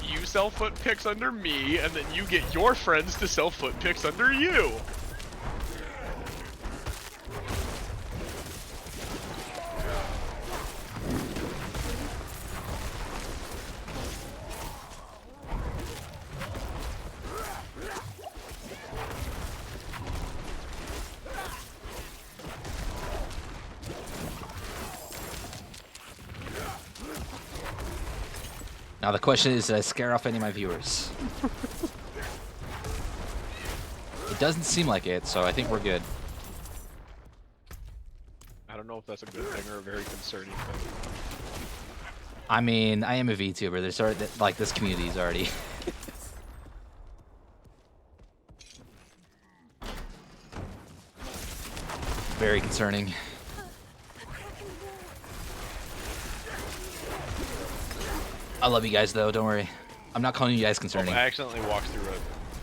You sell foot pics under me, and then you get your friends to sell foot pics under you. Now the question is, did I scare off any of my viewers? It doesn't seem like it, so I think we're good. I don't know if that's a good thing or a very concerning thing. I mean, I am a VTuber. There's already, like, this community is already. Very concerning. I love you guys, though. Don't worry. I'm not calling you guys concerning. I accidentally walked through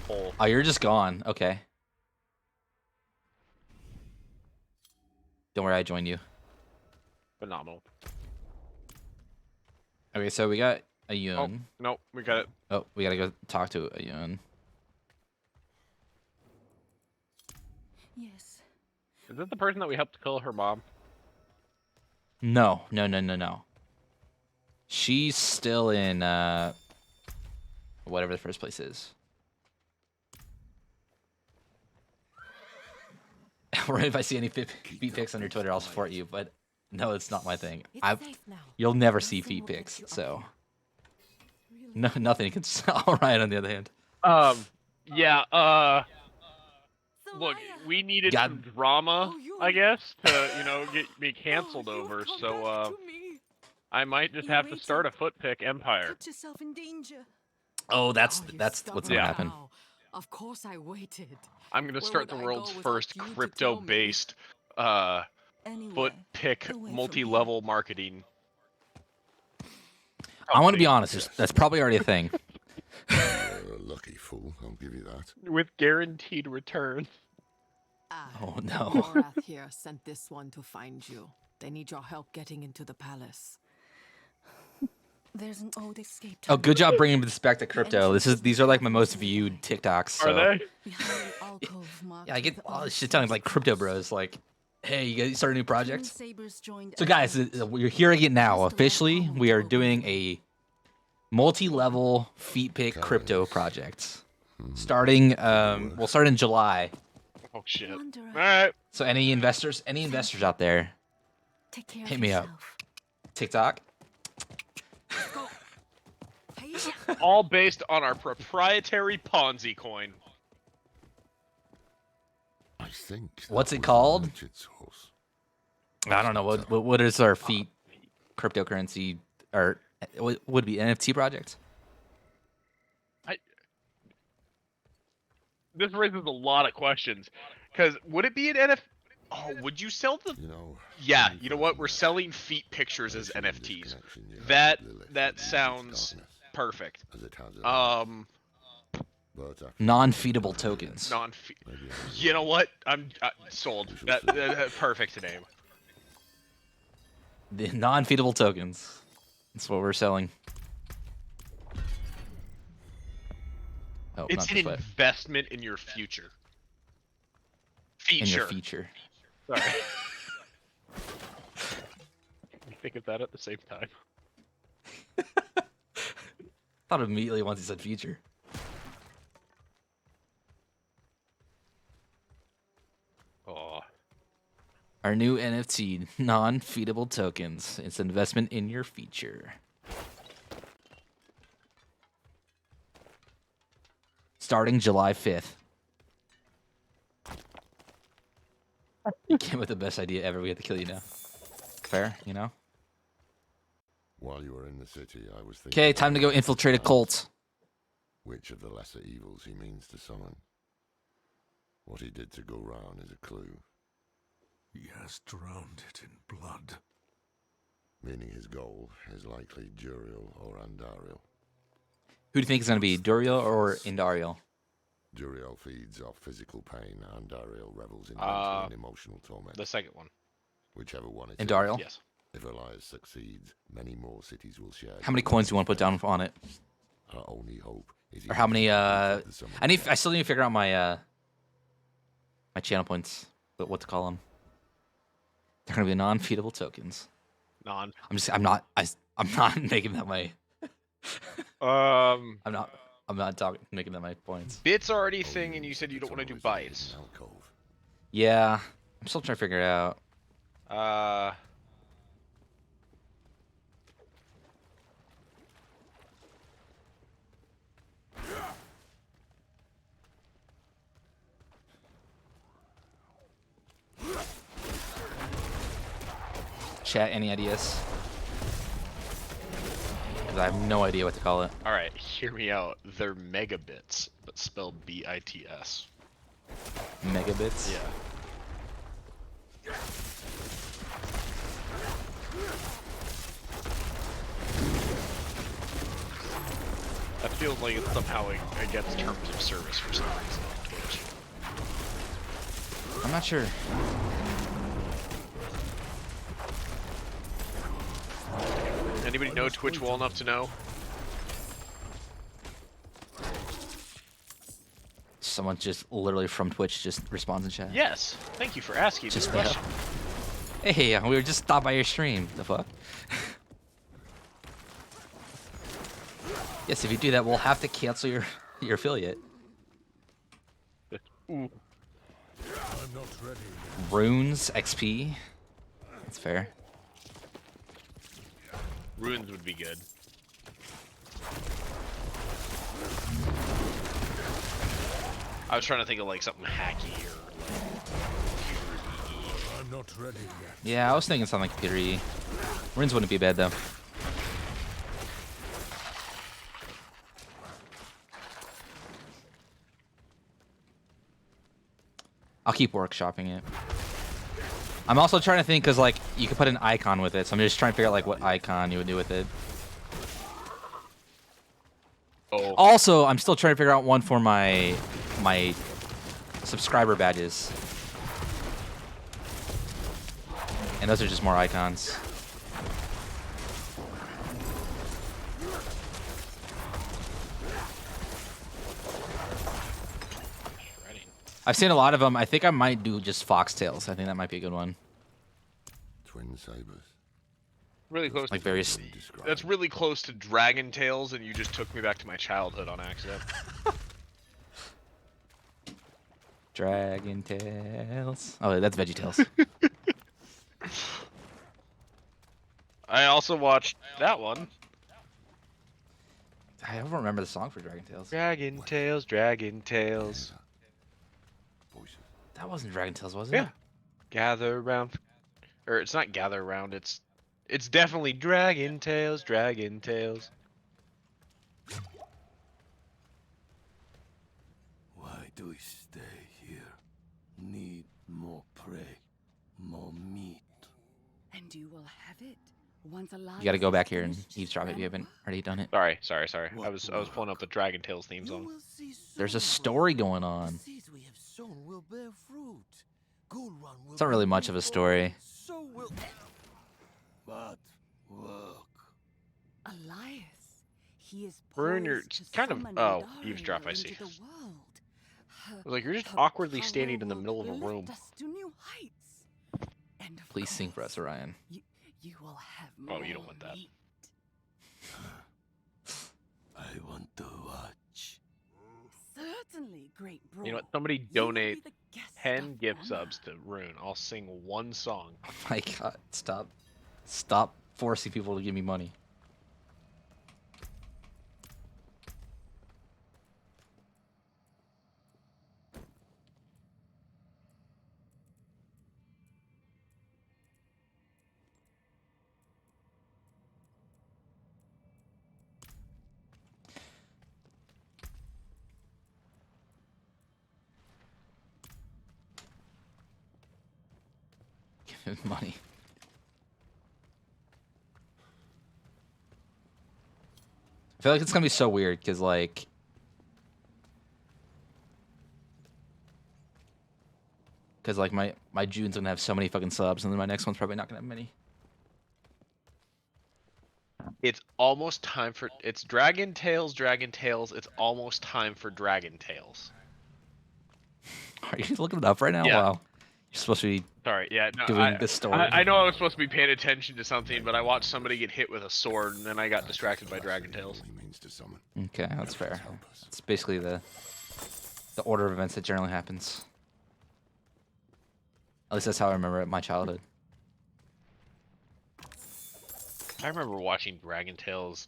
hole. Oh, you're just gone. Okay. Don't worry, I joined you. Phenomenal. Okay, so we got a Oh, Yun. no, we got it. Oh, we gotta go talk to a Yun. Yes. Is this the person that we helped kill her mom? No. She's still in whatever the first place is. Or if I see any feet pics on your Twitter, I'll support you. But no, it's not my thing. You'll never see feet pics, so no, nothing against Orion on the other hand. Yeah. Look, we needed some drama, I guess, to get me canceled over. So I might just have to start a footpick empire. Put yourself in danger. Oh, that's what's gonna happen. Of course I waited. I'm gonna start the world's first crypto-based footpick multi-level marketing. I want to be honest. That's probably already a thing. You're a lucky fool, I'll give you that. With guaranteed returns. Oh no. Morath here sent this one to find you. They need your help getting into the palace. There's an old escape. Oh, good job bringing this back to crypto. These are like my most viewed TikToks. So. Are they? Yeah, I get all this shit telling like crypto bros like, hey, you guys start a new project? So guys, we're hearing it now. Officially, we are doing a multi-level feet pick crypto project. Starting, we'll start in July. Oh shit! All right. So any investors out there, hit me up. TikTok. All based on our proprietary Ponzi coin. I think. What's it called? I don't know. What is our feet cryptocurrency or would it be NFT project? This raises a lot of questions. Because would it be an NFT? Oh, would you sell the? Yeah, you know what? We're selling feet pictures as NFTs. That sounds perfect. Non-feedable tokens. You know what? I'm sold. That perfect name. The non-feedable tokens. That's what we're selling. Oh, it's an investment in your future. Feature. In your feature. Sorry. You think of that at the same time. Thought immediately once he said future. Oh. Our new NFT, non-feedable tokens. It's an investment in your feature. Starting July 5th. You came with the best idea ever. We have to kill you now. Fair, you know? While you were in the city, I was thinking... Okay, time to go infiltrate a cult. Which of the lesser evils he means to summon. What he did to Goran is a clue. He has drowned it in blood. Meaning his goal is likely Duriel or Andariel. Who do you think is going to be, Duriel or Indariel? Duriel feeds off physical pain, Andariel revels in mental and emotional torment. The second one. Whichever one it Indariel? Yes. If Elias succeeds, many more cities will share. How many coins do you want to put down on it? Our only hope is... Or how many, I still need to figure out my, my channel points, but what to call them. They're going to be non-feedable tokens. I'm not making that my... I'm not making that my points. Bits already thing, and you said you don't want to do bytes. Yeah, I'm still trying to figure it out. Chat, any ideas? I have no idea what to call it. Alright, hear me out. They're megabits, but spelled B-I-T-S. Megabits? Yeah. That's feels like it's somehow against terms of service for some reason on Twitch. I'm not sure. Anybody know Twitch well enough to know? Someone just literally from Twitch just responds in chat. Yes. Thank you for asking this question. Hey, we were just stopped by your stream. The fuck? Yes, if you do that, we'll have to cancel your affiliate. Ooh. I'm not ready. Runes XP. That's fair. Ruins would be good. I was trying to think of like something hacky or like I'm not ready yet. Yeah, I was thinking something like computer E. Runes wouldn't be bad though. I'll keep workshopping it. I'm also trying to think because like you could put an icon with it, so I'm just trying to figure out like what icon you would do with it. Oh. Also, I'm still trying to figure out one for my subscriber badges. And those are just more icons. I've seen a lot of them. I think I might do just foxtails. I think that might be a good one. Twin sabers. Really close. Like various. That's really close to Dragon Tales, and you just took me back to my childhood on accident. Dragon Tales. Oh, that's Veggie Tales. I also watched that one. I don't remember the song for Dragon Tales. Dragon Tales, Dragon Tales. That wasn't Dragon Tales, was it? Yeah. Gather round. Or it's not gather round, it's definitely Dragon Tales, Dragon Tales. Why do we stay here? Need more prey, more meat. And you will have it. Once alive. You got to go back here and eavesdrop if you haven't already done it. Sorry. I was pulling up the Dragon Tales theme song. There's a story going on. Seeds we have sown will bear fruit. Gold Run will It's not really much of a story. So will but work. Elias. He is Ruin, you're kind of eavesdrop, I see. I was like, you're just awkwardly standing in the middle of a room. Please sing for us, Orion. You will have Oh, you don't want that. I want to watch. Certainly, great bro. You know what? Somebody donate 10 gift subs to Rune. I'll sing one song. Oh my god, stop forcing people to give me money. Give him money. I feel like it's gonna be so weird because like my June's gonna have so many fucking subs and then my next one's probably not gonna have many. It's almost time for it's Dragon Tales, Dragon Tales. It's almost time for Dragon Tales. Are you looking it up right now? Yeah. Wow. You're supposed to be doing this story. I know I was supposed to be paying attention to something, but I watched somebody get hit with a sword, and then I got distracted by Dragon Tales. Okay, that's fair. It's basically the order of events that generally happens. At least that's how I remember it in my childhood. I remember watching Dragon Tales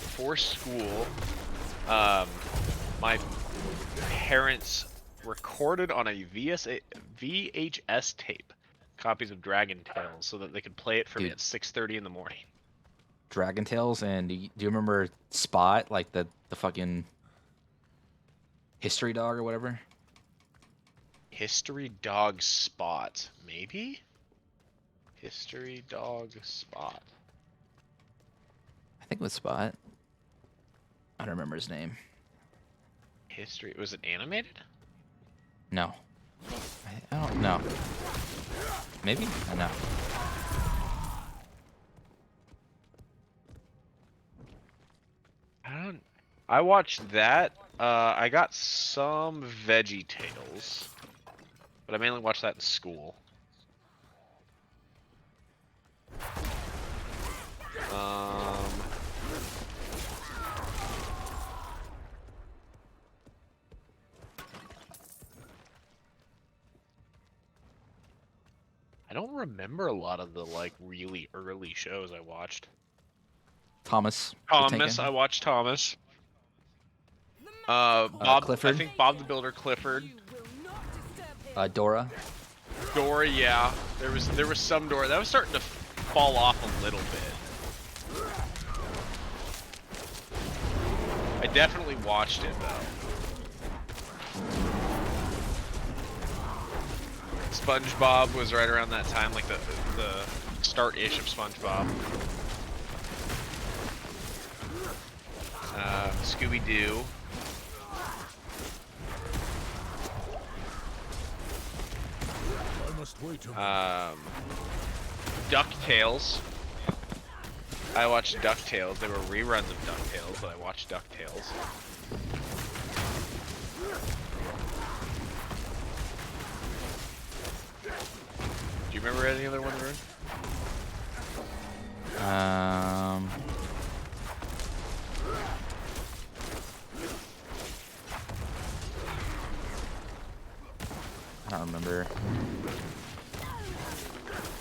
before school. My parents recorded on a VHS tape copies of Dragon Tales so that they could play it for me at 6:30 in the morning. Dragon Tales, and do you remember Spot, like the fucking history dog or whatever? History Dog Spot, maybe? History Dog Spot. think it was Spot. I don't remember his name. History. Was it animated? No. I don't know. Maybe? No. I watched that. I got some Veggie Tales, but I mainly watched that in school. I don't remember a lot of the like really early shows I watched. Thomas. Thomas, I watched Thomas. Bob Clifford. I think Bob the Builder, Clifford. Dora. Dora, yeah. There was some Dora. That was starting to fall off a little bit. I definitely watched it though. SpongeBob was right around that time, like the start-ish of SpongeBob. Scooby-Doo. DuckTales. I watched DuckTales. There were reruns of DuckTales, but I watched DuckTales. Do you remember any other one, Rune? I don't remember.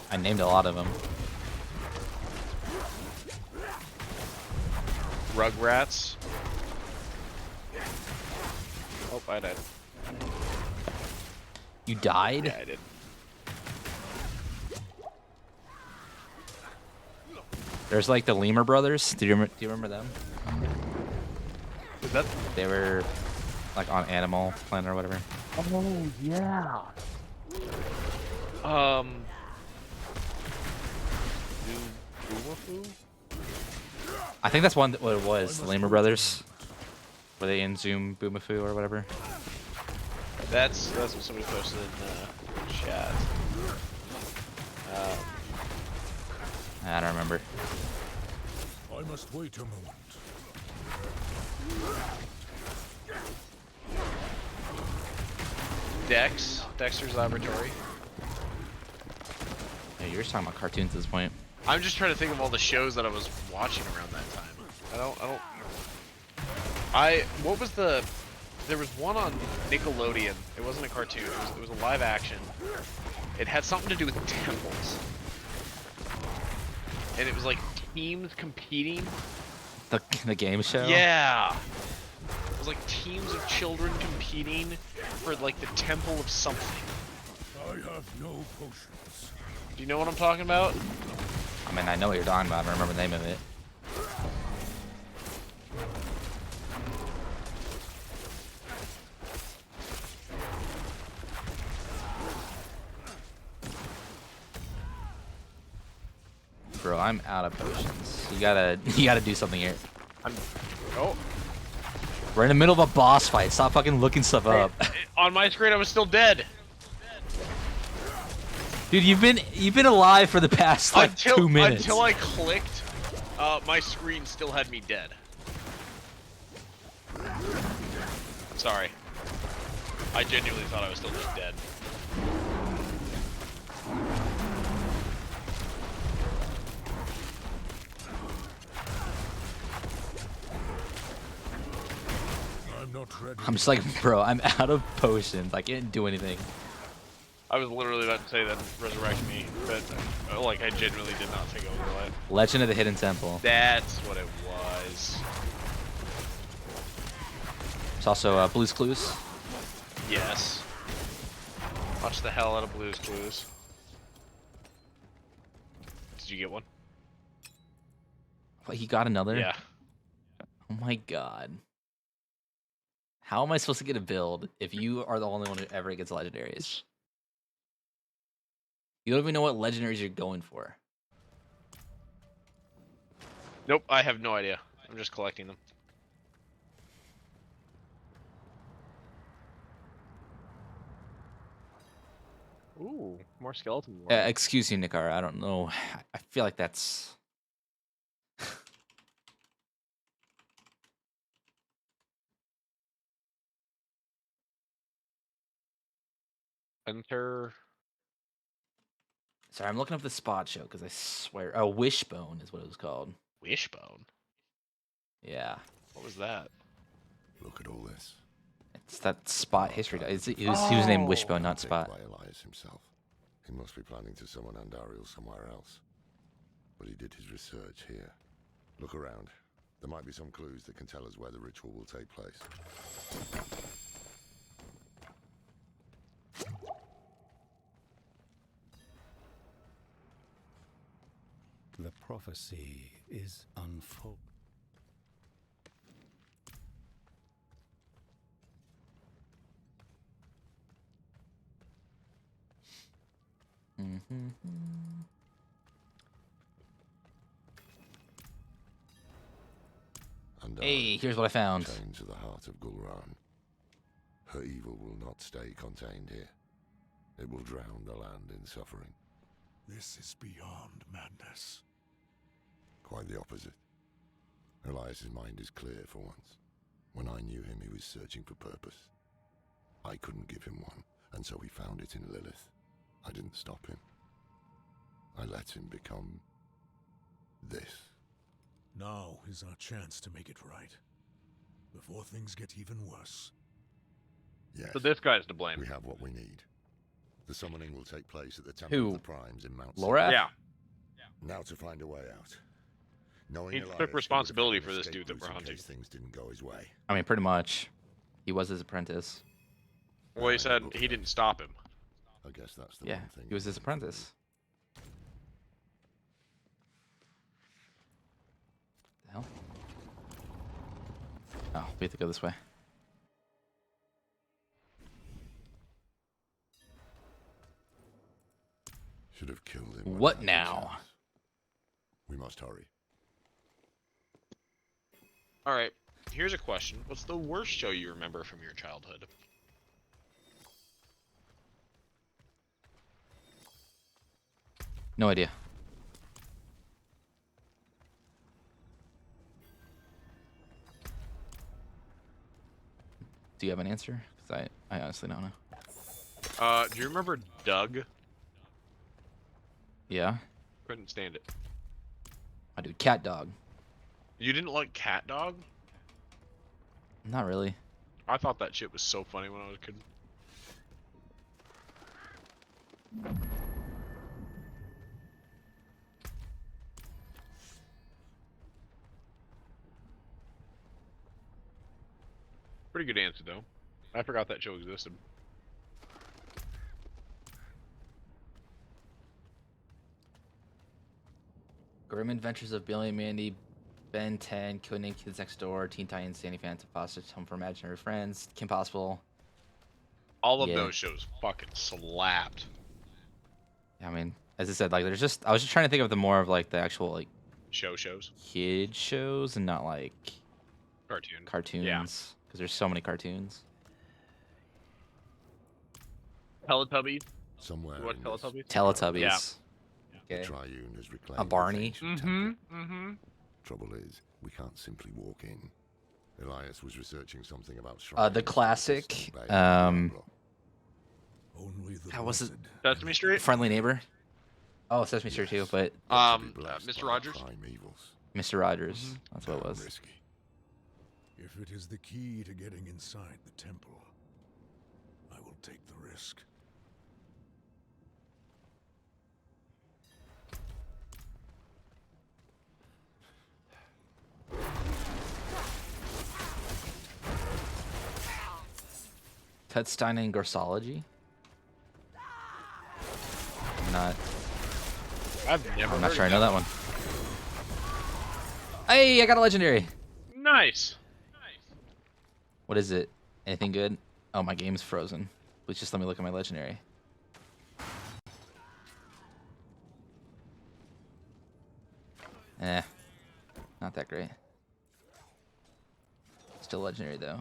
I named a lot of them. Rugrats. Oh, I died. You died? Yeah, I did. There's like the Lemur brothers. Do you remember them? Was that? They were like on Animal Planet or whatever. Oh yeah. I think that's what it was. The Lemur brothers. Were they in Zoom Boomafoo or whatever? That's what somebody posted in chat. I don't remember. I must wait a moment. Dexter's Laboratory. Yeah, you're just talking about cartoons at this point. I'm just trying to think of all the shows that I was watching around that time. What was there was one on Nickelodeon. It wasn't a cartoon. It was a live action. It had something to do with temples. And it was like teams competing. The game show? Yeah. It was like teams of children competing for like the temple of something. I have no potions. Do you know what I'm talking about? I mean, I know what you're talking about. I don't remember the name of it. Bro, I'm out of potions. You gotta do something here. We're in the middle of a boss fight. Stop fucking looking stuff up. On my screen, I was still dead. Dude, you've been alive for the past like 2 minutes. Until I clicked, my screen still had me dead. Sorry. I genuinely thought I was still just dead. I'm just like, bro, I'm out of potions. I can't do anything. I was literally about to say that resurrect me, but like I genuinely did not think I was alive. Legend of the Hidden Temple. That's what it was. There's also Blue's Clues. Yes. Watch the hell out of Blue's Clues. Did you get one? What, he got another? Yeah. Oh my god. How am I supposed to get a build if you are the only one who ever gets legendaries? You don't even know what legendaries you're going for. Nope, I have no idea. I'm just collecting them. Ooh, more skeleton. Excuse me, Nikar. I don't know. I feel like that's. Enter. Sorry, I'm looking up the spot show because I swear. Oh, Wishbone is what it was called. Wishbone? Yeah. What was that? Look at all this. It's that Spot history. He was named Wishbone, not Spot. By Elias himself. He must be planning to summon Andariel somewhere else. But he did his research here. Look around. There might be some clues that can tell us where the ritual will take place. The prophecy is unfold. And Hey, here's what I found. Chained to the heart of Gulran. Her evil will not stay contained here. It will drown the land in suffering. This is beyond madness. Quite the opposite. Elias's mind is clear for once. When I knew him, he was searching for purpose. I couldn't give him one, and so he found it in Lilith. I didn't stop him. I let him become this. Now is our chance to make it right. Before things get even worse. Yes. So this guy's to blame. We have what we need. The summoning will take place at the Temple of the Primes in Mount Lorath? Yeah. Now to find a way out. Knowing He Elias, took responsibility he would for have this an dude that escape we're route in hunting. case things didn't go his way. I mean, pretty much. He was his apprentice. Well, he said he didn't stop him. I guess that's the Yeah, one thing. he was his apprentice. The hell? Oh, we have to go this way. Should have killed him. when What I had the now? chance. We must hurry. All right. Here's a question. What's the worst show you remember from your childhood? No idea. Do you have an answer? Because I honestly don't know. Do you remember Doug? Yeah? Couldn't stand it. I do. Cat Dog. You didn't like Cat Dog? Not really. I thought that shit was so funny when I was a kid. Pretty good answer, though. I forgot that show existed. Grim Adventures of Billy and Mandy, Ben 10, Killing Kids Next Door, Teen Titans, Danny Phantom, Foster's Home for Imaginary Friends, Kim Possible. All of those shows fucking slapped. I mean, as I said, like I was just trying to think of the more of like the actual like shows, kid shows, and not like cartoons. Yeah. Because there's so many cartoons. Teletubbies. Somewhere. What in Teletubbies? Teletubbies. Yeah. The Okay. Triune has reclaimed A Barney. the ancient temple. Mm-hmm. Trouble is, we can't simply walk in. Elias was researching something about The classic. Only the How was it? Sesame Street. Friendly Neighbor. Oh, Sesame Street too, but Mr. Rogers. Mr. Rogers. That's what it was. Risky. If it is the key to getting inside the temple, I will take the risk. Tutstein and Gorsology. I'm not sure I know that one. Hey, I got a legendary. Nice. What is it? Anything good? Oh, my game's frozen. Please just let me look at my legendary. Not that great. Still legendary though.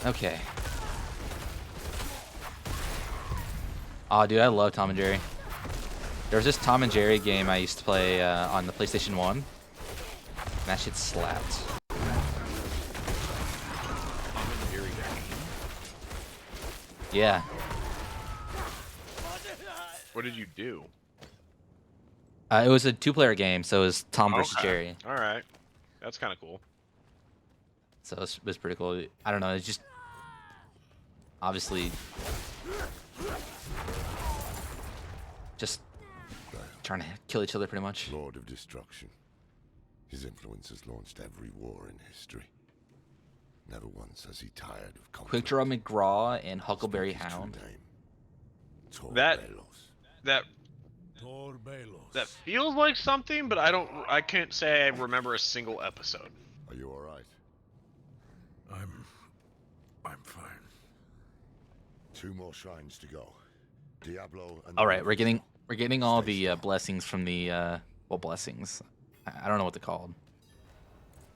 Okay. Oh, dude, I love Tom and Jerry. There was this Tom and Jerry game I used to play on the PlayStation 1. And that shit slapped. Tom and Jerry game. Yeah. What did you do? It was a 2-player game, so it was Tom versus Jerry. All right. That's kind of cool. So it was pretty cool. I don't know, it's just obviously just trying to kill each other pretty much. Lord of Destruction. His influence has launched every war in history. Never once has he tired of conflict. Quick Draw McGraw and Huckleberry Hound. That feels like something, but I can't say I remember a single episode. Are you all right? I'm fine. 2 more shrines to go. Diablo and All right, we're getting all the blessings from the well, blessings. I don't know what they're called.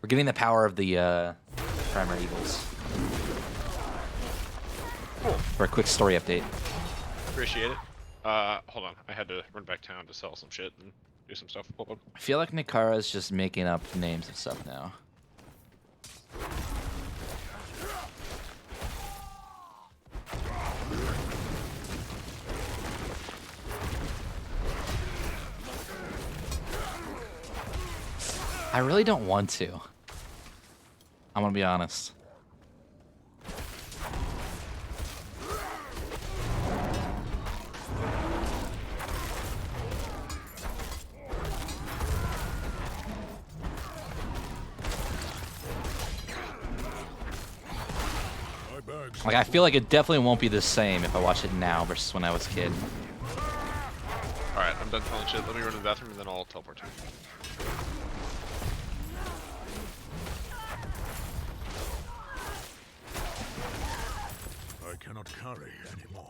We're getting the power of the primary evils. Cool. For a quick story update. Appreciate it. Hold on. I had to run back town to sell some shit and do some stuff. Hold on. I feel like Nikara's just making up names of stuff now. I really don't want to. I'm gonna be honest. Like, I feel like it definitely won't be the same if I watch it now versus when I was a kid. Alright, I'm done telling shit. Let me run to the bathroom and then I'll teleport to you. I cannot carry anymore.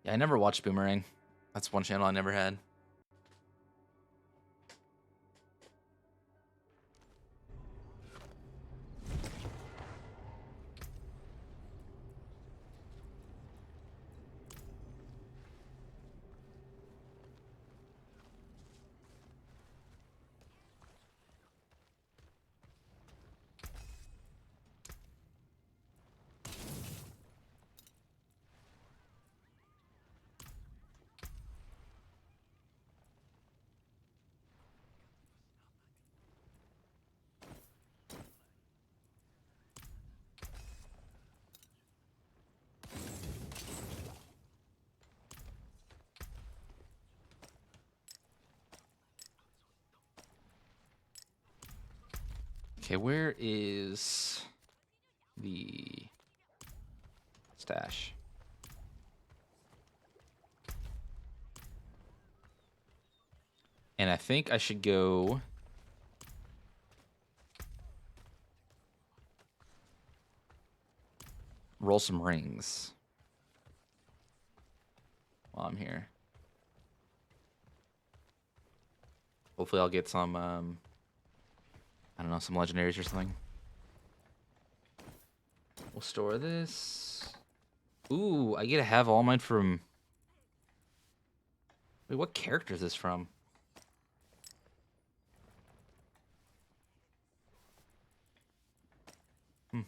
Yeah, I never watched Boomerang. That's one channel I never had. Okay, where is the stash? And I think I should go roll some rings while I'm here. Hopefully I'll get some I don't know, some legendaries or something. We'll store this. Ooh, I get to have all mine from... Wait, what character is this from? Is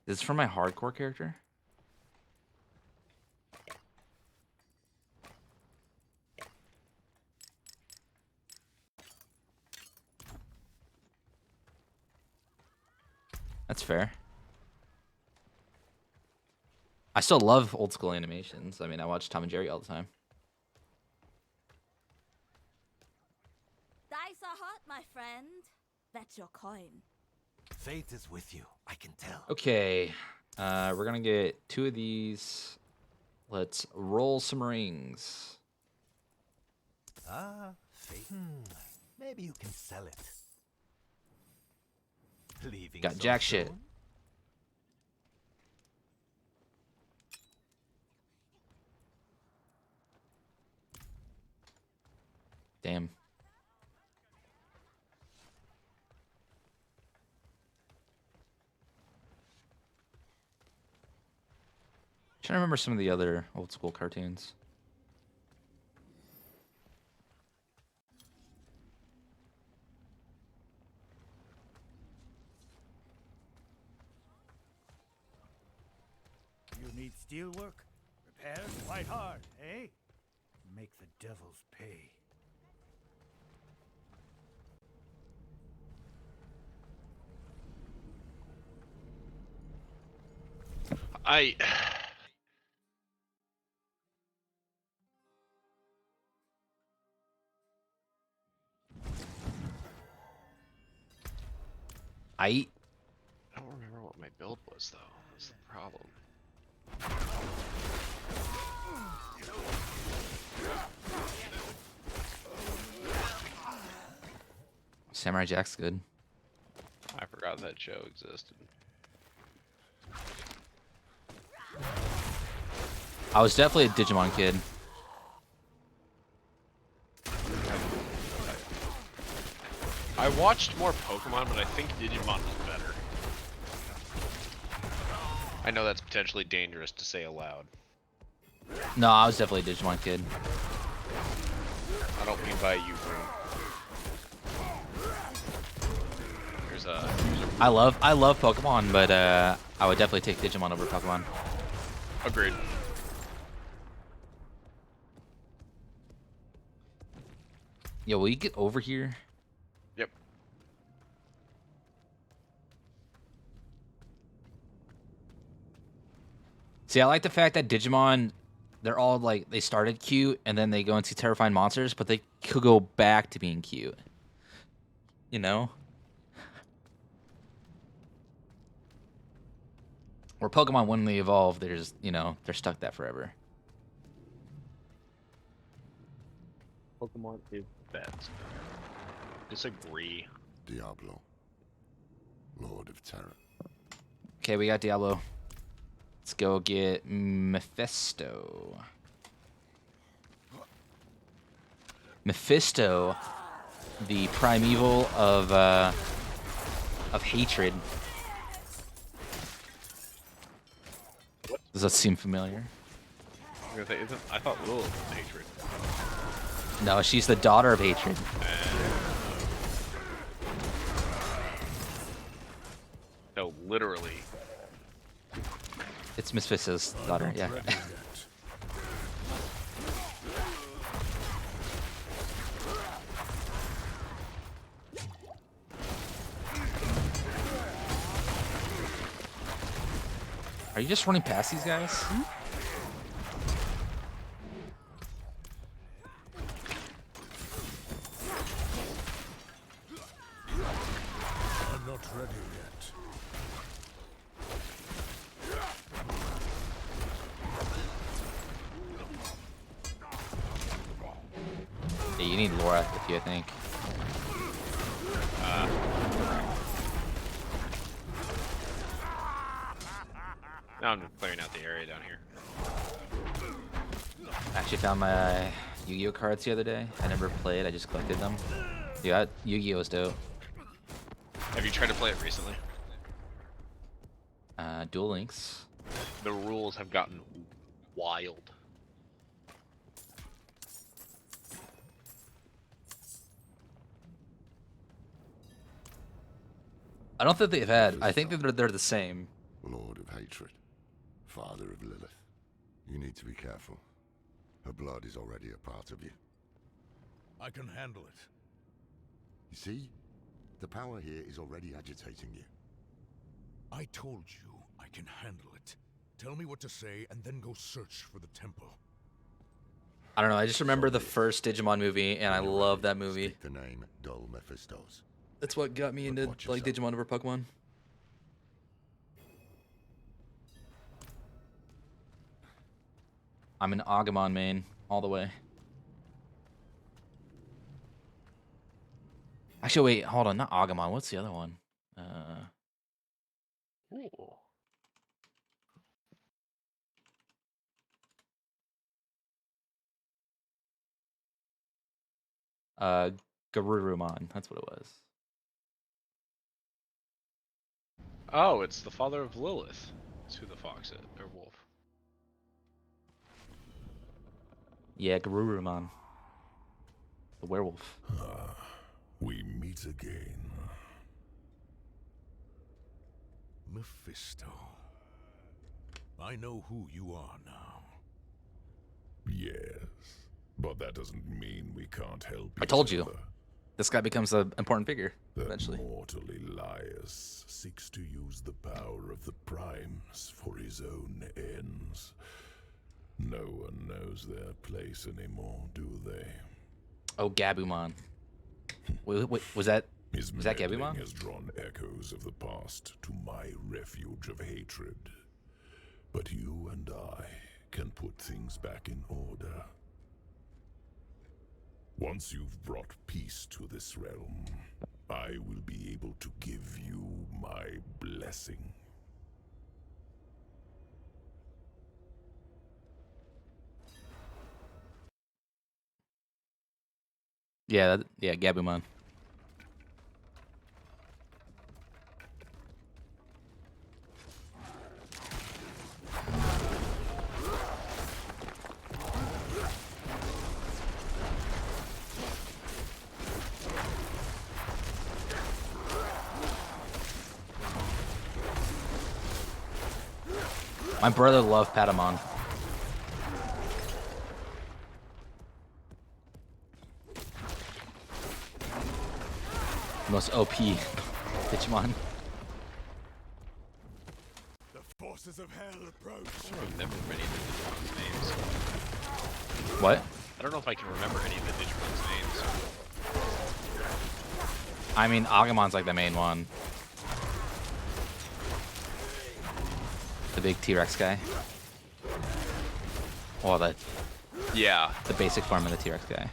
this from my hardcore character? That's fair. I still love old school animations. I mean, I watch Tom and Jerry all the time. Dice are hot, my my friend. That's your coin. Fate is with you, I can tell. Okay. We're gonna get 2 of these. Let's roll some rings. Ah, fate. Maybe you can sell it. Leaving Got so jack shit. soon? Damn. Trying to remember some of the other old school cartoons. You need steel work? Repairs? Fight hard, eh? Make the devils pay. I don't remember what my build was though. That's the problem. Samurai Jack's good. I forgot that show existed. I was definitely a Digimon kid. I watched more Pokemon, but I think Digimon was better. I know that's potentially dangerous to say aloud. No, I was definitely a Digimon kid. I don't mean by you, bro. I love Pokemon, but I would definitely take Digimon over Pokemon. Agreed. Yo, will you get over here? Yep. See, I like the fact that Digimon, they're all like, they started cute and then they go into terrifying monsters, but they could go back to being cute. You know? Or Pokemon, when they evolve, they're just, you know, they're stuck that forever. Pokemon is best. Disagree. Diablo, Lord of Terror. Okay, we got Diablo. Let's go get Mephisto. Mephisto, the primeval of hatred. Does that seem familiar? I was gonna say, I thought Lilith was hatred. No, she's the daughter of hatred. No, literally. It's Mephisto's daughter, yeah. Are you just running past these guys? I'm not ready yet. Yeah, you need Laura with you, I think. Now I'm clearing out the area down here. Actually found my Yu-Gi-Oh cards the other day. I never played, I just collected them. Yeah, Yu-Gi-Oh is dope. Have you tried to play it recently? Duel Links. The rules have gotten wild. I don't think they've had. I think that they're the same. Lord of Hatred, Father of Lilith. You need to be careful. Her blood is already a part of you. I can handle it. You see? The power here is already agitating you. I told you I can handle it. Tell me what to say and then go search for the temple. I don't know. I just remember the first Digimon movie, and I love that movie. Take the name Dull Mephistos. That's what got me into like Digimon over Pokemon. I'm an Agumon main all the way. Actually, wait, hold on, not Agumon. What's the other one? Ooh. Garurumon. That's what it was. Oh, it's the father of Lilith. That's who the fox is, or wolf. Yeah, Garurumon. The werewolf. We meet again. Mephisto. I know who you are now. Yes, but that doesn't mean we can't help I told each you. other. This guy becomes an important figure That eventually. mortal Elias seeks to use the power of the primes for his own ends. No one knows their place anymore, do they? Oh, Gabumon. Wait, was that meddling Gabumon? has drawn echoes of the past to my refuge of hatred. But you and I can put things back in order. Once you've brought peace to this realm, I will be able to give you my blessing. Yeah, Gabumon. My brother loved Patamon. Most OP Digimon. The forces of hell approach. I don't remember any of the Digimon's names. What? I don't know if I can remember any of the Digimon's names. I mean, Agumon's like the main one. The big T-Rex guy. Well, the basic form of the T-Rex guy.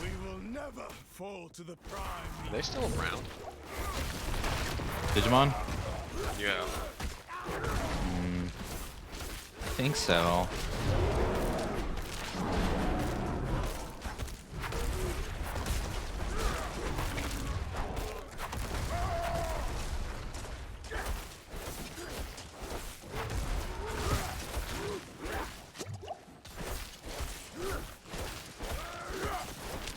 We will never fall to the prime. Are they still around? Digimon? Yeah. I think so.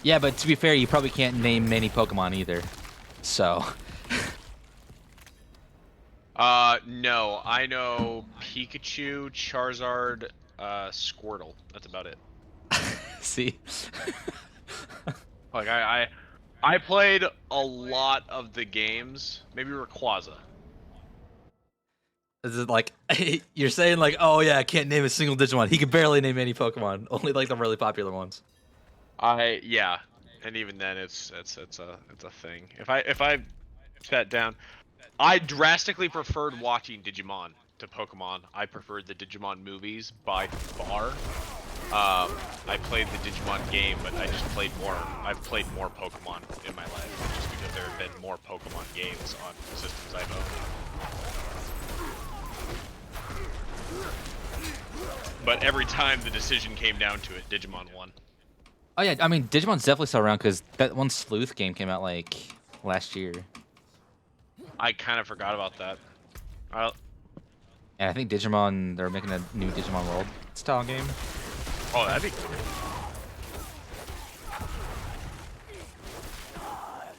Yeah, but to be fair, you probably can't name many Pokemon either. So. No. I know Pikachu, Charizard, Squirtle. That's about it. See? Like, I played a lot of the games. Maybe Rayquaza. Is it like, you're saying like, oh yeah, I can't name a single Digimon. He can barely name any Pokemon. Only like the really popular ones. Yeah. And even then, it's a thing. If I sat down, I drastically preferred watching Digimon to Pokemon. I preferred the Digimon movies by far. I played the Digimon game, but I just played more. I've played more Pokemon in my life, just because there have been more Pokemon games on systems I've owned. But every time the decision came down to it, Digimon won. Oh yeah, I mean Digimon's definitely still around because that one Sleuth game came out like last year. I kind of forgot about that. And I think Digimon, they're making a new Digimon World style game. Oh, that'd be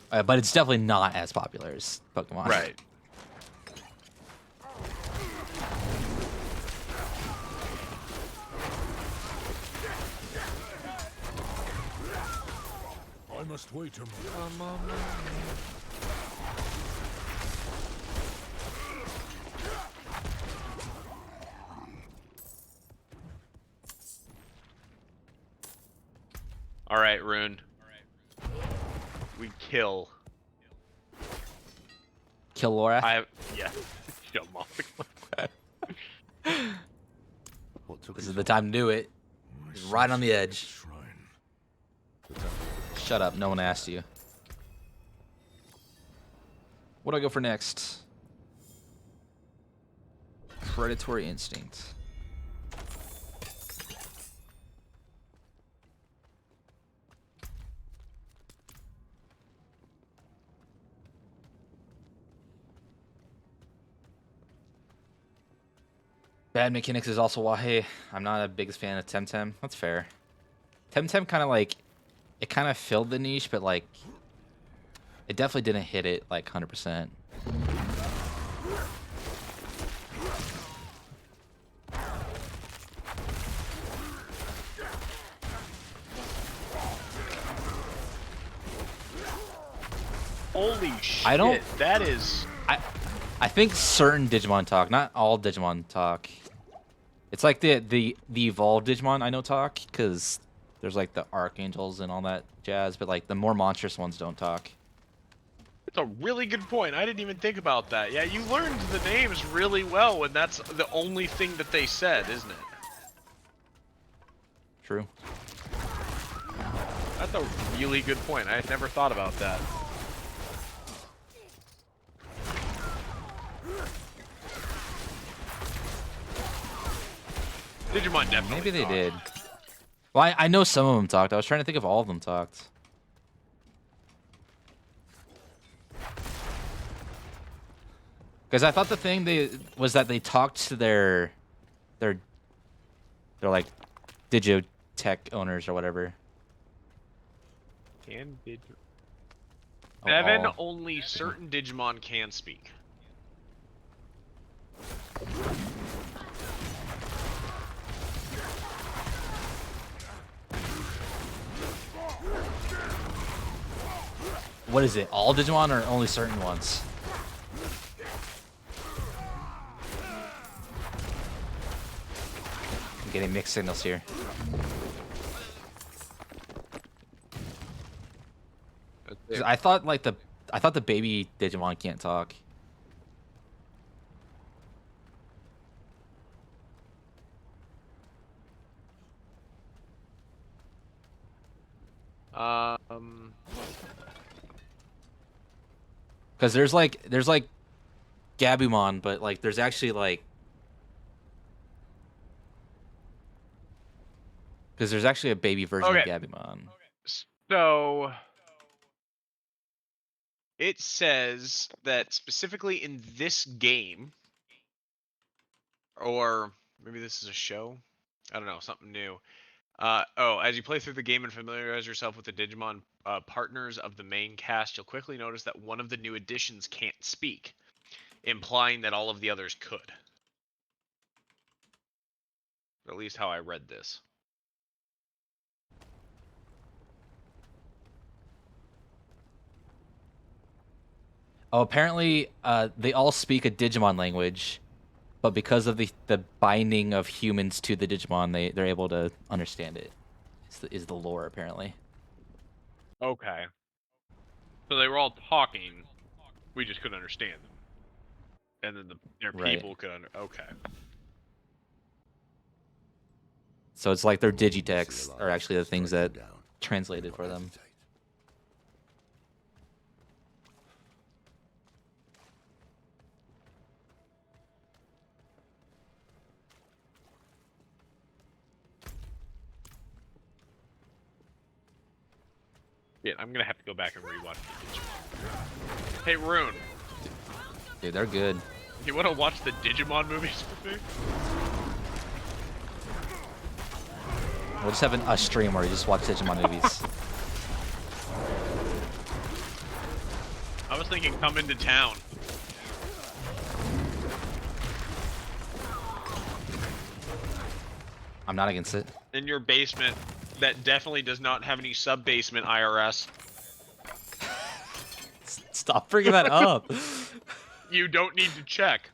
cool. But it's definitely not as popular as Pokemon. Right. I must wait a moment. All right, Rune. We kill. Kill Laura. Yeah. Jump off the cliff. This is the time to do it. Just right on the edge. Shut up. No one asked you. What do I go for next? Predatory instinct. Bad mechanics is also why, hey, I'm not a biggest fan of Temtem. That's fair. Temtem kind of like, it kind of filled the niche, but like, it definitely didn't hit it like 100%. Holy shit! That is. I think certain Digimon talk, not all Digimon talk. It's like the evolved Digimon I know talk, because there's like the Archangels and all that jazz, but like the more monstrous ones don't talk. That's a really good point. I didn't even think about that. Yeah, you learned the names really well when that's the only thing that they said, isn't it? True. That's a really good point. I had never thought about that. Digimon definitely Maybe they talked. did. Well, I know some of them talked. I was trying to think if all of them talked. Because I thought the thing was that they talked to their like Digitech owners or whatever. Can Digimon? Oh, 7, all. only certain Digimon can speak. What is it? All Digimon or only certain ones? I'm getting mixed signals here. I thought the baby Digimon can't talk. Because there's like Gabumon, but like there's actually like because there's actually a baby version of Gabumon. So it says that specifically in this game, or maybe this is a show, I don't know, something new. As you play through the game and familiarize yourself with the Digimon partners of the main cast, you'll quickly notice that one of the new additions can't speak, implying that all of the others could. Or at least how I read this. Oh, apparently they all speak a Digimon language, but because of the binding of humans to the Digimon, they're able to understand it. Is the lore apparently? Okay. So they were all talking, we just couldn't understand them, and then their people could okay. So it's like their Digitechs are actually the things that translated for them. Yeah, I'm gonna have to go back and rewatch the Digimon. Hey, Rune. Dude, they're good. You want to watch the Digimon movies with me? We'll just have a stream where you just watch Digimon movies. I was thinking come into town. I'm not against it. In your basement that definitely does not have any sub-basement IRS. Stop bringing that up. You don't need to check.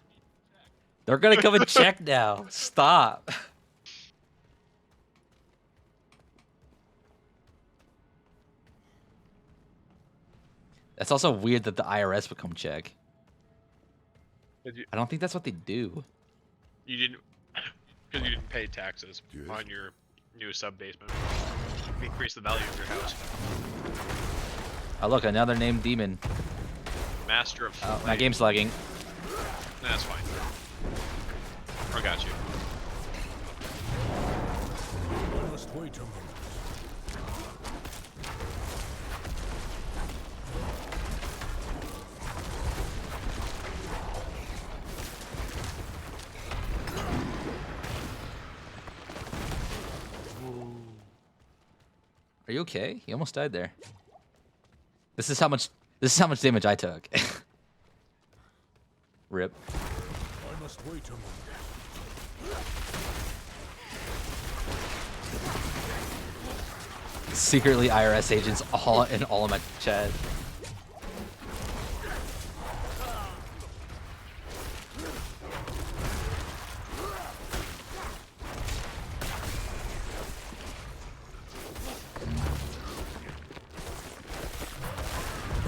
They're gonna come and check now. Stop. That's also weird that the IRS would come check. I don't think that's what they do. You didn't, because you didn't pay taxes on your new sub basement. Increase the value of your house. Oh look, another named demon. Master of. Oh, my game's lagging. That's fine. I got you. I must wait a moment. Are you okay? You almost died there. This is how much damage I took. Rip. I must wait a moment. Secretly IRS agents all in my chat.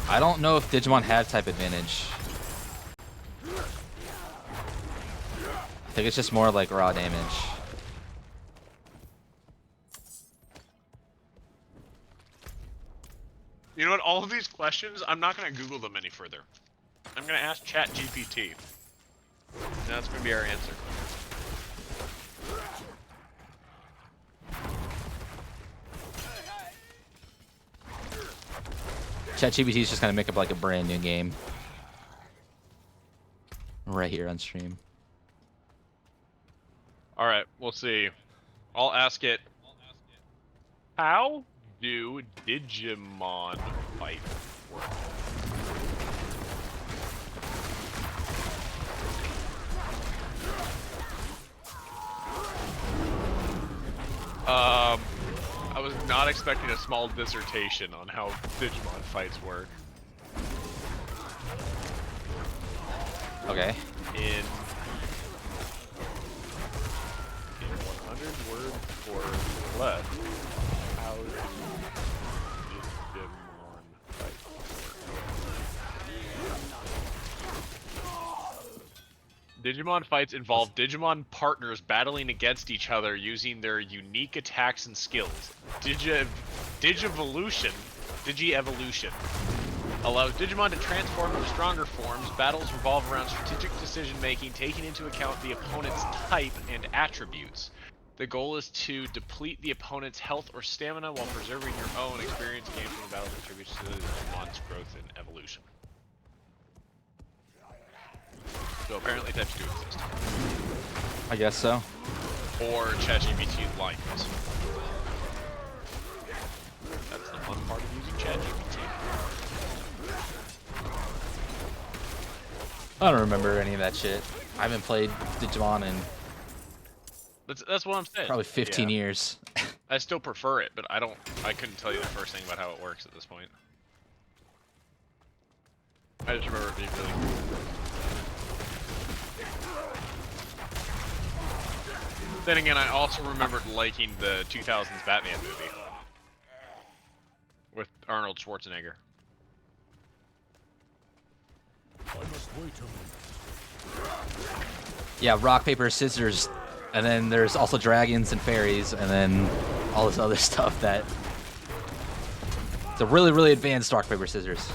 I don't know if Digimon had type advantage. I think it's just more like raw damage. You know what? All of these questions, I'm not going to Google them any further. I'm going to ask ChatGPT. And that's going to be our answer. ChatGPT is just gonna make up like a brand new game right here on stream. All right, we'll see. I'll ask it. How do Digimon fight work? I was not expecting a small dissertation on how Digimon fights work. Okay. In 100 words or less, how do Digimon fight work? Digimon fights involve Digimon partners battling against each other using their unique attacks and skills. Digievolution allows Digimon to transform into stronger forms. Battles revolve around strategic decision-making, taking into account the opponent's type and attributes. The goal is to deplete the opponent's health or stamina while preserving your own. Experience gained from the battle contributes to the Digimon's growth and evolution. So apparently types do exist. I guess so. Or ChatGPT lying to us. That's the fun part of using ChatGPT. I don't remember any of that shit. I haven't played Digimon in That's what I'm saying. probably 15 years. I still prefer it, but I couldn't tell you the first thing about how it works at this point. I just remember it being really cool. Then again, I also remembered liking the 2000s Batman movie with Arnold Schwarzenegger. I must wait a moment. Yeah, rock, paper, scissors, and then there's also dragons and fairies, and then all this other stuff that... It's a really, really advanced rock, paper, scissors.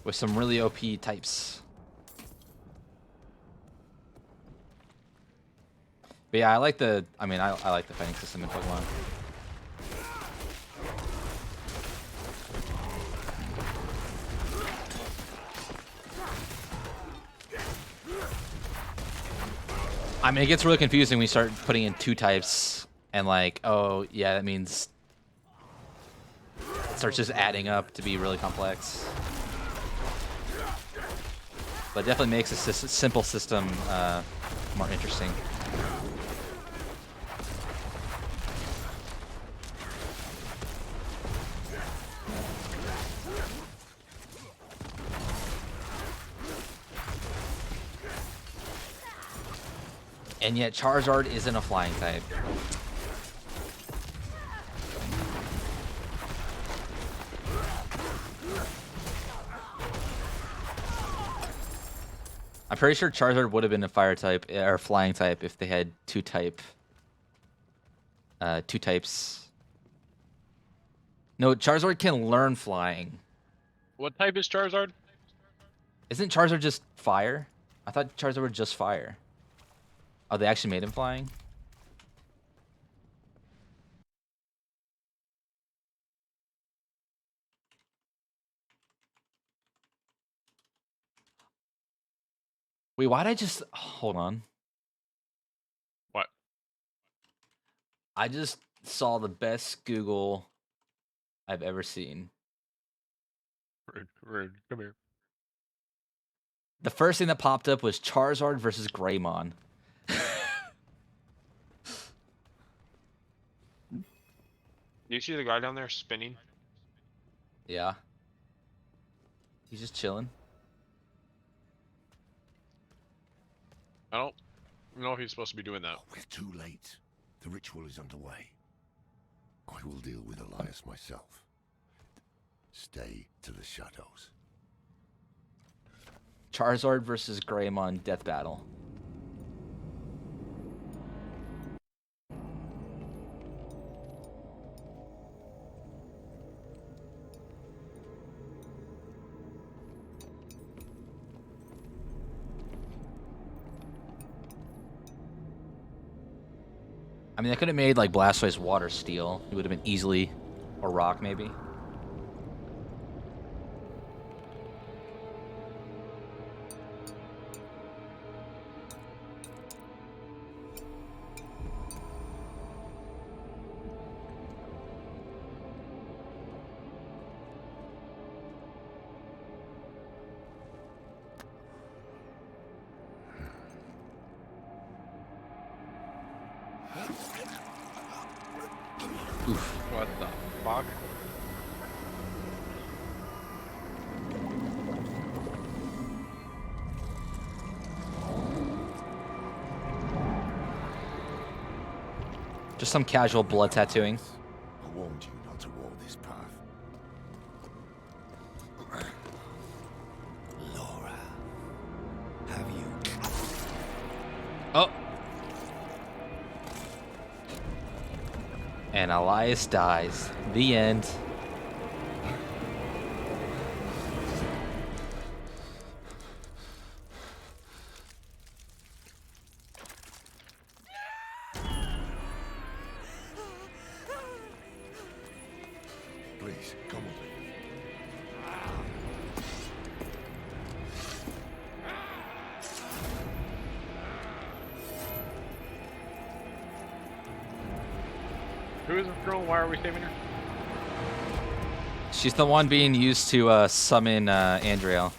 With some really OP types. But yeah, I like the fighting system in Pokemon. I mean, it gets really confusing when you start putting in 2 types and like, oh yeah, that means it starts just adding up to be really complex. But it definitely makes a simple system more interesting. And yet Charizard isn't a flying type. I'm pretty sure Charizard would have been a fire type or flying type if they had two types. No, Charizard can learn flying. What type is Charizard? Isn't Charizard just fire? I thought Charizard was just fire. Oh, they actually made him flying? Wait, why'd I just... Hold on. What? I just saw the best Google I've ever seen. Rude. Come here. The first thing that popped up was Charizard versus Greymon. You see the guy down there spinning? Yeah. He's just chilling. I don't know if he's supposed to be doing that. We're too late. The ritual is underway. I will deal with Elias myself. Stay to the shadows. Charizard versus Greymon death battle. I mean, they could have made like Blastoise water steel. It would have been easily, or rock maybe. Oof. What the fuck? Just some casual blood tattooing. I warned you not to walk this path. Laura, have you... Oh. And Elias dies. The end. Please, come with me. Who is this girl? Why are we saving her? She's the one being used to summon Andriel.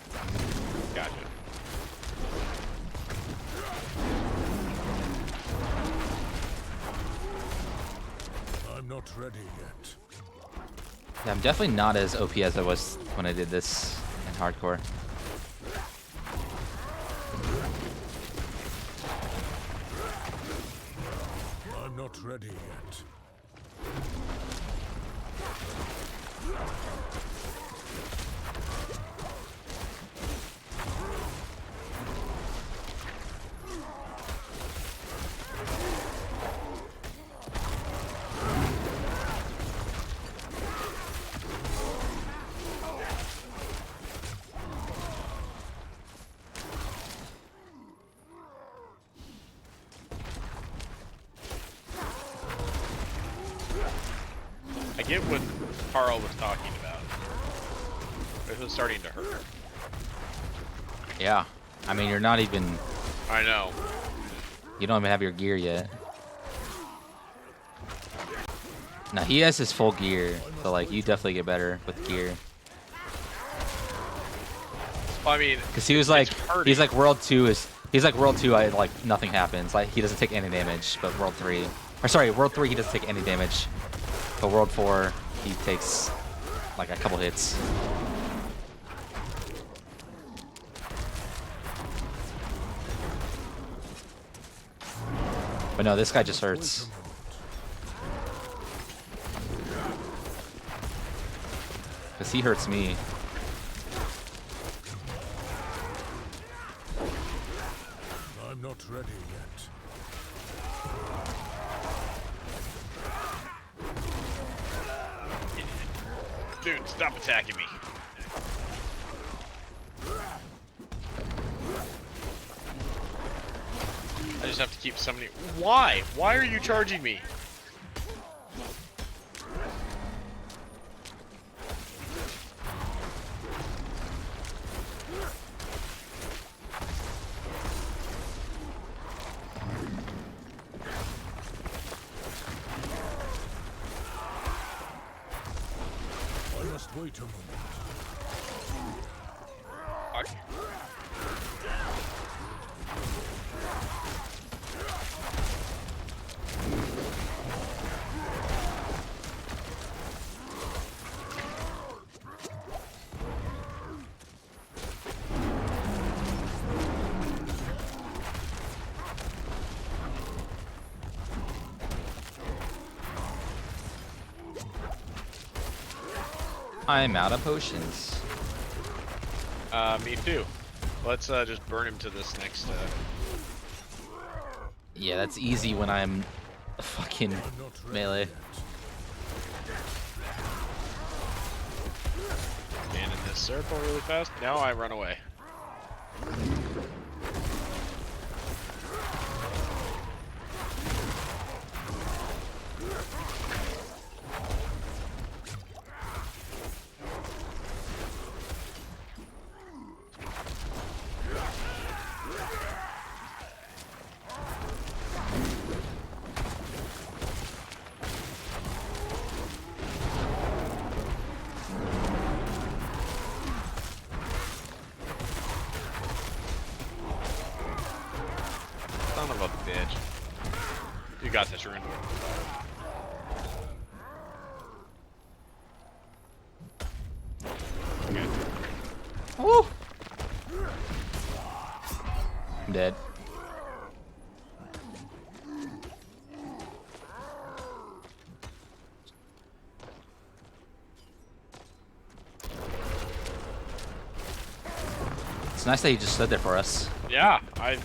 Gotcha. I'm not ready yet. Yeah, I'm definitely not as OP as I was when I did this in hardcore. I'm not ready yet. I get what Carl was talking about. This is starting to hurt. Yeah. I mean, you're not even... I know. You don't even have your gear yet. Now, he has his full gear, so, like, you definitely get better with gear. Well, I mean... Because he was like... He's like, World 2 is... He's like, World 2, like, nothing happens. Like, he doesn't take any damage, but World 3... Or, sorry, World 3, he doesn't take any damage. But World 4, he takes, like, a couple hits. But no, this guy just hurts. Because he hurts me. I'm not ready yet. Dude, stop attacking me. I just have to keep summoning. Why? Why are you charging me? I must wait a moment. Fuck. I'm out of potions. Me too. Let's just burn him to this next. Yeah, that's easy when I'm a fucking melee. Stand in this circle really fast. Now I run away. Son of a bitch. You got this, Rune. Okay. Woo! I'm dead. It's nice that he just stood there for us. Yeah, I'm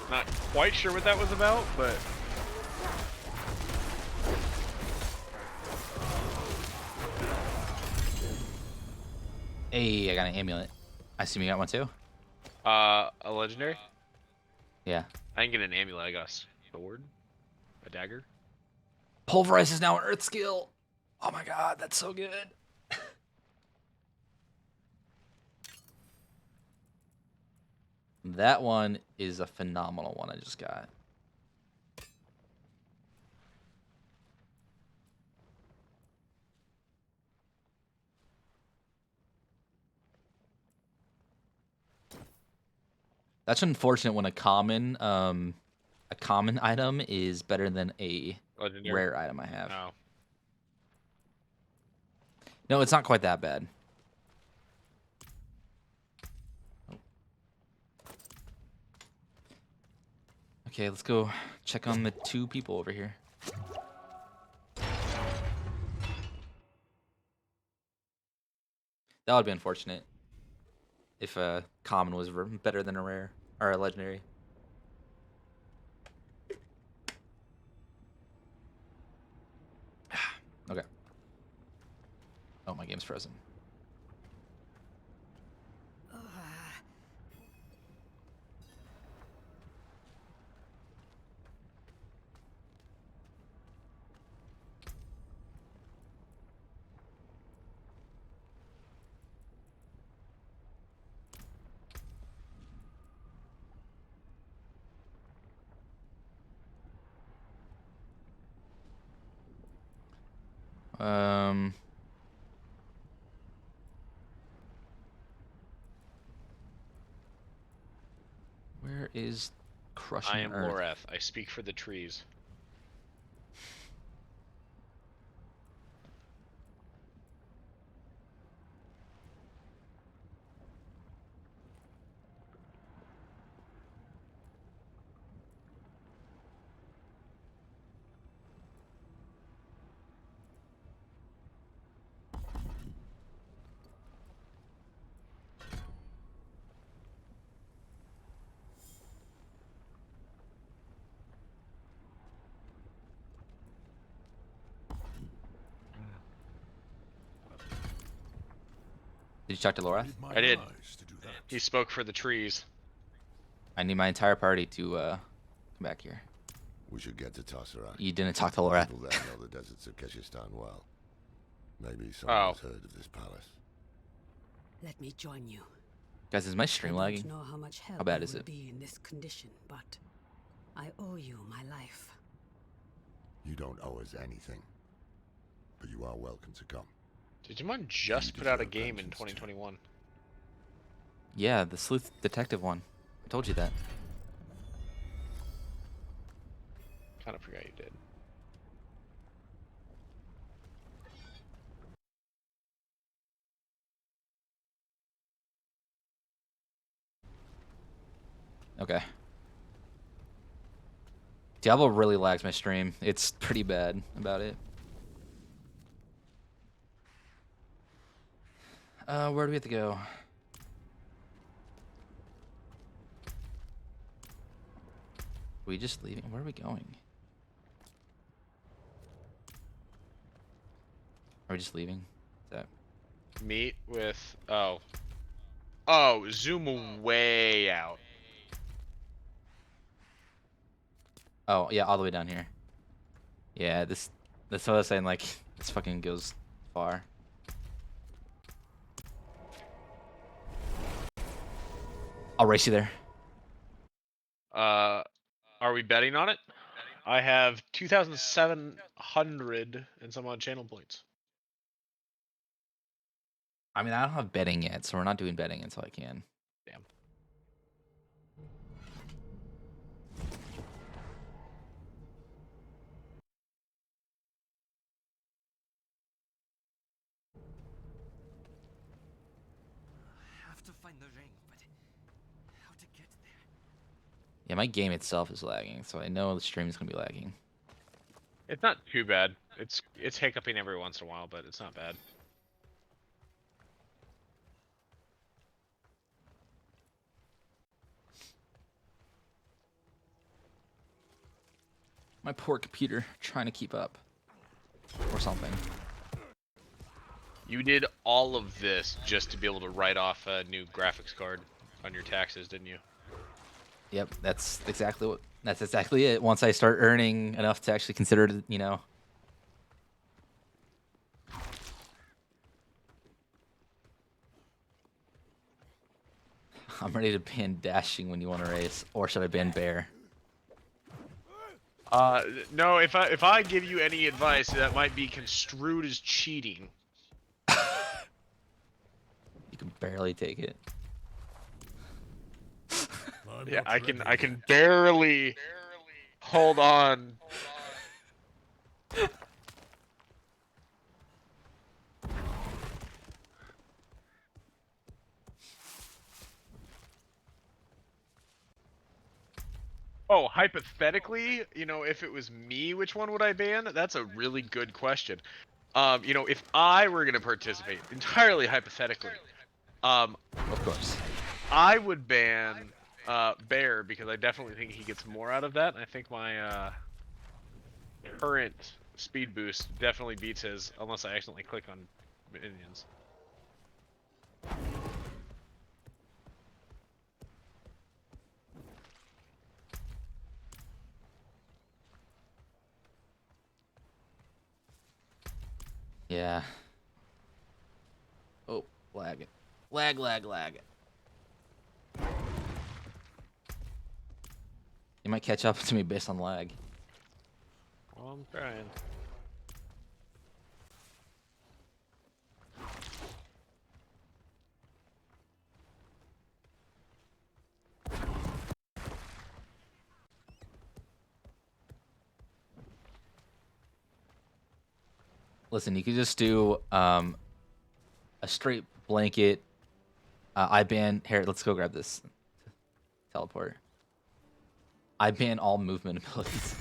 not quite sure what that was about, but Hey, I got an amulet. I assume you got one too? a legendary? Yeah. I didn't get an amulet, I got a sword, a dagger. Pulverize is now an earth skill. Oh my god, that's so good. That one is a phenomenal one I just got. That's unfortunate when a common item is better than a Legendary? rare item I have. No. No, it's not quite that bad. Okay, let's go check on the two people over here. That would be unfortunate if a common was better than a rare or a legendary. Okay. Oh, my game's frozen. Where is crushing I am earth? Loreth. I speak for the trees. Did you talk to Laura? I did. He spoke for the trees. I need my entire party to come back here. We should get to Tesseract. You didn't talk to Laura. People there know the deserts of Keshistan well. Maybe someone has heard of this palace. Let me join you. Guys, is my stream I lagging? don't know how much help How bad you is will it? be in this condition, but I owe you my life. You don't owe us anything. But you are welcome to come. Digimon just put out a game in 2021. Yeah, the sleuth detective one. I told you that. Kind of forgot you did. Okay. Diablo really lags my stream. It's pretty bad about it. Where do we have to go? Are we just leaving? Where are we going? Are we just leaving? Is that... Meet with... Oh, zoom way out. Oh, yeah, all the way down here. Yeah, that's what I was saying, like, this fucking goes far. I'll race you there. Are we betting on it? I have 2,700 and some odd channel points. I mean, I don't have betting yet, so we're not doing betting until I can. Damn. I have to find the ring, but how to get there? Yeah, my game itself is lagging, so I know the stream is gonna be lagging. It's not too bad. It's hiccuping every once in a while, but it's not bad. My poor computer trying to keep up. Or something. You did all of this just to be able to write off a new graphics card on your taxes, didn't you? Yep, that's exactly it. Once I start earning enough to actually consider it, you know. I'm ready to ban dashing when you want to race, or should I ban bear? No, if I give you any advice, that might be construed as cheating. You can barely take it. Yeah, I can barely hold on. Oh, hypothetically, you know, if it was me, which one would I ban? That's a really good question. You know, if I were gonna participate, entirely hypothetically, of course, I would ban Bear because I definitely think he gets more out of that. And I think my current speed boost definitely beats his, unless I accidentally click on minions. Yeah. Oh, lag it. Lag. You might catch up to me based on lag. Well, I'm trying. Listen, you could just do a straight blanket. I ban. Here, let's go grab this. Teleport. I ban all movement abilities.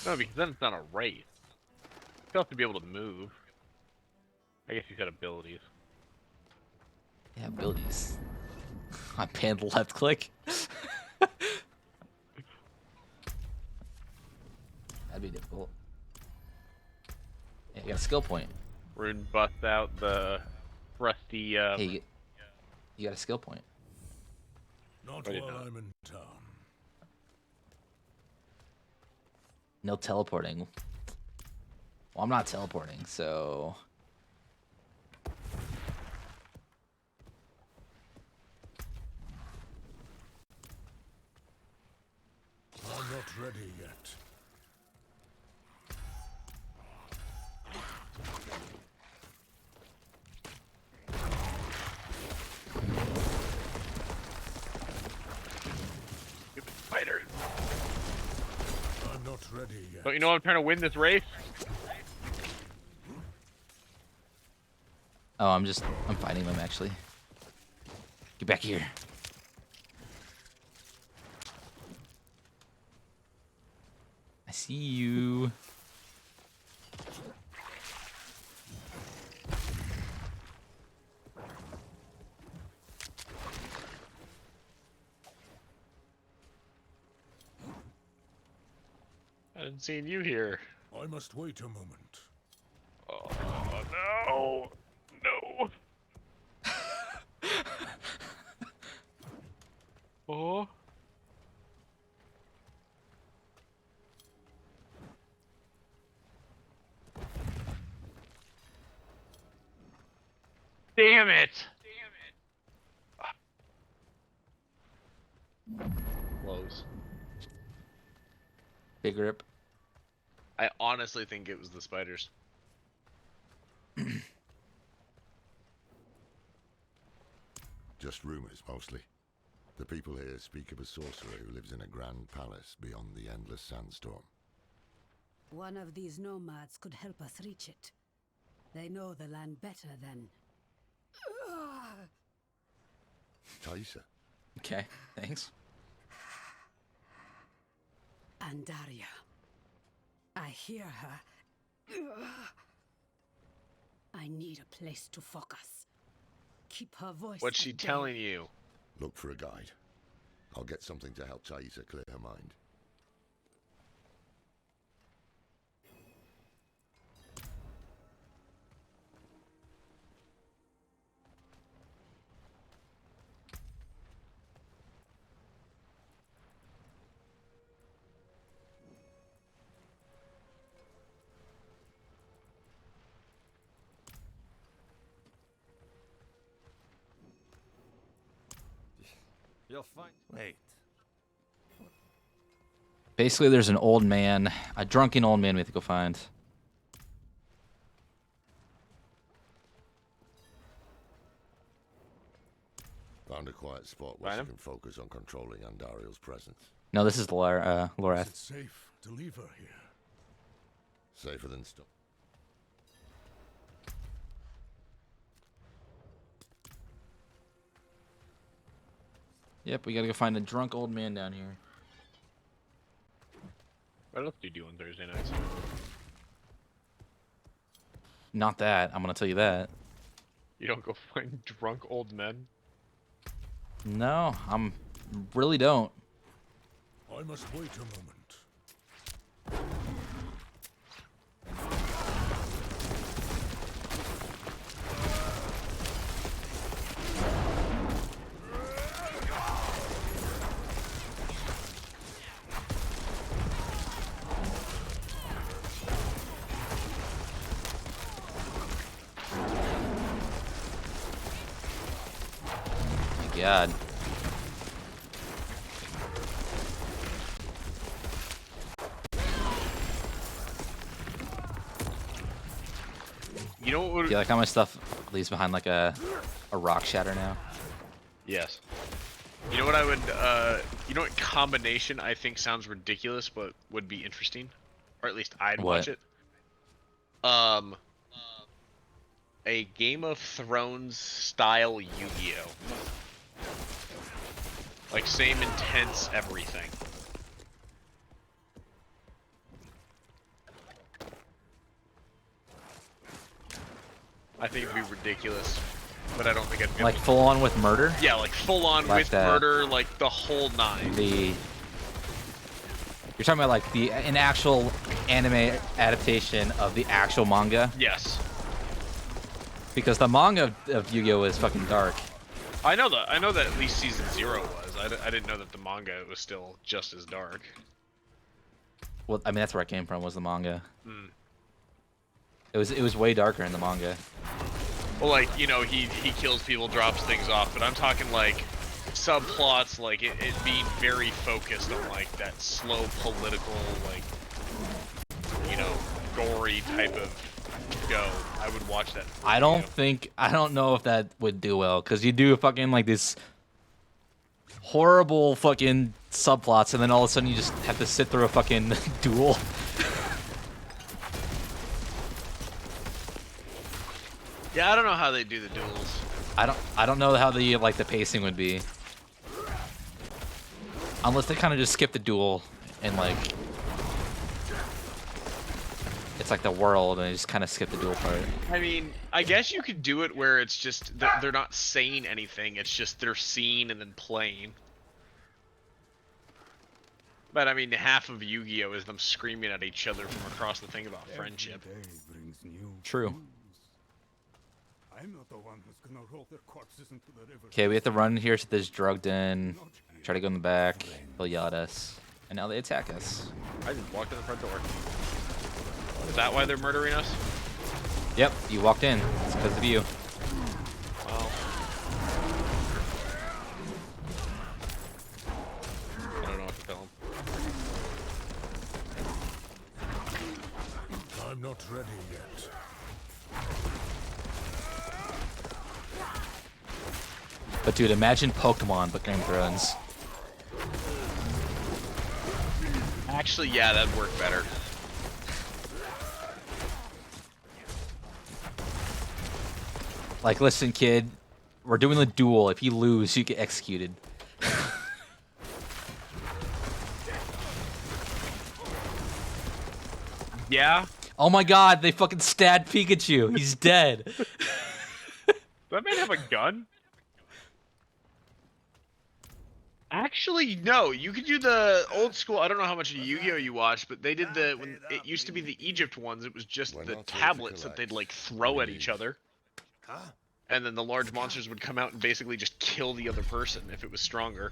No, because then it's not a race. You still have to be able to move. I guess you said abilities. Yeah, abilities. I banned left click. That'd be difficult. Yeah, you got a skill point. Rune busts out the rusty. Hey, you got a skill point. Not I did while not. I'm in town. No teleporting. Well, I'm not teleporting, so... I'm not ready yet. Stupid spider. I'm not ready yet. Don't you know I'm trying to win this race? Oh, I'm fighting them, actually. Get back here. I see you. I hadn't seen you here. I must wait a moment. Oh, no. No. Oh. Damn it. Close. Big rip. I honestly think it was the spiders. Just rumors, mostly. The people here speak of a sorcerer who lives in a grand palace beyond the endless sandstorm. One of these nomads could help us reach it. They know the land better than... Taisa. Okay, thanks. Andaria. I hear her. I need a place to focus. Keep her voice. What's she at bay. telling you? Look for a guide. I'll get something to help Taisa clear her mind. You'll find. Wait. Basically, there's an old man, a drunken old man we have to go find. Found a quiet spot where she can focus on controlling Andariel's presence. No, this is Is Lorath. it safe to leave her here? Safer than stuff. Yep, we gotta go find a drunk old man down here. What else do you do on Thursday nights? Not that, I'm gonna tell you that. You don't go find drunk old men? No, really don't. I must wait a moment. My God. You know what would... Do you like how my stuff leaves behind like a rock shatter now? Yes. You know what I would, you know what combination I think sounds ridiculous but would be interesting? Or at least I'd watch it? A Game of Thrones style Yu-Gi-Oh! Like same intense everything. I think it'd be ridiculous, but I don't think I'd be Like able to... full on with murder? Yeah, like full on Like with that. murder, like the whole nine. You're talking about like an actual anime adaptation of the actual manga? Yes. Because the manga of Yu-Gi-Oh is fucking dark. I know that at least season 0 was. I didn't know that the manga was still just as dark. Well, I mean that's where I came from, was the manga. Hmm. It was way darker in the manga. Well, like, you know, he kills people, drops things off, but I'm talking like subplots, like it being very focused on like that slow political, like, you know, gory type of go. I would watch that. I don't know if that would do well, because you do fucking like this horrible fucking subplots, and then all of a sudden you just have to sit through a fucking duel. Yeah, I don't know how they do the duels. I don't know how the pacing would be. Unless they kind of just skip the duel and like it's like the world and they just kind of skip the duel part. I mean, I guess you could do it where it's just they're not saying anything, it's just they're seeing and then playing. But I mean, half of Yu-Gi-Oh is them screaming at each other from across the thing about friendship. True. I'm not the one who's gonna roll their corpses into the river. Okay, we have to run here to this drug den. Try to go in the back. They'll yell at us. And now they attack us. I just walked in the front door. Is that why they're murdering us? Yep, you walked in. It's because of you. Well, I don't know what to tell them. I'm not ready yet. But dude, imagine Pokemon but Game of Thrones. Actually, yeah, that'd work better. Like, listen, kid, we're doing the duel. If you lose, you get executed. Yeah? Oh my god, they fucking stabbed Pikachu. He's dead. Does that man have a gun? Actually, no. You could do the old school. I don't know how much Yu-Gi-Oh you watched, but they did the when it used to be the Egypt ones. It was just the tablets that they'd like throw at each other, and then the large monsters would come out and basically just kill the other person if it was stronger.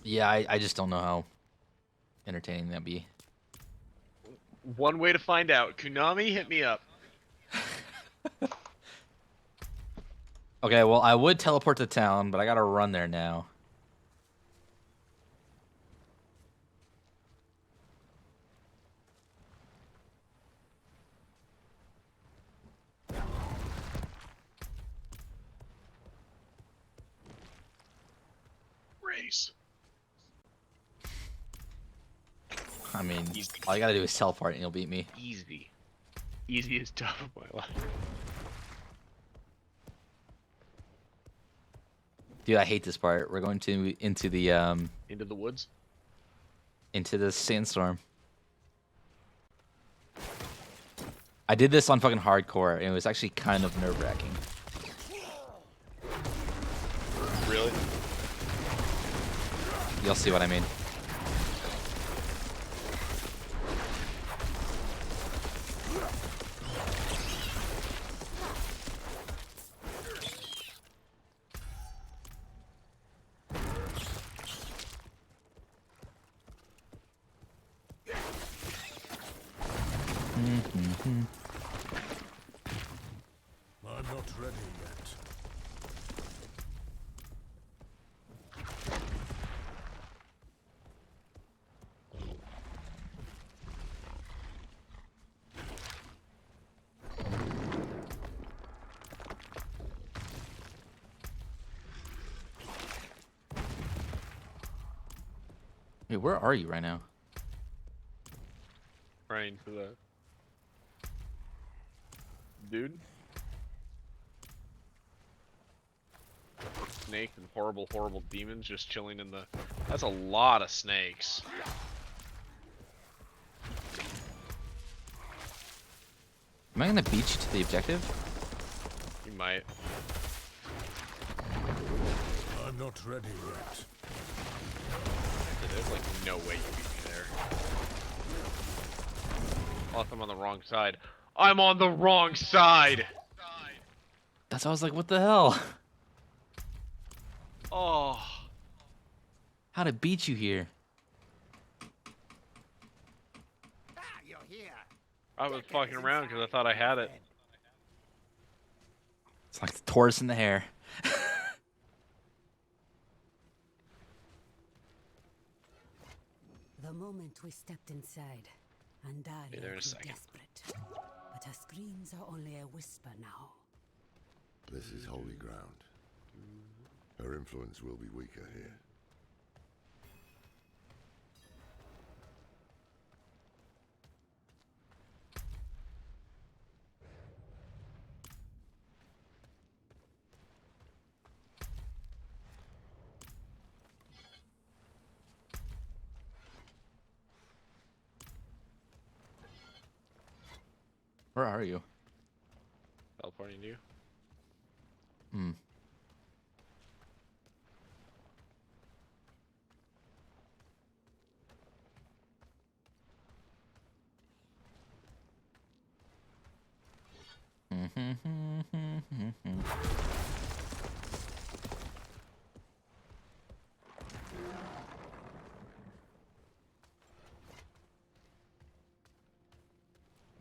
Yeah, I just don't know how entertaining that'd be. One way to find out. Konami, hit me up. Okay, well, I would teleport to town, but I gotta run there now. Race. I mean, all you gotta do is teleport and you'll beat me. Easy. Easiest job of my life. Dude, I hate this part. We're going into the Into the woods? Into the sandstorm. I did this on fucking hardcore, and it was actually kind of nerve-wracking. Really? You'll see what I mean. I'm not ready yet. Wait, where are you right now? Praying for that. Dude. Snake and horrible, horrible demons just chilling in the... That's a lot of snakes. Am I gonna beat you to the objective? You might. I'm not ready yet. There's like no way you beat me there. Unless I'm on the wrong side. I'm on the wrong side! That's why I was like, what the hell? Oh. How to beat you here? I was fucking around because I thought I had it. It's like the tortoise and the hare. The moment we stepped inside, Andaria there in a grew second. desperate. But her screams are only a whisper now. This is holy ground. Her influence will be weaker here. Where are you? Teleporting to you. Hmm.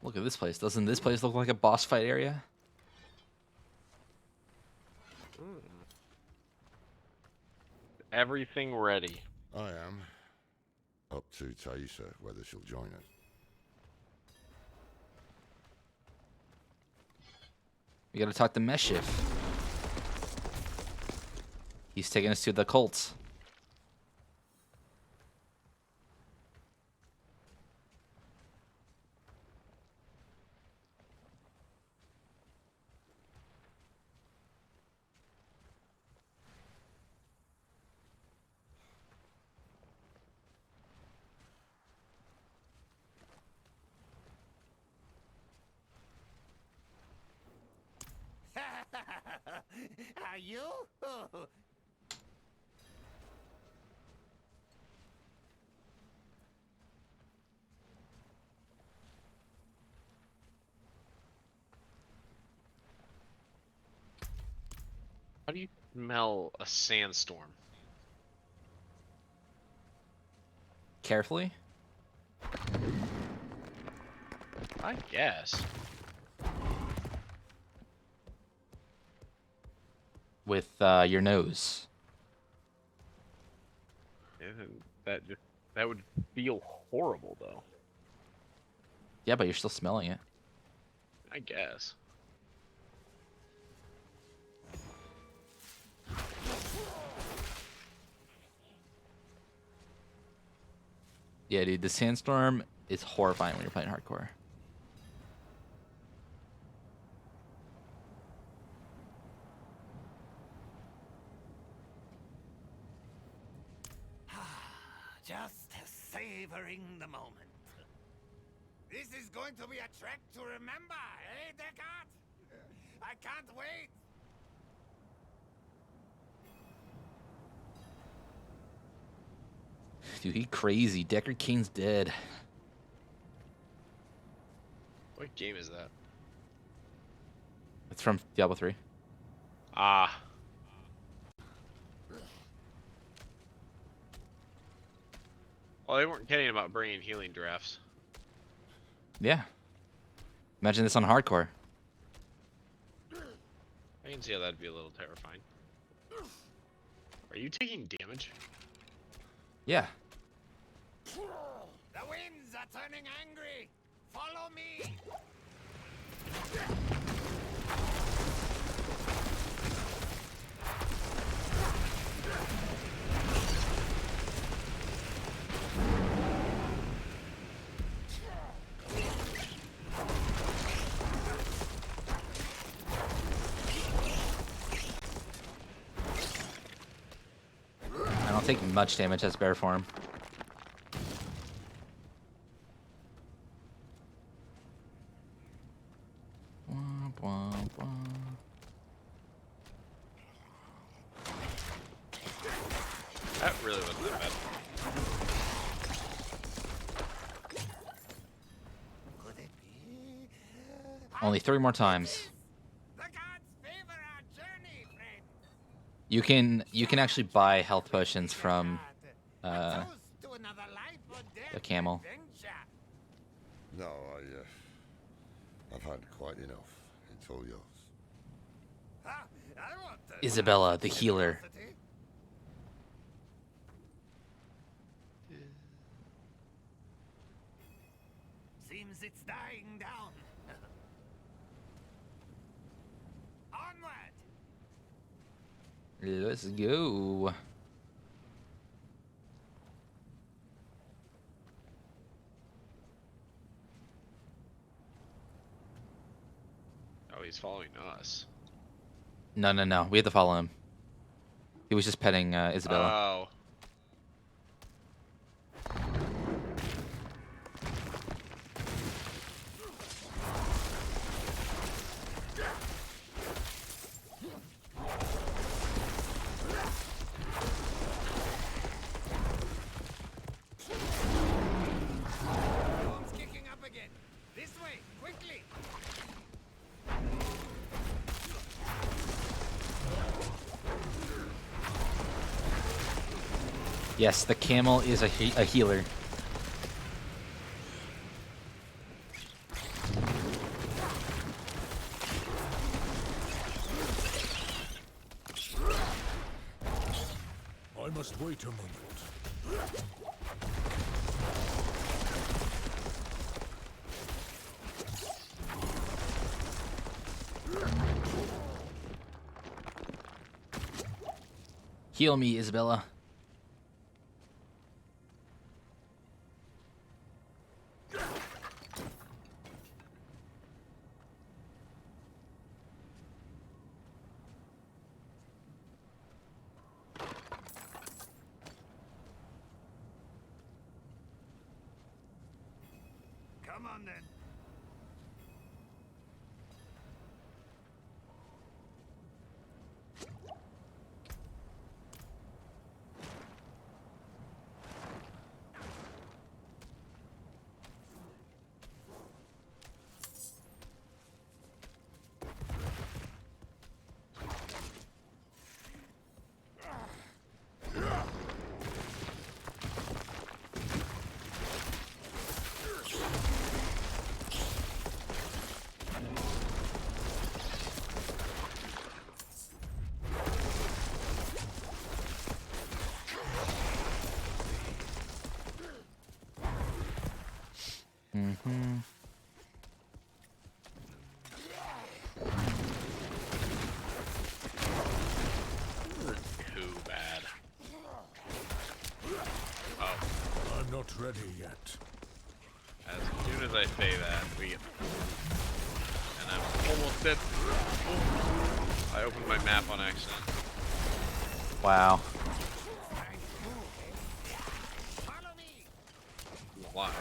Look at this place. Doesn't this place look like a boss fight area? Everything ready. I am. Up to Taisa, whether she'll join us. We gotta talk to Meshif. He's taking us to the cults. Are you? How do you smell a sandstorm? Carefully. I guess. With your nose. That would feel horrible though. Yeah, but you're still smelling it. I guess. Yeah, dude, the sandstorm is horrifying when you're playing hardcore. Just savoring the moment. This is going to be a trek to remember, eh, Descartes? I can't wait. Dude, he crazy. Deckard Cain's dead. What game is that? It's from Diablo 3. Ah. Well, they weren't kidding about bringing healing drafts. Yeah. Imagine this on hardcore. I can see how that'd be a little terrifying. Are you taking damage? Yeah. The winds are turning angry. Follow me. I don't take much damage as bear form. That really wasn't that bad. Could it Only 3 more times. You can actually buy health potions from the camel. No, I've had quite enough. It's all yours. Isabella, the healer. Seems it's dying down. Onward! Let's go. Oh, he's following us. No, no, no. We have to follow him. He was just petting Isabella. Oh. Bone's kicking up again. This way, quickly! Yes, the camel is a healer. I must wait a moment. Heal me, Isabella. Come on then. Mm-hmm. Too bad. Oh. I'm not ready yet. As soon as I say that, we... And I'm almost dead. Oh. I opened my map on accident. Wow. Live.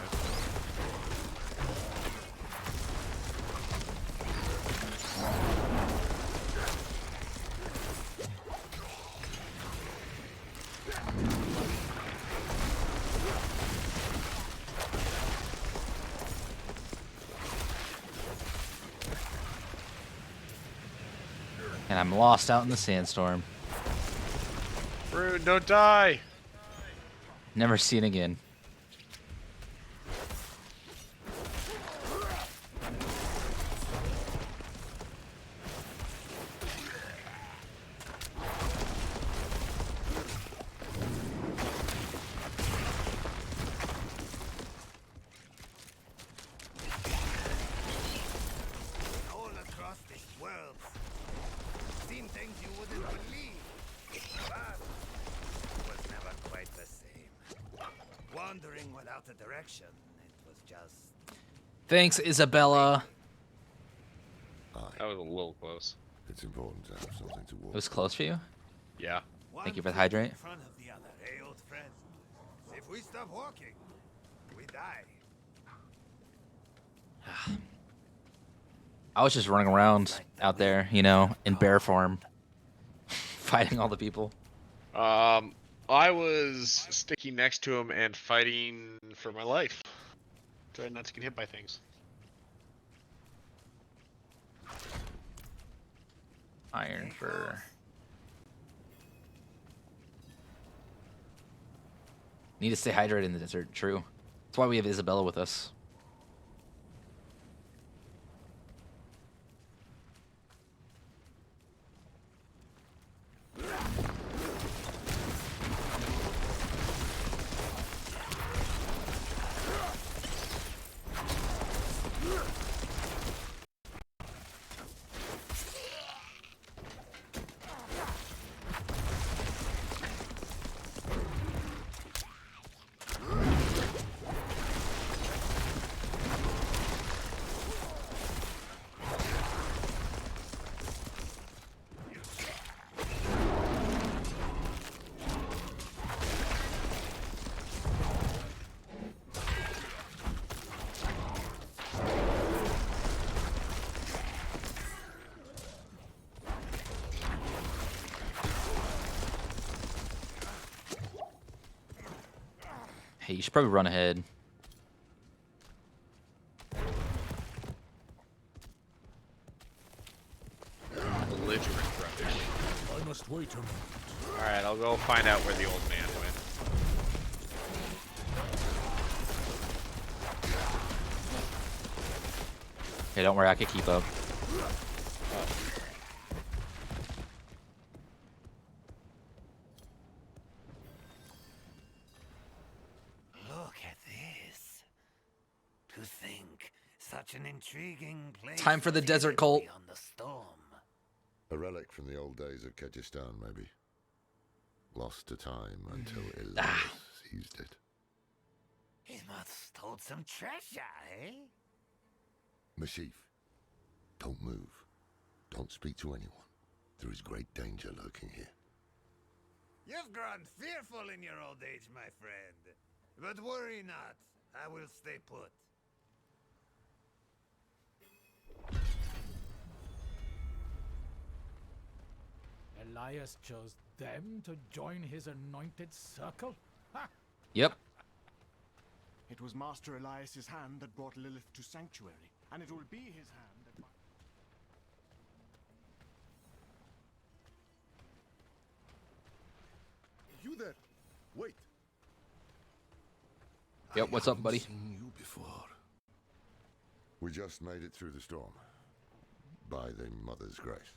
And I'm lost out in the sandstorm. Rude, don't die! Never seen again. All across this world. Seen things you wouldn't believe. But it was never quite the same. Wandering without a direction. It was just... Thanks, Isabella. That was a little close. It's important to have something to walk. It was close for you? Yeah. Thank you for the hydrate. In front of the other, eh, old friend? If we stop walking, we die. I was just running around out there, you know, in bear form, fighting all the people. I was sticking next to him and fighting for my life. Trying not to get hit by things. iron fur. Need to stay hydrated in the desert. True. That's why we have Isabella with us. Hey, you should probably run ahead. Belligerent rubbish. I must wait a moment. Alright, I'll go find out where the old man went. Hey, don't worry, I can keep up. Look at this. To think, such an intriguing place. Time for the desert cult. On the storm. A relic from the old days of Kyrgyzstan, maybe. Lost to time until Elias seized it. He must stole some treasure, eh? Mashif, don't move. Don't speak to anyone. There is great danger lurking here. You've grown fearful in your old age, my friend. But worry not. I will stay put. Elias chose them to join his anointed circle? Ha! Yep. It was Master Elias's hand that brought Lilith to Sanctuary, and it will be his hand that... You there? Wait. Yep, what's up, buddy? Seen you before. We just made it through the storm. By the Mother's grace.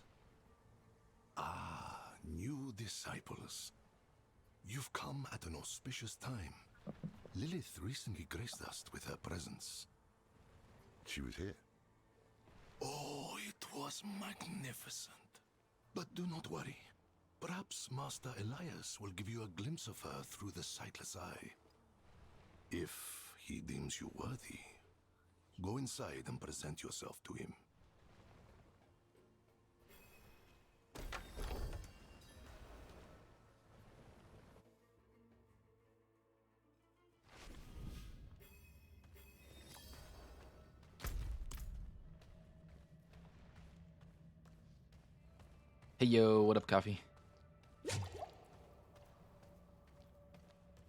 Ah, new disciples. You've come at an auspicious time. Lilith recently graced us with her presence. She was here. Oh, it was magnificent. But do not worry. Perhaps Master Elias will give you a glimpse of her through the sightless eye. If he deems you worthy, go inside and present yourself to him. Hey, yo, what up, Coffee?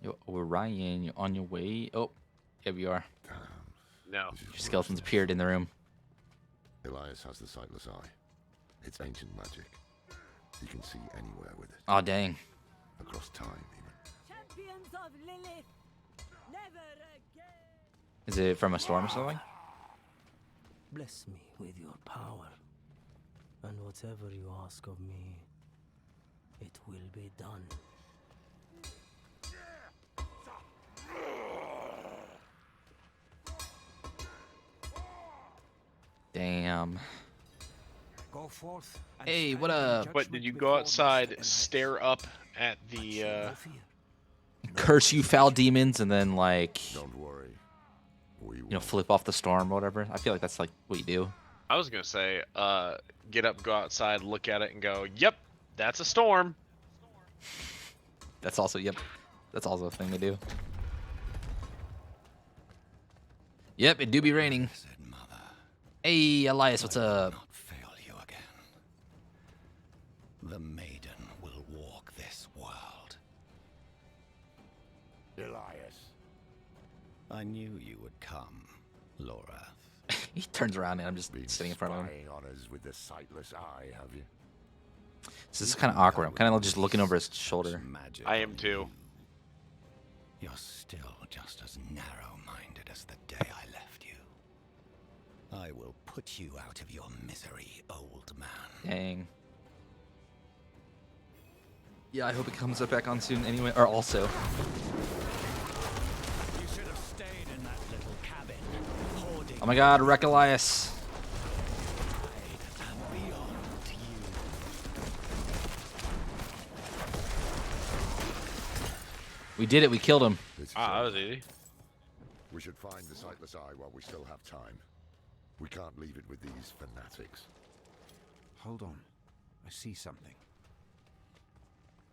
Yo, Orion, you on your way? Oh, here we are. No. Your skeletons appeared in the room. Elias has the sightless eye. It's ancient magic. You can see anywhere with it. Aw, dang. Across time, even. Champions of Lilith, never again. Is it from a storm or something? Bless me with your power, and whatever you ask of me, it will be done. Damn. Go forth and Hey, stand what in up? What, judgment did you go before outside, Master Elias. stare up at the, Curse you, foul demons, and then, like, Don't worry. We you know, flip off the storm or whatever. I feel like that's, like, what you do. I was gonna say, get up, go outside, look at it, and go, yep, that's a storm. That's also, yep. That's also a thing to do. Yep, it do be raining. Hey, Elias, what's up? Fail you again. The maiden will walk this world. Elias. I knew you would come, Laura. He turns around and I'm just sitting in front of him. Spying on us with the sightless eye, have you? This is kind of awkward. I'm kind of just looking over his shoulder. I am too. You're still just as narrow-minded as the day I left you. I will put you out of your misery, old man. Dang. Yeah, I hope it comes up back on soon anyway. Or also. You should have stayed in that little cabin, hoarding. Oh my God, wreck Elias. We did it. We killed him. Ah, that was easy. We should find the Sightless Eye while we still have time. We can't leave it with these fanatics. Hold on. I see something.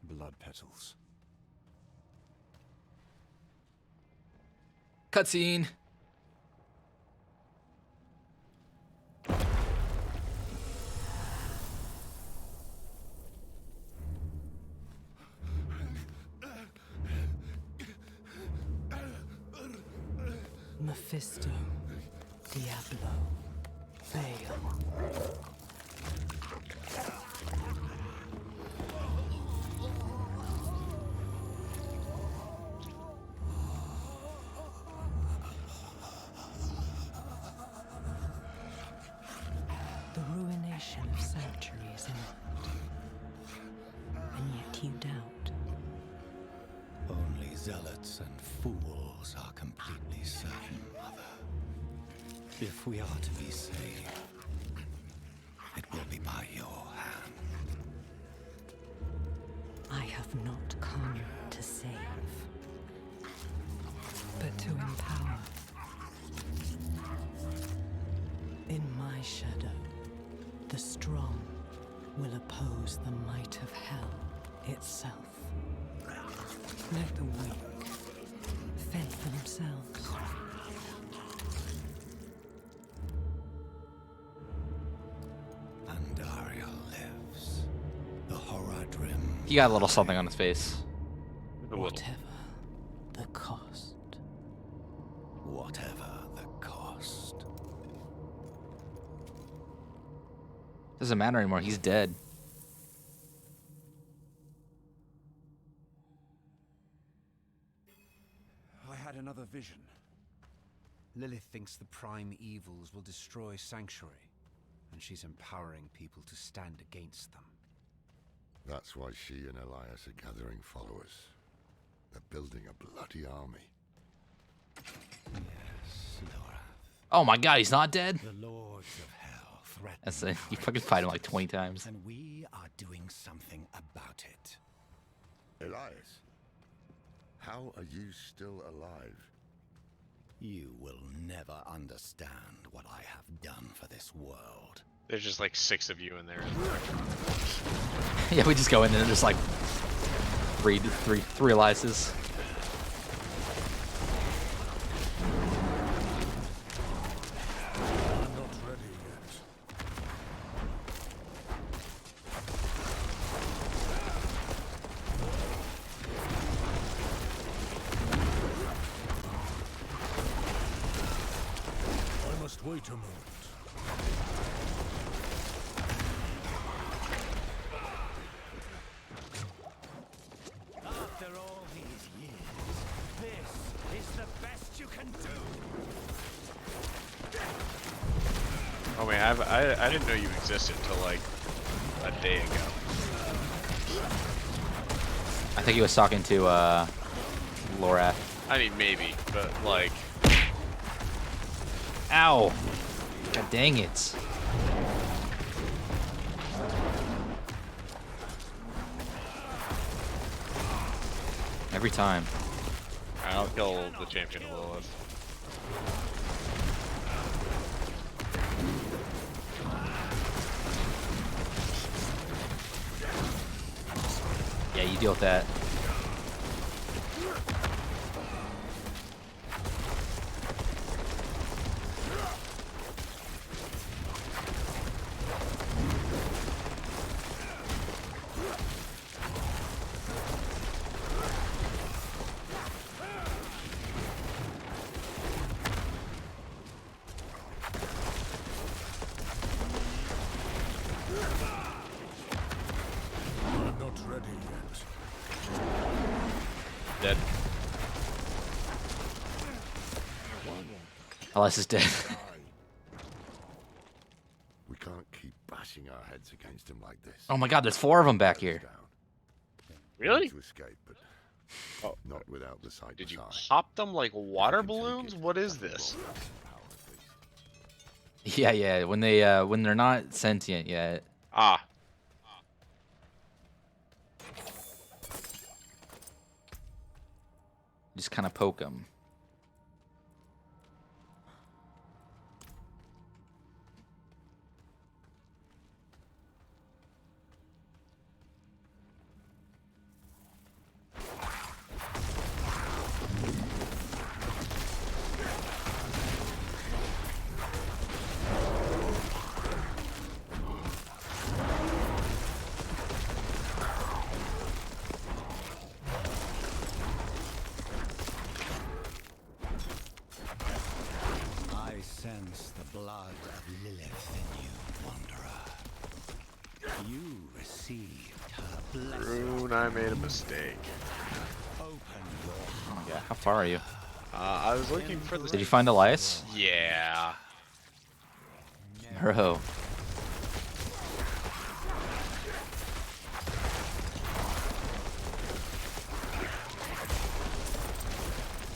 Blood petals. Cutscene. Mephisto, Diablo, Baal. The ruination of sanctuaries and yet you doubt. Only zealots and fools are completely certain, Mother. If we are to be saved, it will be by your hand. I have not come to save, but to empower. In my shadow, the strong will oppose the might of hell itself. Let the weak fend for themselves. And Ariel lives. The Horadrim. He got a little something on his face. Whatever the cost. Whatever the cost. Doesn't matter anymore. He's dead. I had another vision. Lilith thinks the prime evils will destroy Sanctuary, and she's empowering people to stand against them. That's why she and Elias are gathering followers. They're building a bloody army. Yes, Laura. Oh my God, he's not dead? The lords of hell threaten. That's it. You fucking fight him like 20 times. And we are doing something about it. Elias, how are you still alive? You will never understand what I have done for this world. There's just like 6 of you in there. Yeah, we just go in and there's like three Eliases. I'm not ready yet. I must wait a moment. After all these years, this is the best you can do. Oh man, I didn't know you existed until like a day ago. I think he was talking to Lorath. I mean, maybe, but like... Ow! God dang it. Every time. I'll kill the champion of Lilith. Yeah, you deal with that. Elias is dead. We can't keep bashing our heads against him like this. Oh my god, there's 4 of them back here. Really? To escape, but oh, not without the sight. Did you pop them like water balloons? What is this? Yeah. When they're not sentient yet. Ah. Just kind of poke them. I sense the blood of Lilith in you, Wanderer. You received her blessing. Rune, I made a mistake. Open your heart. Yeah, how far are you? I was looking for the... Did you find Elias? Yeah. Bro.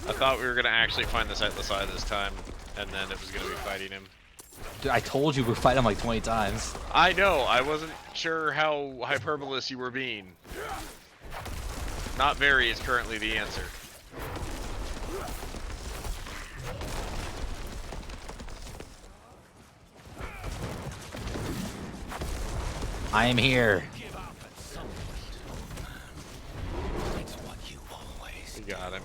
I thought we were gonna actually find the side this time, and then it was gonna be fighting him. Dude, I told you we'd fight him like 20 times. I know, I wasn't sure how hyperbolous you were being. Not very is currently the answer. I am here. We got him.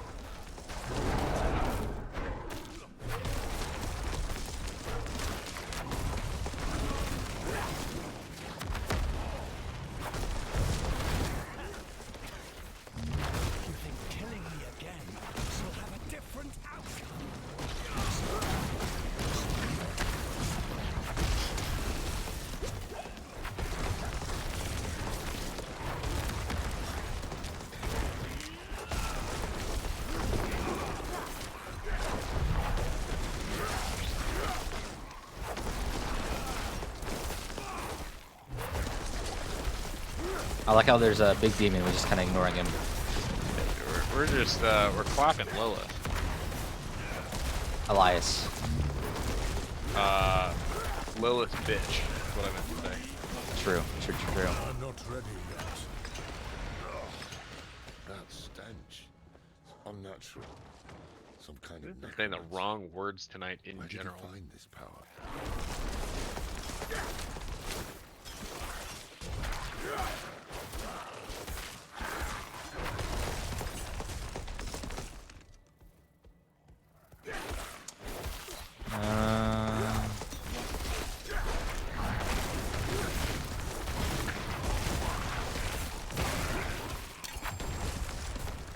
I like how there's a big demon. We're just kind of ignoring him. We're just, we're clapping Lilith. Elias. Lilith bitch, is what I meant to say. True. I'm not ready yet. That stench. It's unnatural. Some kind of I'm saying the wrong words tonight in Where general. Did you find this power?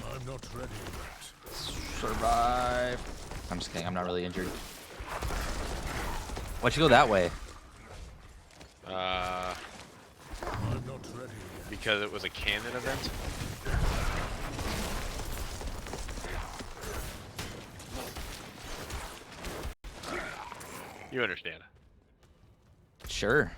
I'm not ready yet. Survive. I'm just kidding. I'm not really injured. Why'd you go that way? I'm not ready yet. Because it was a canon event. You understand. Sure.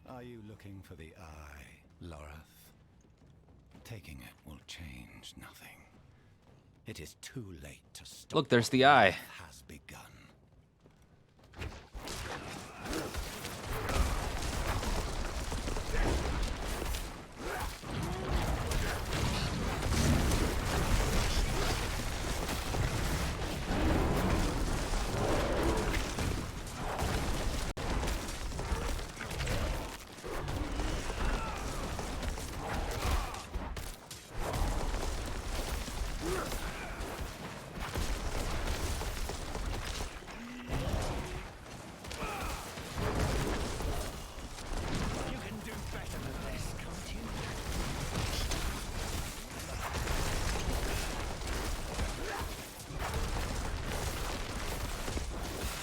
Are you looking for the eye, Loreth? Taking it will change nothing. It is too late to stop. Look, there's the eye. Has begun.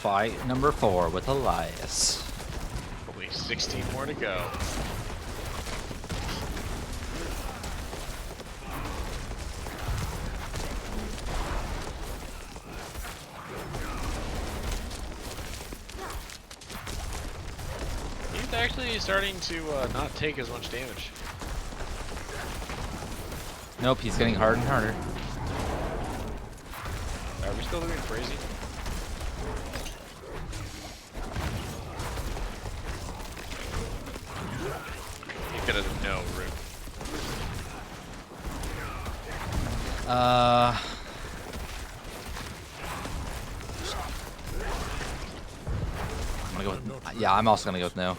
Fight number 4 with Elias. Only 16 more to go. actually starting to not take as much damage. Nope, he's getting harder and harder. Are we still doing crazy? He could have no root. I'm gonna go with, yeah, I'm also gonna go with no.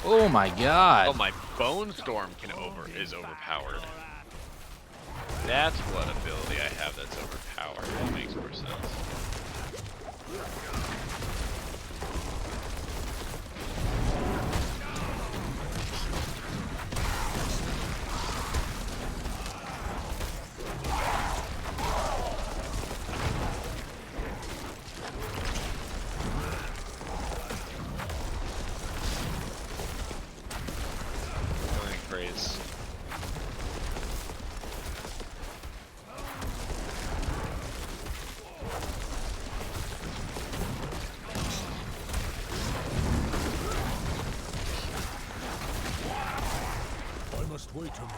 Oh my god. Oh, my Bone Storm is overpowered. That's what ability I have that's overpowered. That makes more sense. Going crazy. I must wait a moment.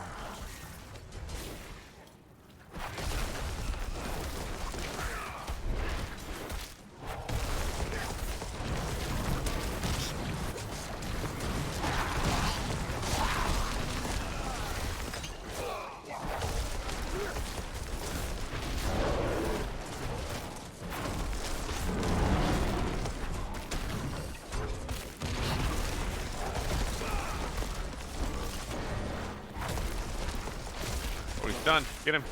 Oh, he's done. Get him.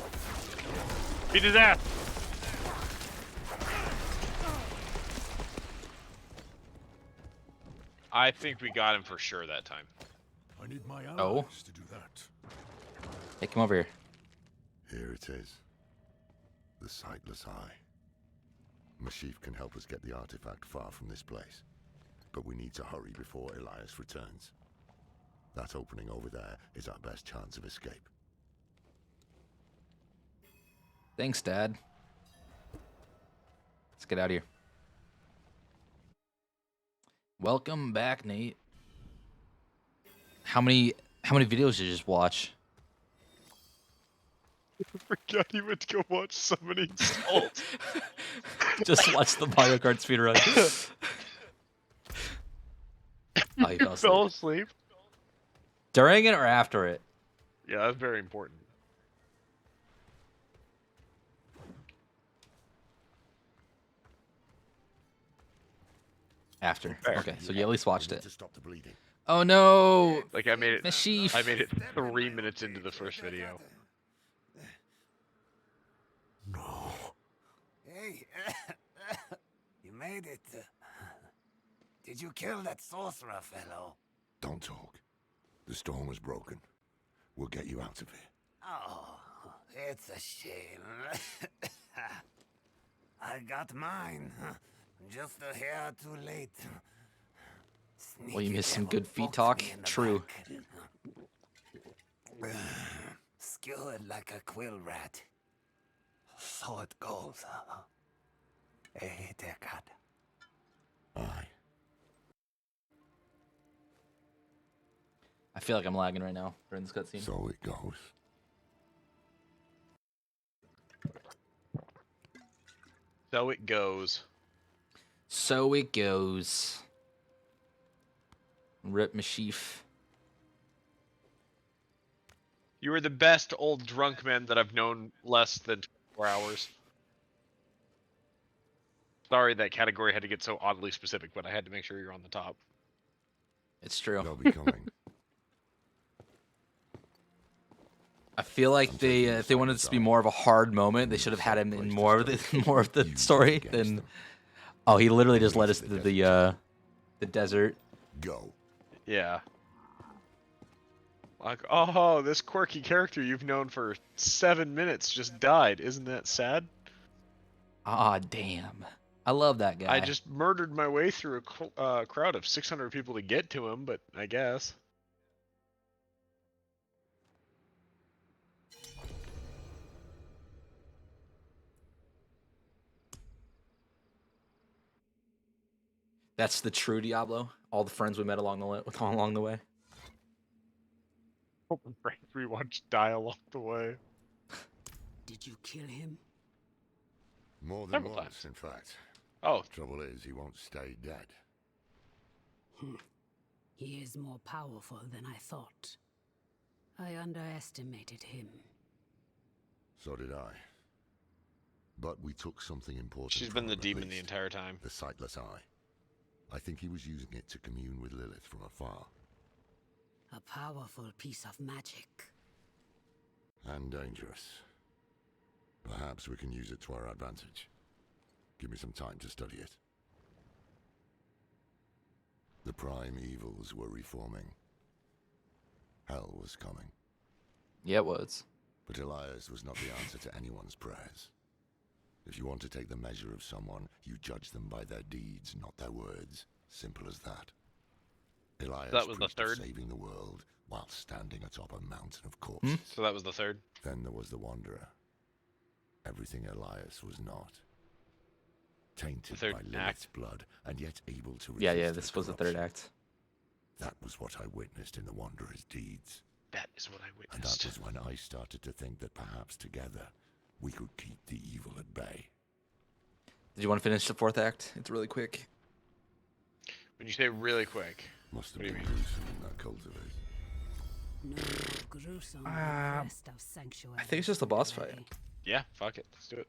Beat his ass. I think we got him for sure that time. I need my allies Oh. to do that. Hey, come over here. Here it is. The Sightless Eye. Mashif can help us get the artifact far from this place. But we need to hurry before Elias returns. That opening over there is our best chance of escape. Thanks, Dad. Let's get out of here. Welcome back, Nate. How many videos did you just watch? I forgot he went to go watch somebody salt. Just watch the Mario Kart speedrun. Oh, he fell asleep. Fell asleep. During it or after it? Yeah, that's very important. After. Fair. Okay, so you at least watched it. To stop the bleeding. Oh no! Like I made it. Mashif. I made it 3 minutes into the first video. No. Hey, you made it. Did you kill that sorcerer fellow? Don't talk. The storm was broken. We'll get you out of here. Oh, it's a shame. I got mine. Just a hair too late. Well, you Sneaky missed some devil good feet poked talk. me in the True. back. Skewed like a quill rat. So it goes. Hey, Deckard. Aye. I feel like I'm lagging right now during this cutscene. So it goes. So it goes. So it goes. Rip Mashif. You were the best old drunk man that I've known less than 24 hours. Sorry that category had to get so oddly specific, but I had to make sure you're on the top. It's true. They'll be coming. I feel like they, if they wanted this to be more of a hard moment, they should have had him in more of the story than. Oh, he literally just led us to the desert. Go. Yeah. Like, oh, this quirky character you've known for 7 minutes just died. Isn't that sad? Ah, damn. I love that guy. I just murdered my way through a crowd of 600 people to get to him, but I guess. That's the true Diablo. All the friends we met along the way. All the friends we watched die along the way. Did you kill him? More than Several once, times. in fact. Oh. Trouble is, he won't stay dead. He is more powerful than I thought. I underestimated him. So did I. But we took something important. She's from been the him, at demon the least. entire time. The sightless eye. I think he was using it to commune with Lilith from afar. A powerful piece of magic. And dangerous. Perhaps we can use it to our advantage. Give me some time to study it. The prime evils were reforming. Hell was coming. Yeah, it was. But Elias was not the answer to anyone's prayers. If you want to take the measure of someone, you judge them by their deeds, not their words. Simple as that. Elias That was the preached of third? saving the world while standing atop a mountain of corpses. So that was the third? Then there was the Wanderer. Everything Elias was not. Tainted by Lilith's blood, and yet able to resist Yeah, her this was the third corruption. act. That was what I witnessed in the Wanderer's deeds. That is what I And witnessed. that was when I started to think that perhaps together we could keep the evil at bay. Did you want to finish the fourth act? It's really quick. When you say really quick, Must have what do you been mean? gruesome in that cultivate. No more gruesome than the rest of Sanctuary. I think it's just a boss fight. Yeah, fuck it. Let's do it.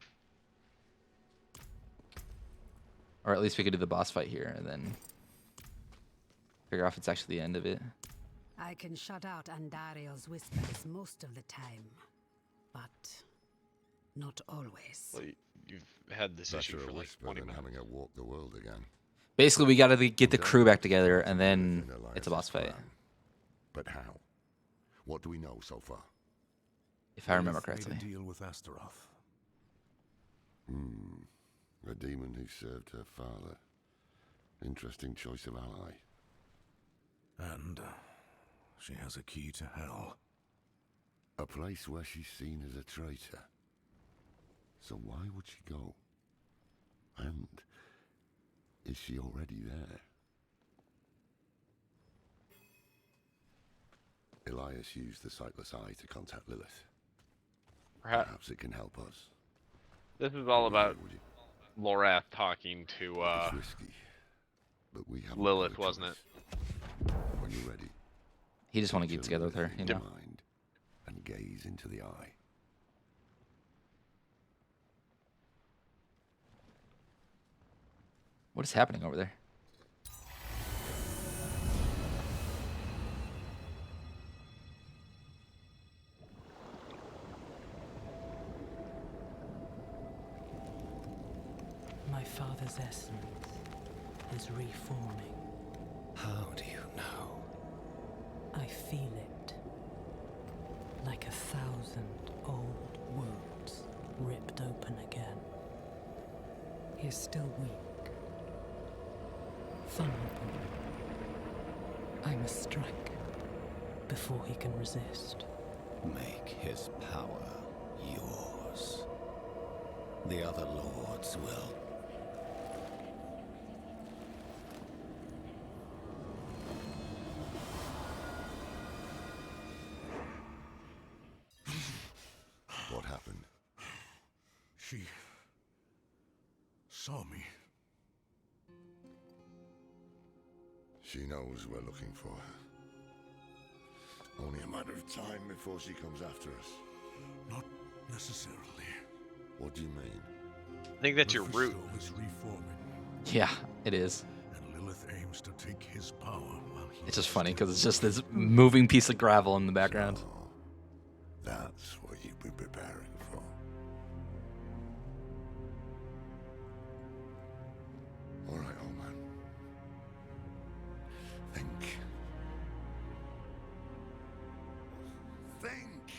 Or at least we could do the boss fight here and then figure out if it's actually the end of it. I can shut out Andario's whispers most of the time, but not always. Well, you've had this issue Better for a like whisper 20 than minutes. having her walk the world again. Basically, we got to get the crew back together and then it's a boss fight. But how? What do we know so far? If I remember Lilith made correctly. a deal with Astaroth. A demon who served her father. Interesting choice of ally. And she has a key to hell. A place where she's seen as a traitor. So why would she go? And is she already there? Elias used the sightless eye to contact Lilith. Perhaps it can help us. This is all about Lorath talking to It's risky, but we haven't Lilith, got a wasn't it? choice. When you're ready, He just want to get together with her, you know. mind and gaze into the eye. What is happening over there? My father's essence is reforming. How do you know? I feel it. Like 1,000 old wounds ripped open again. He is still weak. Vulnerable. I must strike before he can resist. Make his power yours. The other lords will. What happened? She saw me. She knows we're looking for her. Only a matter of time before she comes after us. Not necessarily. What do you mean? I think that's your root. Mephisto is reforming, Yeah, it is. and Lilith aims to take his power while he It's just funny because it's just this moving piece of gravel in the background. That's what you've been preparing for. All right, old man. Think. Think!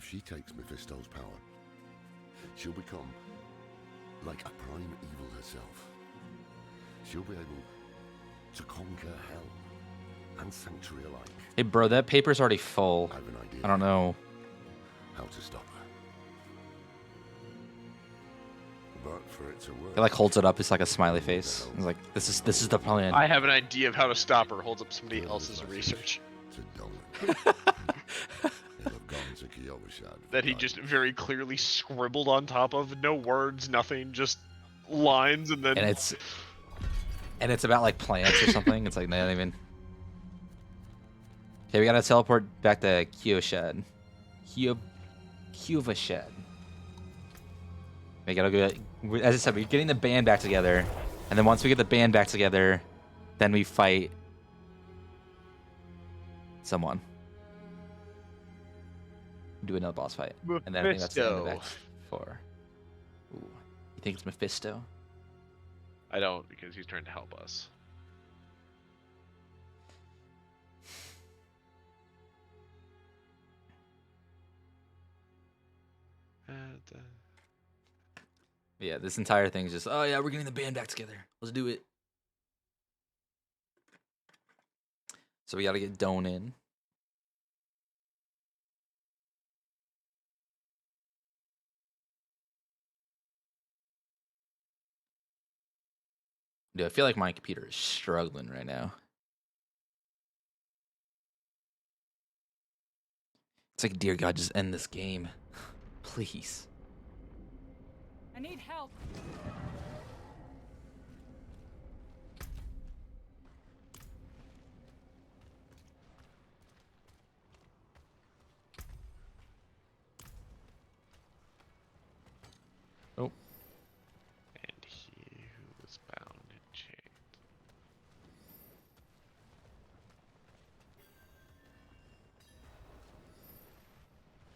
she takes Mephisto's power, she'll become like a prime evil herself. She'll be able to conquer hell and Sanctuary alike. Hey, bro, that paper's already full. I have an idea. I don't know. How to stop her. But for it to work, He like holds it up. It's like a smiley face. He's like, "This is the plan." I have an idea of how to stop her. Holds up somebody else's research. He'll have gone to Kiyobashad. That he just very clearly scribbled on top of. No words, nothing, just lines, and then. And it's about like plants or something. It's like not even. Okay, we gotta teleport back to Kiyoshed. Kiyovashad. We gotta go. As I said, we're getting the band back together, and then once we get the band back together, then we fight someone. Do another boss fight, and then I think that's the end of Act 4. Ooh, you think it's Mephisto? I don't, because he's trying to help us. Yeah, this entire thing is just, oh yeah, we're getting the band back together. Let's do it. So we gotta get Doan in. Dude, I feel like my computer is struggling right now. It's like, dear God, just end this game. Please. I need help. Oh. And he who was bound and chained.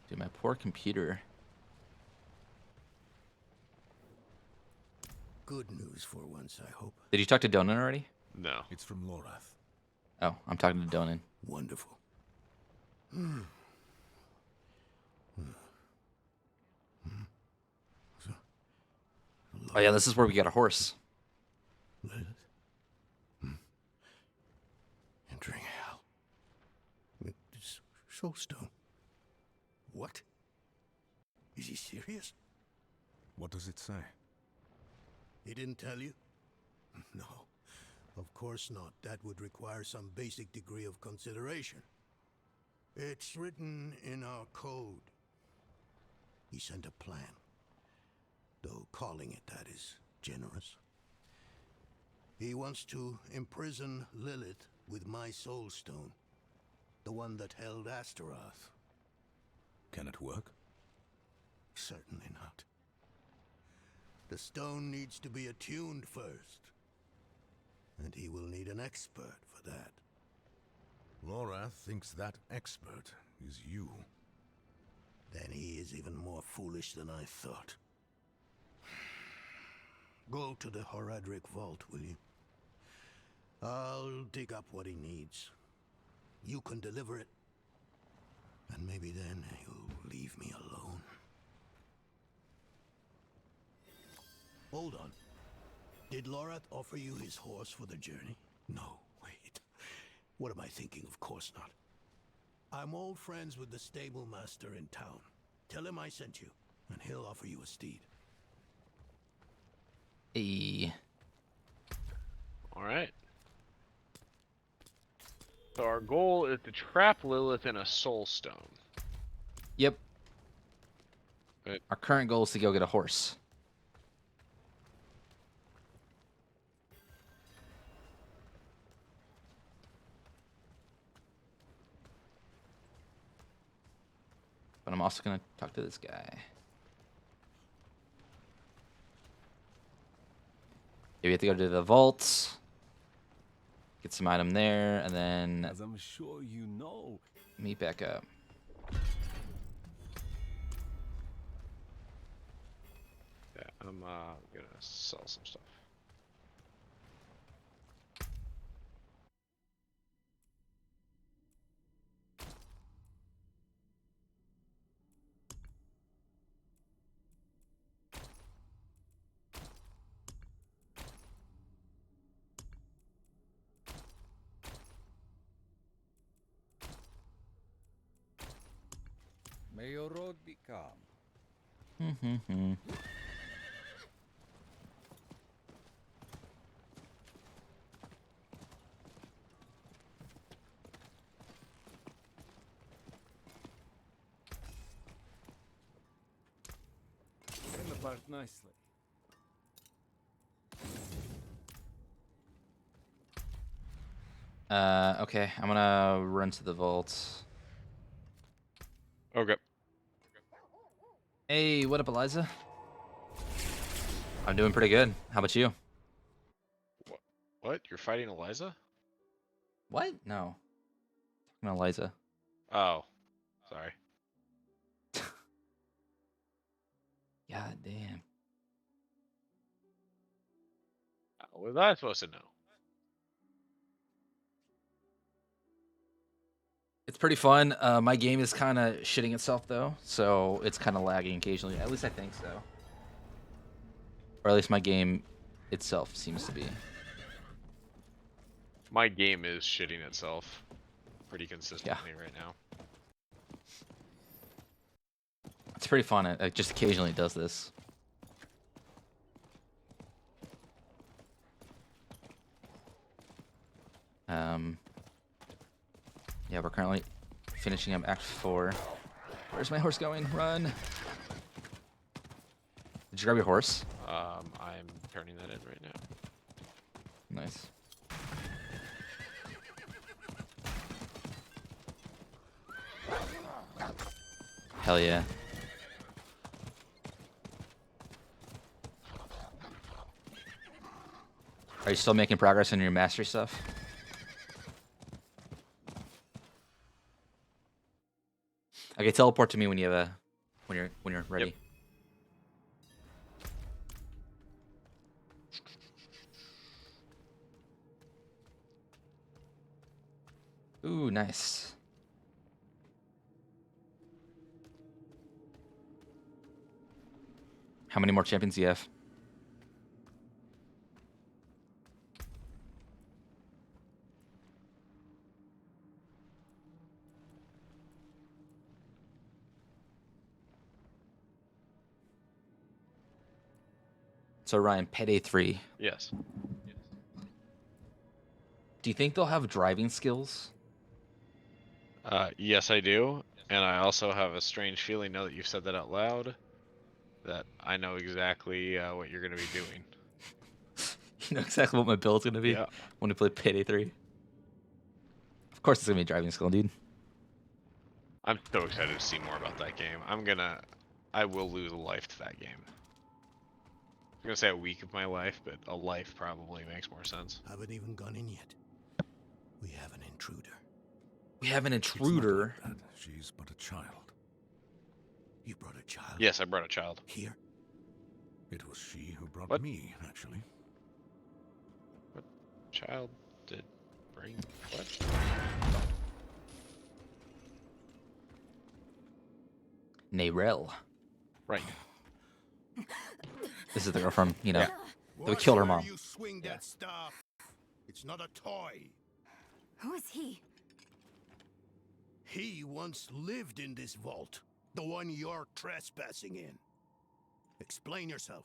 Dude, my poor computer. Good news for once, I hope. Did you talk to Donan already? No. It's from Lorath. Oh, I'm talking to Donan. Wonderful. Oh yeah, this is where we get a horse. Lilith? Entering hell. It's Soulstone. What? Is he serious? What does it say? He didn't tell you? No, of course not. That would require some basic degree of consideration. It's written in our code. He sent a plan. Though calling it that is generous. He wants to imprison Lilith with my Soulstone. The one that held Astaroth. Can it work? Certainly not. The stone needs to be attuned first. And he will need an expert for that. Lorath thinks that expert is you. Then he is even more foolish than I thought. Go to the Horadric vault, will you? I'll dig up what he needs. You can deliver it. And maybe then he'll leave me alone. Hold on. Did Lorath offer you his horse for the journey? No, wait. What am I thinking? Of course not. I'm old friends with the stable master in town. Tell him I sent you, and he'll offer you a steed. Hey. Alright. So our goal is to trap Lilith in a Soulstone. Yep. Right. Our current goal is to go get a horse. But I'm also going to talk to this guy. Yeah, we have to go to the vault. Get some item there, and then... As I'm sure you know. Meet back up. Yeah, I'm gonna sell some stuff. May your road be calm. Came apart nicely. Okay, I'm gonna run to the vault. Okay. Hey, what up, Eliza? I'm doing pretty good. How about you? What? You're fighting Eliza? What? No. I'm Eliza. Oh, sorry. God damn. How was I supposed to know? It's pretty fun. My game is kind of shitting itself though, so it's kind of lagging occasionally. At least I think so. Or at least my game itself seems to be. My game is shitting itself pretty consistently right now. It's pretty fun. It just occasionally does this. Yeah, we're currently finishing up Act 4. Where's my horse going? Run! Did you grab your horse? I'm turning that in right now. Nice. Hell yeah. Are you still making progress in your mastery stuff? Okay, teleport to me when you have when you're ready. Yep. Ooh, nice. How many more champions do you have? So Ryan, Payday 3. Yes. Do you think they'll have driving skills? Yes, I do. And I also have a strange feeling now that you've said that out loud that I know exactly what you're going to be doing. You know exactly what my build's going to be Yeah. when we play Payday 3. Of course it's going to be a driving skill, dude. I'm so excited to see more about that game. I will lose a life to that game. I'm going to say a week of my life, but a life probably makes more sense. Haven't even gone in yet. We have an intruder. We have an intruder. It's not like that. She's but a child. You brought a child? Yes, I brought a child. Here? It was she who brought What? me, actually. What child did bring what? Narelle. Right. This is the girl from, you know, Yeah. that we killed her Watch where mom. you swing that staff. It's not a toy. Who is he? He once lived in this vault. The one you're trespassing in. Explain yourself.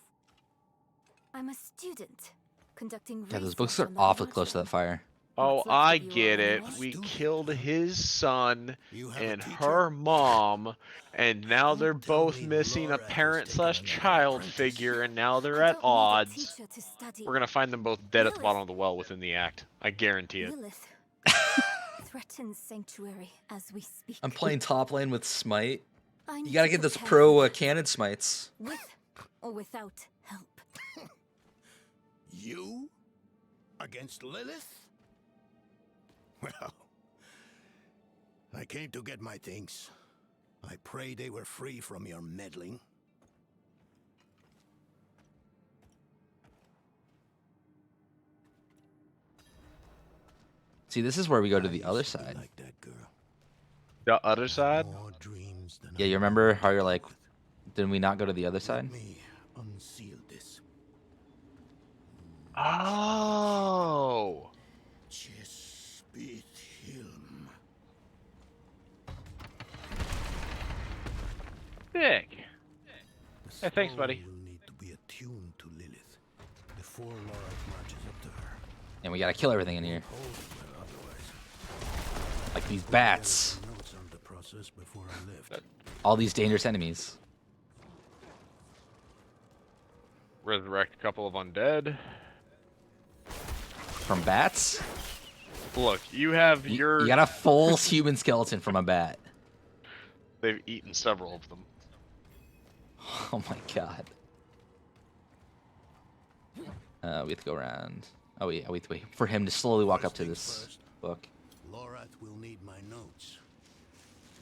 I'm a student, conducting Yeah, those research books are on the awfully close to Orion. that fire. Oh, What's left I of you get are it. anyone? We killed his son You have a and teacher? her mom, and now Don't they're tell both me missing a Laura has parent taken slash another child apprentice. figure, and now they're I at don't need a odds. teacher to study. We're gonna find them both dead at the Lilith. bottom of the well within the act. I guarantee it. Lilith threatens sanctuary as we speak. I'm playing top lane with Smite. I You need gotta to get this prepare pro for that, cannon smites. with or without help. You? Against Lilith? Well, I came to get my things. I pray they were free from your meddling. See, this is where we go to the other side. Like that girl. The other side? More dreams than Yeah, I you remember how you're like, did we not go to the other side? Let me unseal this. Oh. Chespith Hilm. Yeah, thanks, buddy. Will need to be attuned to Lilith before Lorath marches up to her. And we gotta kill everything in here. Hold well otherwise. Like these bats. Notes on the process before I left. All these dangerous enemies. Resurrect a couple of undead. From bats? Look, you have your... You got a full human skeleton from a bat. They've eaten several of them. Oh my god. We have to go around. Oh, yeah, wait. For him to slowly walk up to this book. Lorath will need my notes.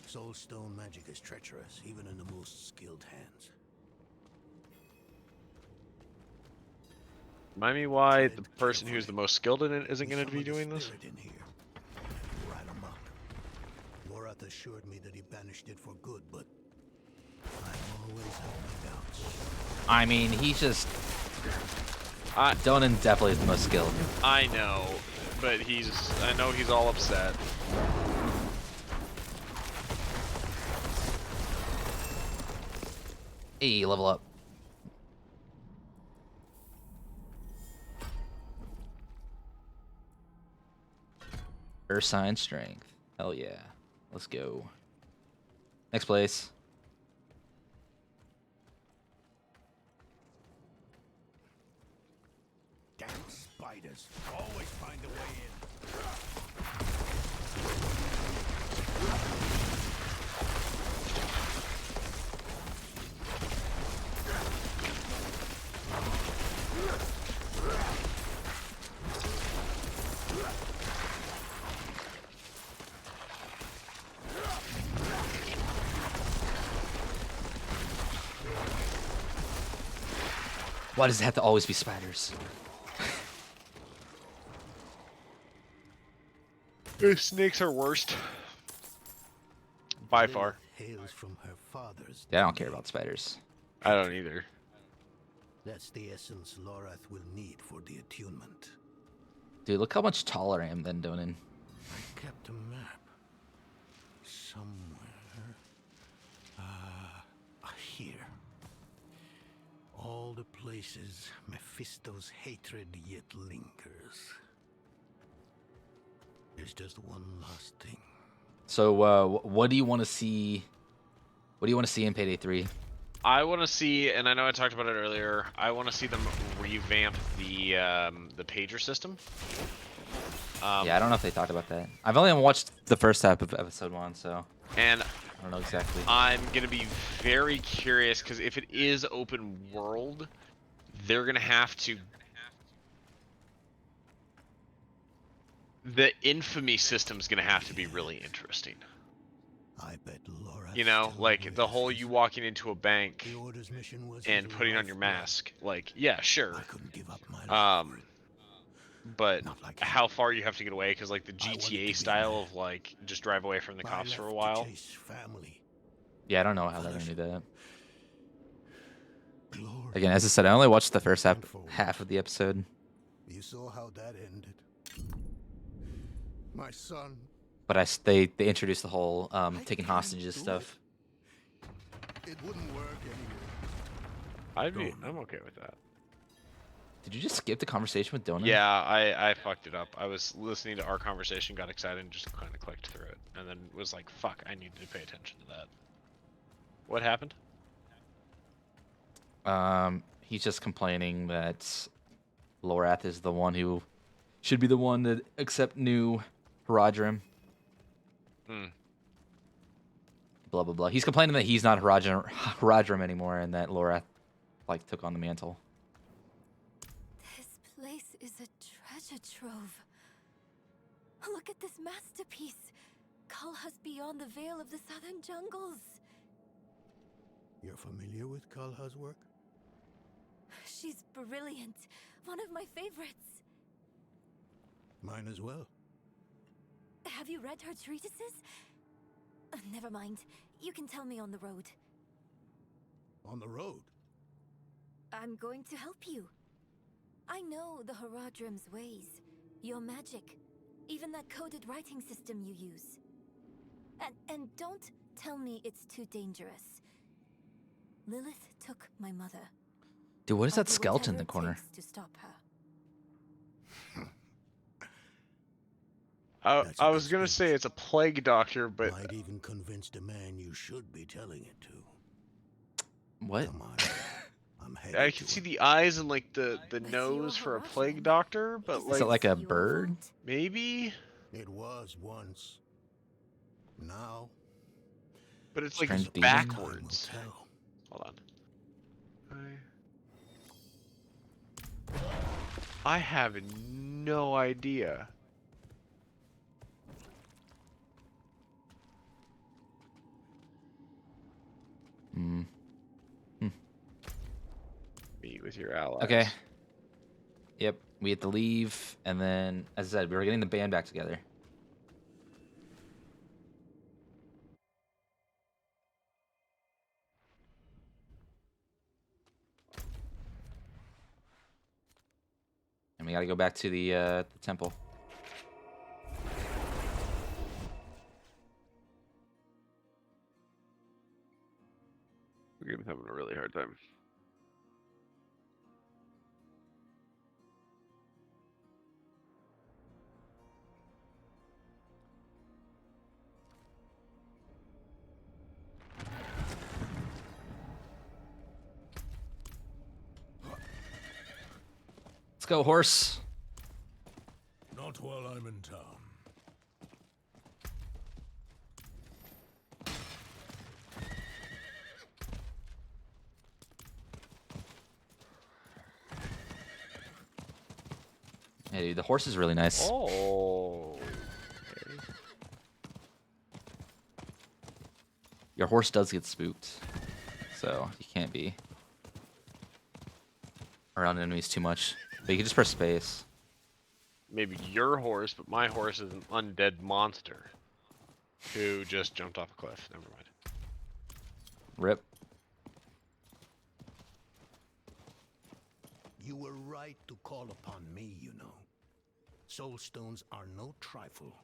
Soulstone magic is treacherous, even in the most skilled hands. Remind me why the person who's the most skilled in it isn't going to be doing this? Right amok. Lorath assured me that he banished it for good, but I've always had my doubts. I mean, he's just... Donan definitely is the most skilled. I know, but I know he's all upset. Hey, level up. Earth sign strength. Hell yeah. Let's go. Next place. Damn spiders. Always find a way in. Why does it have to always be spiders? Snakes are worst. By far. Hails from her father's. Yeah, I don't care about spiders. I don't either. That's the essence Lorath will need for the attunement. Dude, look how much taller I am than Donan. I kept a map. Somewhere. Here. All the places Mephisto's hatred yet lingers. There's just one last thing. So, what do you want to see? What do you want to see in Payday 3? I want to see, and I know I talked about it earlier. I want to see them revamp the pager system. Yeah, I don't know if they talked about that. I've only watched the first half of episode 1, so. And I don't know exactly. I'm gonna be very curious because if it is open world, they're gonna have to. The infamy system's gonna have to be really interesting. I bet Laura. You know, like the whole you walking into a bank and putting on your mask. Like, yeah, sure. I couldn't give up my life. But how far you have to get away, because like the GTA style of like just drive away from the cops for a while. Yeah, I don't know how they're gonna do that. Again, as I said, I only watched the first half of the episode. You saw how that ended. My son. But they introduced the whole taking hostages stuff. It wouldn't work anyway. I'm okay with that. Did you just skip the conversation with Donut? Yeah, I fucked it up. I was listening to our conversation, got excited, and just kind of clicked through it, and then was like, "Fuck, I need to pay attention to that." What happened? He's just complaining that Lorath is the one who should be the one to accept new Haradrim. Blah blah blah. He's complaining that he's not Haradrim anymore, and that Lorath like took on the mantle. This place is a treasure trove. Look at this masterpiece. Kalha's beyond the veil of the southern jungles. You're familiar with Kalha's work? She's brilliant. One of my favorites. Mine as well. Have you read her treatises? Never mind. You can tell me on the road. On the road? I'm going to help you. I know the Haradrim's ways, your magic, even that coded writing system you use. And don't tell me it's too dangerous. Lilith took my mother. Dude, what is I'll that do skeleton in the whatever it corner? takes to stop her. I was gonna say it's a plague doctor, but Might even convince the man you should be telling it to. What? Come on. I'm headed I can see the eyes and like the nose for a plague doctor, but Is it like a bird? maybe. It was once. Now. But it's like Strange demon? backwards. Hold on. I have no idea. Meet with your allies. Okay. Yep, we had to leave, and then, as I said, we were getting the band back together. And we gotta go back to the temple. The game's having a really hard time. Let's go, horse. Not while I'm in town. Hey, dude, the horse is really nice. Oh. Your horse does get spooked, so you can't be around enemies too much. But you can just press space. Maybe your horse, but my horse is an undead monster who just jumped off a cliff. Never mind. Rip. You were right to call upon me, you know. Soul stones are no trifle.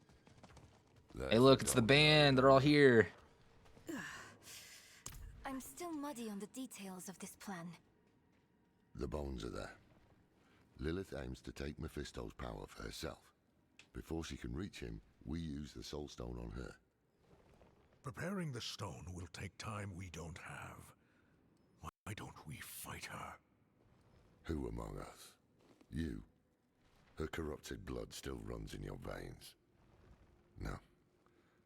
Hey, look, it's the band. They're all here. I'm still muddy on the details of this plan. The bones are there. Lilith aims to take Mephisto's power for herself. Before she can reach him, we use the soul stone on her. Preparing the stone will take time we don't have. Why don't we fight her? Who among us? You. Her corrupted blood still runs in your veins. No.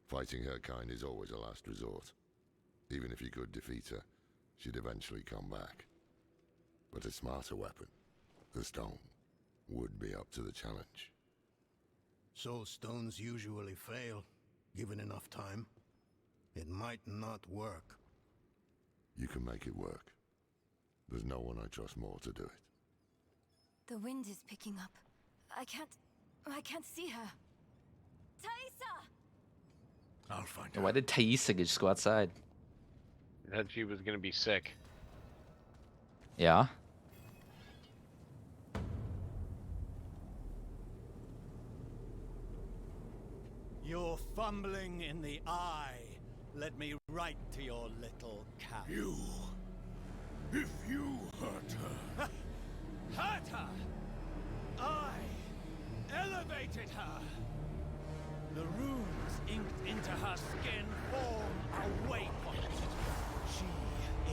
Fighting her kind is always a last resort. Even if you could defeat her, she'd eventually come back. But a smarter weapon, the stone, would be up to the challenge. Soul stones usually fail, given enough time. It might not work. You can make it work. There's no one I trust more to do it. The wind is picking up. I can't see her. Thaisa! I'll find Why did Thaisa just go outside? That she was gonna be sick. Yeah. You're fumbling in the eye. Let me write to your little cat. If you hurt her. Hurt her! I elevated her! The runes inked into her skin form a waypoint. She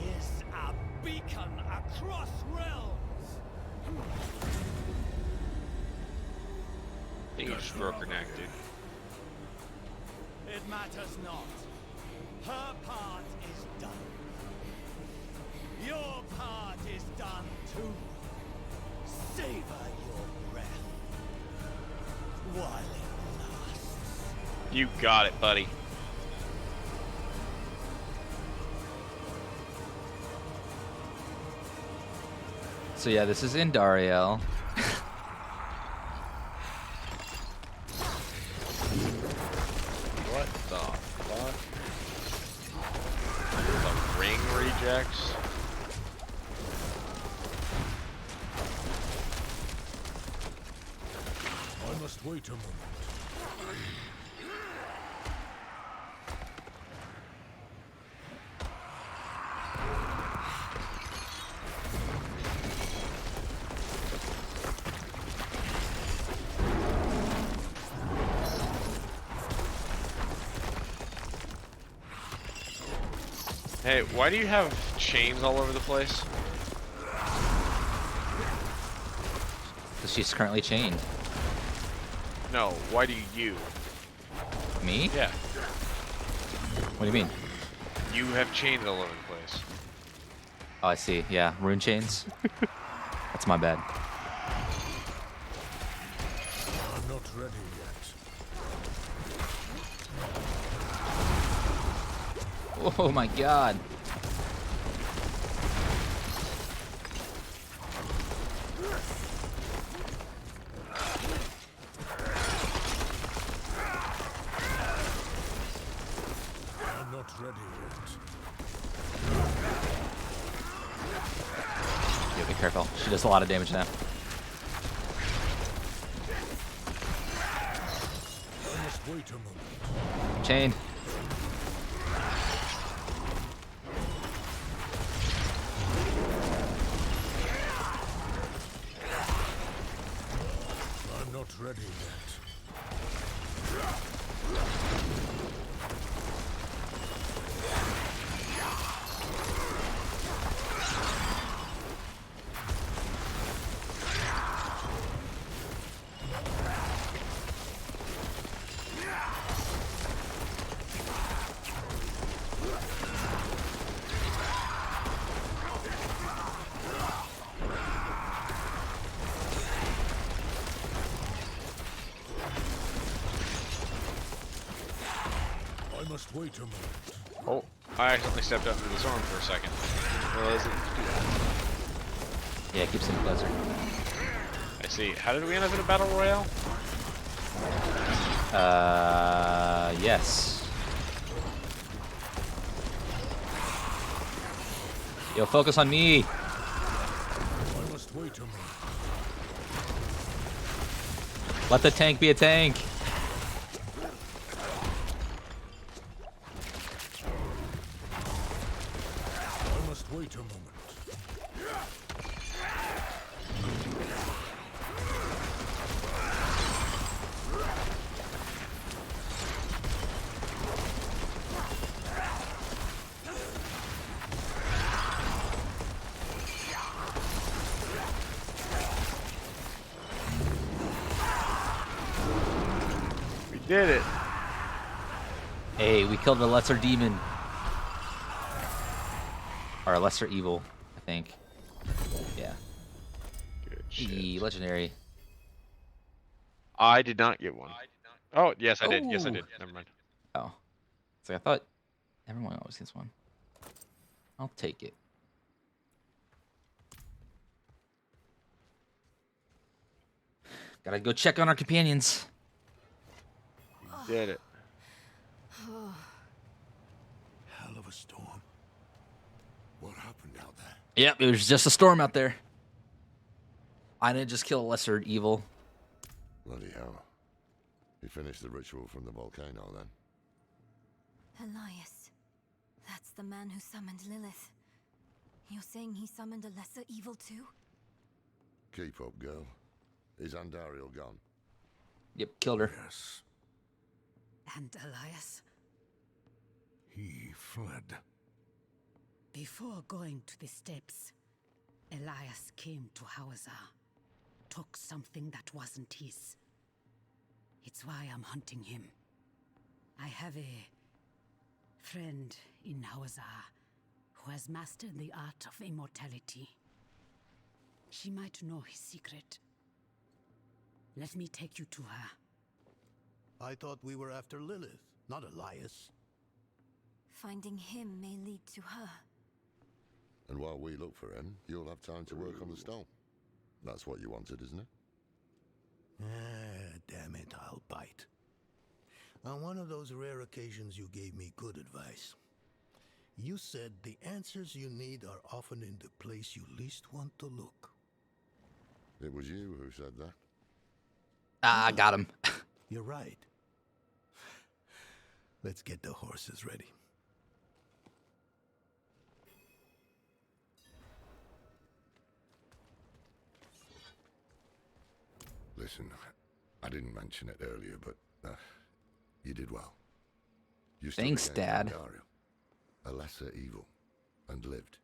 is a beacon across realms! I think you just broke her neck, dude. It matters not. Her part is done. Your part is done too. Savor your breath while it lasts. You got it, buddy. So yeah, this is in Dariel. What the fuck? The ring rejects? I must wait a moment. Hey, why do you have chains all over the place? Because she's currently chained. No, why do you? Me? Yeah. What do you mean? You have chains all over the place. Oh, I see. Yeah, rune chains. That's my bad. I'm not ready yet. Oh my god. I'm not ready yet. Yeah, be careful. She does a lot of damage now. I must wait a moment. Chained. I'm not ready yet. I must wait a moment. Oh, I accidentally stepped up into the storm for a second. Realized it. Yeah, it keeps him closer. I see. How did we end up in a battle royale? Yes. Yo, focus on me. I must wait a moment. Let the tank be a tank. I must wait a moment. We did it. Hey, we killed a lesser demon. Or a lesser evil, I think. Yeah. Good E shit. legendary. I did not get one. Oh, yes, I did. Yes, I Oh. did. Never mind. Oh. So I thought everyone always gets one. I'll take it. Gotta go check on our companions. We did it. Hell of a storm. What happened out there? Yep, it was just a storm out there. I didn't just kill a lesser evil. Bloody hell. You finished the ritual from the volcano then? Elias. That's the man who summoned Lilith. You're saying he summoned a lesser evil too? Keep up, girl. Is Andariel gone? Yep, killed her. Yes, And Elias, he fled. before going to the steps, Elias came to Hawazar, took something that wasn't his. It's why I'm hunting him. I have a friend in Hawazar who has mastered the art of immortality. She might know his secret. Let me take you to her. I thought we were after Lilith, not Elias. Finding him may lead to her. And while we look for him, you'll have time to work on the stone. That's what you wanted, isn't it? Ah, damn it, I'll bite. On one of those rare occasions you gave me good advice. You said the answers you need are often in the place you least want to look. It was you who said that. Ah, I got him. You're right. Let's get the horses ready. Listen, I didn't mention it earlier, but you did well. You stood Thanks, against Dad. Andariel, a lesser evil. and lived.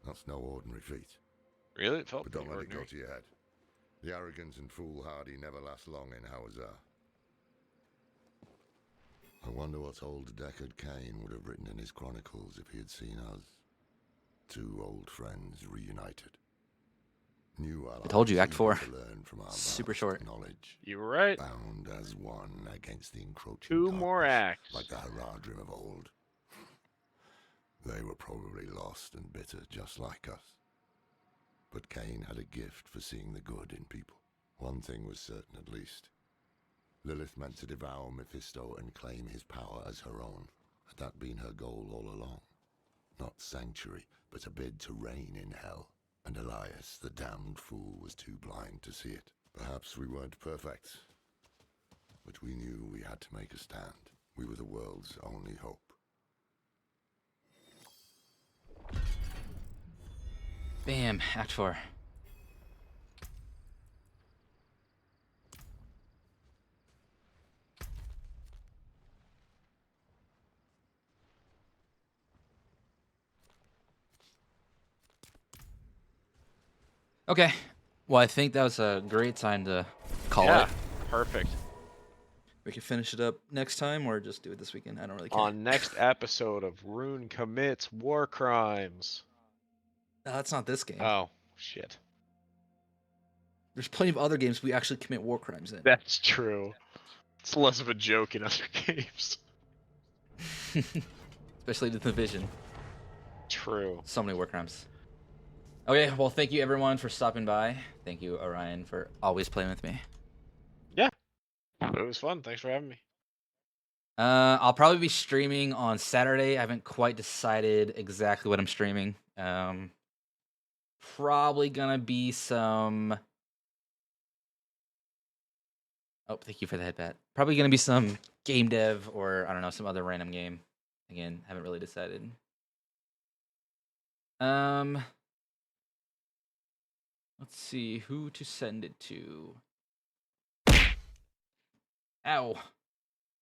That's no ordinary feat. Really? It felt But don't pretty let it go ordinary. to your head. The arrogance and foolhardy never last long in Hawazar. I wonder what old Deckard Cain would have written in his chronicles if he had seen us. Two old friends reunited. New allies I told you, Act eager 4. to learn from our Super vast short. knowledge. You were right. Bound as one against the encroaching Two darkness, more acts. like the Haradrim of old. They were probably lost and bitter, just like us. But Cain had a gift for seeing the good in people. One thing was certain, at least. Lilith meant to devour Mephisto and claim his power as her own. Had that been her goal all along? Not sanctuary, but a bid to reign in hell. And Elias, the damned fool, was too blind to see it. Perhaps we weren't perfect, but we knew we had to make a stand. We were the world's only hope. Bam, Act 4. Okay. Well, I think that was a great time to call it. Perfect. We can finish it up next time or just do it this weekend. I don't really care. On next episode of Rune Commits War Crimes. No, that's not this game. Oh, shit. There's plenty of other games we actually commit war crimes in. That's true. It's less of a joke in other games. Especially the Division. True. So many war crimes. Okay, well, thank you everyone for stopping by. Thank you, Orion, for always playing with me. Yeah. It was fun. Thanks for having me. I'll probably be streaming on Saturday. I haven't quite decided exactly what I'm streaming. Probably gonna be some... Oh, thank you for the headbat. Probably gonna be some game dev or, I don't know, some other random game. Again, haven't really decided. Let's see who to send it to. Ow.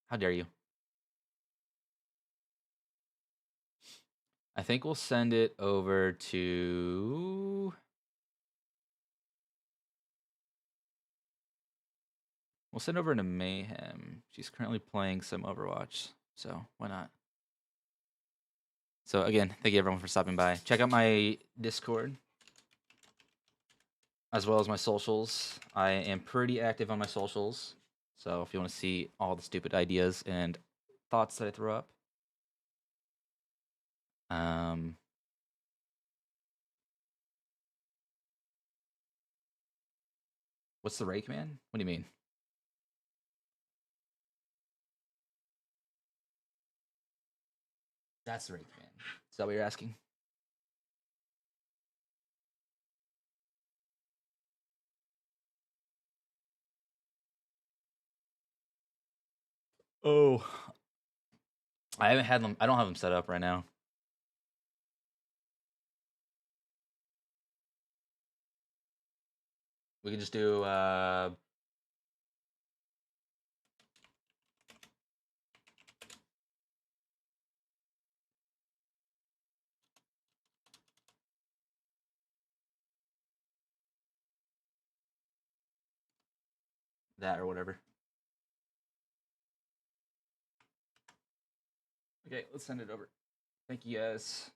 How dare you? I think we'll send it over to... We'll send over to Mayhem. She's currently playing some Overwatch, so why not? So again, thank you everyone for stopping by. Check out my Discord, as well as my socials. I am pretty active on my socials, so if you want to see all the stupid ideas and thoughts that I throw up. What's the rake, man? What do you mean? That's the rake, man. Is that what you're asking? Oh, I haven't had them. I don't have them set up right now. We could just do that or whatever. Okay, let's send it over. Thank you guys.